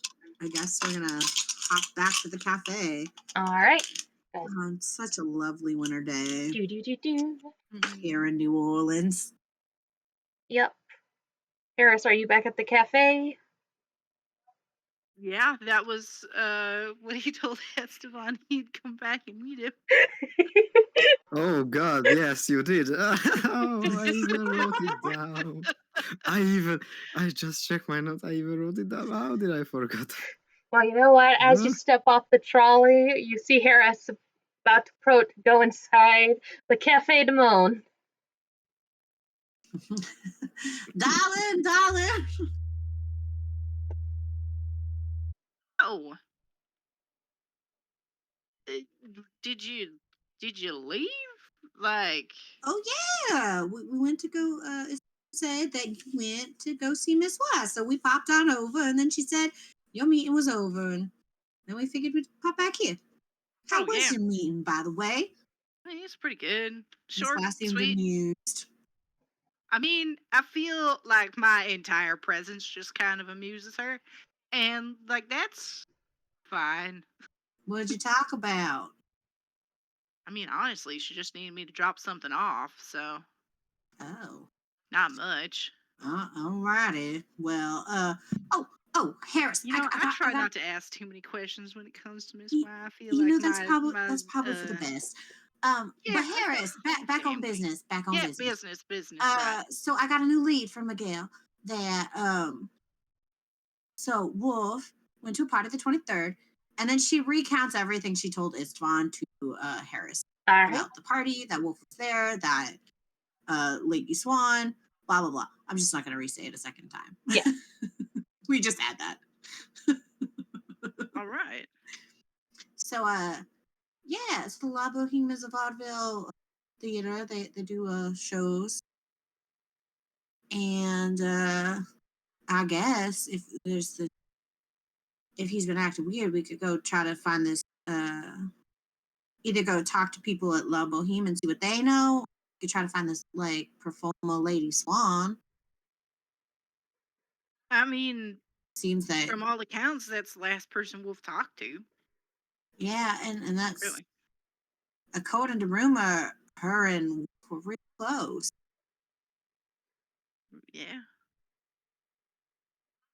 I guess we're gonna hop back to the cafe. All right. On such a lovely winter day Do. here in New Orleans. Yep. Harris, are you back at the cafe? Yeah, that was what he told Estaban he'd come back and meet him. Oh God, yes, you did. Oh, I even wrote it down. I just checked my notes. I even wrote it down. How did I forget? Well, you know what? As you Huh? step off the trolley, you see Harris about to go inside the Cafe du Monde. Darling. Oh, did you leave? Like, Oh yeah, we went to go. It said that you went to go see Miss White, so we popped on over, and then she said your meeting was over, and then we figured we'd pop back here. How Oh, was yeah. your meeting, by the way? I mean, it's pretty good. Miss Short, White seemed sweet. amused. I mean, I feel like my entire presence just kind of amuses her, and like that's fine. What did you talk about? I mean, honestly, she just needed me to drop something off, so Oh, not much. alrighty. Well, oh, Harris. You know, I try I got, not to ask too many questions when it comes to Miss You, Y. I feel you like know that's probably my for the best. yeah, But Harris, back on family. business. Back on Yeah, business. business, right. So I got a new lead from Miguel that so Wolf went to a party the 23rd, and then she recounts everything she told István to Harris All right. about the party, that Wolf was there, that Lady Swan, blah blah blah. I'm just not gonna re-say it a second time. Yeah. We just add that. All right. So yeah, it's the La Bohemians of Vaudeville Theater. They do shows. And I guess if he's been acting weird, we could go try to find this either go talk to people at La Boheme and see what they know. We could try to find this like performer Lady Swan. I mean, seems that From all accounts, that's the last person we've talked to. yeah, and that's Really. according to rumor, her and Wolf were really close. Yeah.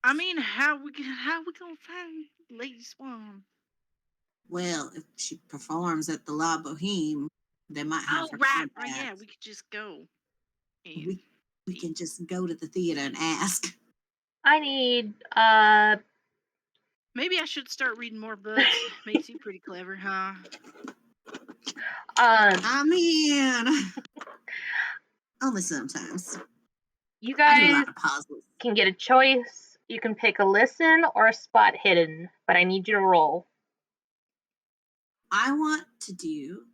I mean, how we gonna find Lady Swan? Well, if she performs at the La Boheme, they might have Oh, her right. contact. Yeah, we could just go. And We can just go to the theater and ask. I need maybe I should start reading more books. Makes you pretty clever, huh? I mean, only sometimes. you I do a guys lot of puzzles. can get a choice. You can pick a listen or a spot hidden, but I need you to roll. I want to do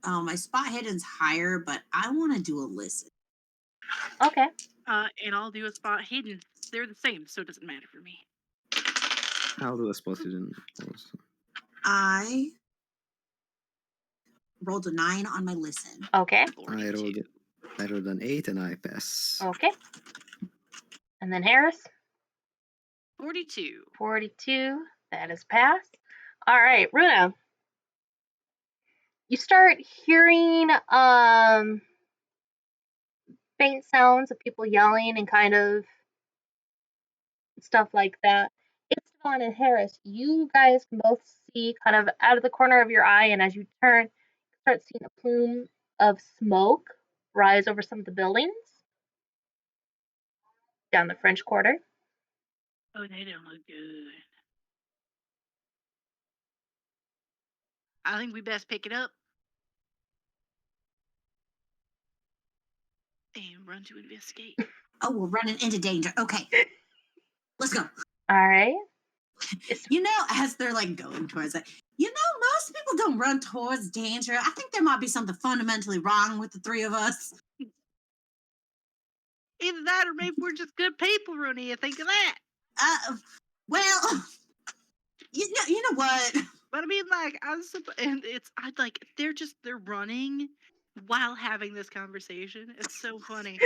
my spot hidden's higher, but I want to do a listen. Okay. And I'll do a spot hidden. They're the same, so it doesn't matter for me. I'll do a spot hidden also. I rolled a 9 on my listen. Okay. 42. I rolled an 8 and I pass. Okay. And then Harris? 42. 42. That is passed. All right, Runa. You start hearing faint sounds of people yelling and kind of stuff like that. István and Harris, you guys can both see kind of out of the corner of your eye, and as you turn, you start seeing a plume of smoke rise over some of the buildings down the French Quarter. Oh, they don't look good. I think we best pick it up and run to investigate. Oh, we're running into danger. Okay. Let's go. All right. You know, as they're like going towards it, most people don't run towards danger. I think there might be something fundamentally wrong with the three of us. Either that or maybe we're just good people, Rooney. You think of that. Well, you know what? But I mean, like, they're running while having this conversation. It's so funny.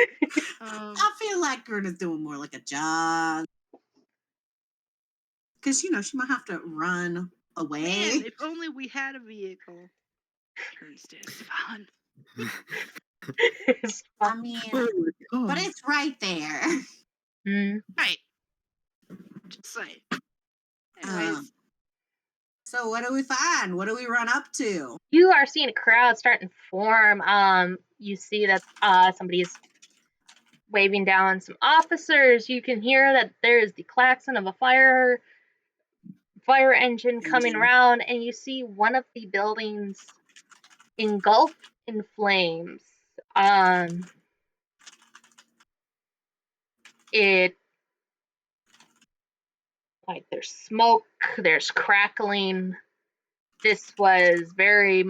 I feel like Gerda's doing more like a jog. Because, she might have to run away. Man, if only we had a vehicle. Turns to István. I mean, but it's right there. Right. Just say. Anyways. So what do we find? What do we run up to? You are seeing a crowd starting to form. You see that somebody's waving down some officers. You can hear that there is the klaxon of a fire engine coming around, and you see one of the buildings engulfed in flames. There's smoke, there's crackling. This was very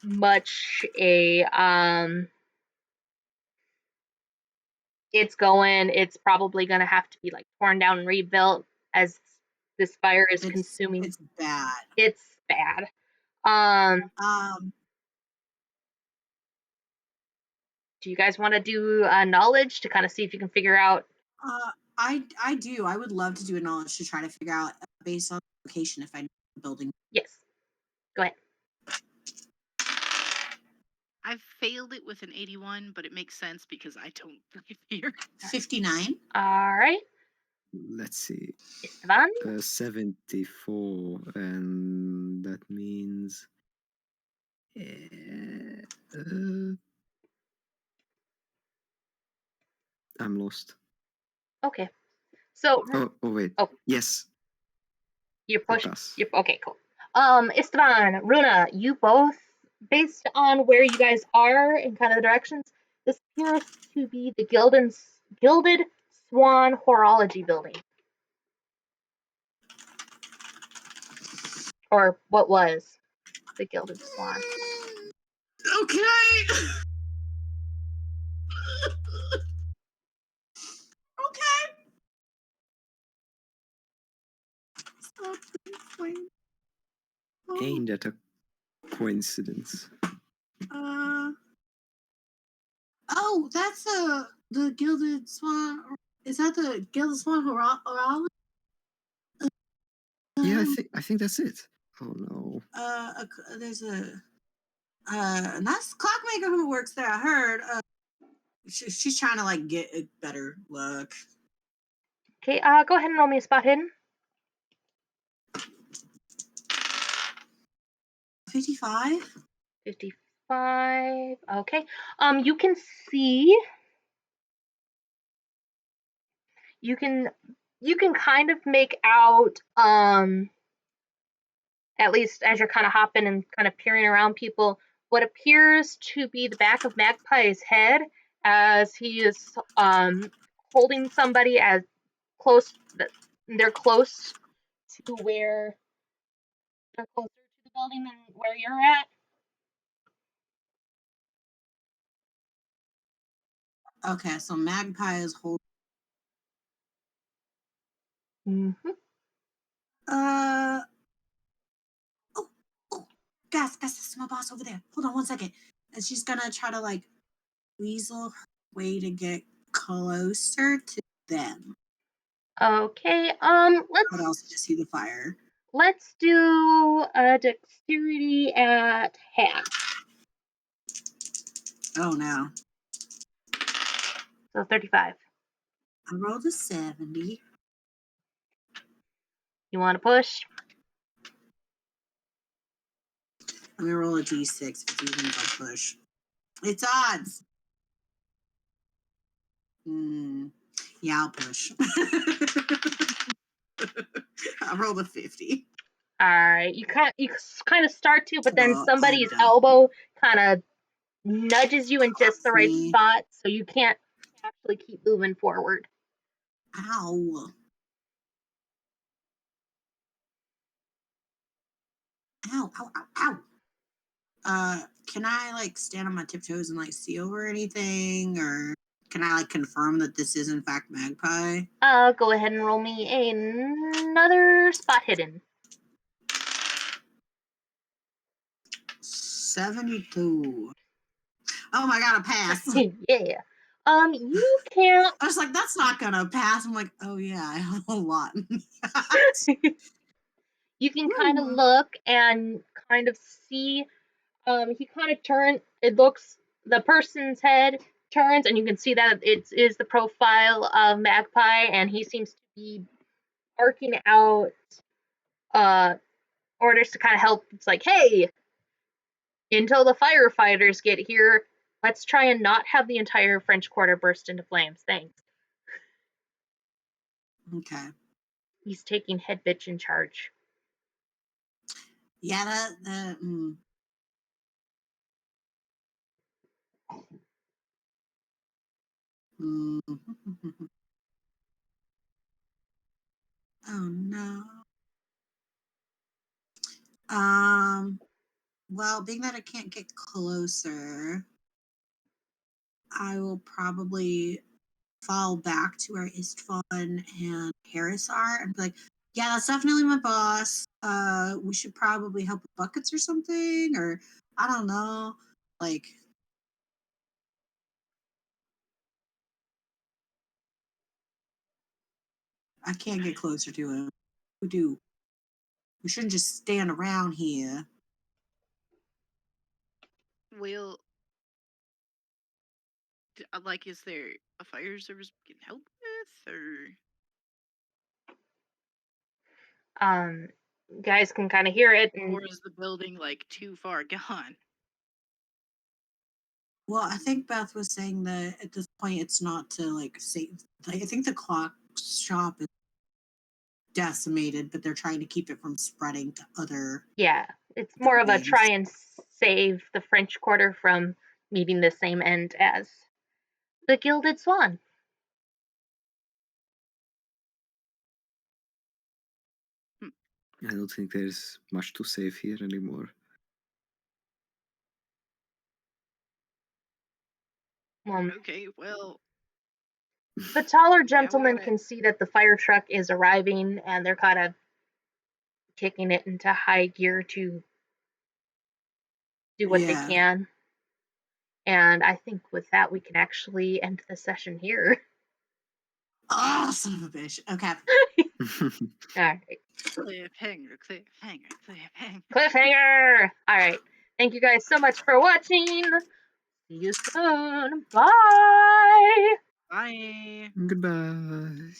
much a it's probably gonna have to be like torn down and rebuilt as this fire is consuming. It's bad. It's bad. Do you guys want to do knowledge to kind of see if you can figure out? I do. I would love to do a knowledge to try to figure out based on location if I know the building. Yes. Go ahead. I failed it with an 81, but it makes sense because I don't live here. 59. All right. Let's see. Esteban? 74, and that means I'm lost. Okay. So. Oh wait. Oh. Yes. You're pushing. Okay, cool. Esteban, Runa, you both, based on where you guys are and kind of the directions, this appears to be the Gilded Swan Horology Building. Or what was the Gilded Swan. Okay. Ain't that a coincidence? Oh, that's the Gilded Swan. Is that the Gilswan Horala? Yeah, I think that's it. Oh no. There's a nice clockmaker who works there. I heard. She's trying to like get a better look. Okay, go ahead and roll me a spot hidden. 55. 55. Okay. You can see. You can kind of make out. At least as you're kind of hopping and kind of peering around people, what appears to be the back of Magpie's head as he is holding somebody as close. They're close to where they're closer to the building than where you're at. Okay, so Magpie is holding. Mm-hmm. Oh, guys, that's my boss over there. Hold on 1 second. And she's gonna try to like weasel her way to get closer to them. Okay. But also just see the fire. Let's do a dexterity at half. Oh no. So 35. I rolled a 70. You want to push? I'm gonna roll a d6 if it's even if I push. It's odds. Yeah, I'll push. I rolled a 50. All right. You kind of start to, but then Well, somebody's I don't. elbow kind of nudges you in just the right Me. spot, so you can't actually keep moving forward. Ow. Ow, ow, ow, ow. Can I like stand on my tiptoes and like see over anything, or can I like confirm that this is in fact Magpie? Go ahead and roll me another spot hidden. 72. Oh my god, a pass. Yeah. You can't. I was like, that's not gonna pass. I'm like, oh yeah, I have a lot. You can kind of look and kind of see. He kind of turns. It looks. The person's head turns, and you can see that it is the profile of Magpie, and he seems to be arcing out orders to kind of help. It's like, hey, until the firefighters get here, let's try and not have the entire French Quarter burst into flames. Thanks. Okay. He's taking head bitch in charge. Yeah, that Oh no. Well, being that I can't get closer, I will probably fall back to where István and Harris are and be like, yeah, that's definitely my boss. We should probably help with buckets or something, or I don't know. Like, I can't get closer to him. We shouldn't just stand around here. Well, like, is there a fire service we can help with, or Guys can kind of hear it, and or is the building like too far gone? Well, I think Beth was saying that at this point it's not to like save. Like, I think the clock shop is decimated, but they're trying to keep it from spreading to other. yeah, it's more of a buildings. try and save the French Quarter from meeting the same end as the Gilded Swan. I don't think there's much to save here anymore. Okay, well, The taller we gentleman gotta- can see that the fire truck is arriving, and they're kind of kicking it into high gear to do what they Yeah. can. And I think with that, we can actually end the session here. Oh, son of a bitch. Okay. All right. Cliffhanger. Cliffhanger! Alright. Thank you guys so much for watching. See you soon. Bye! Bye. Goodbye.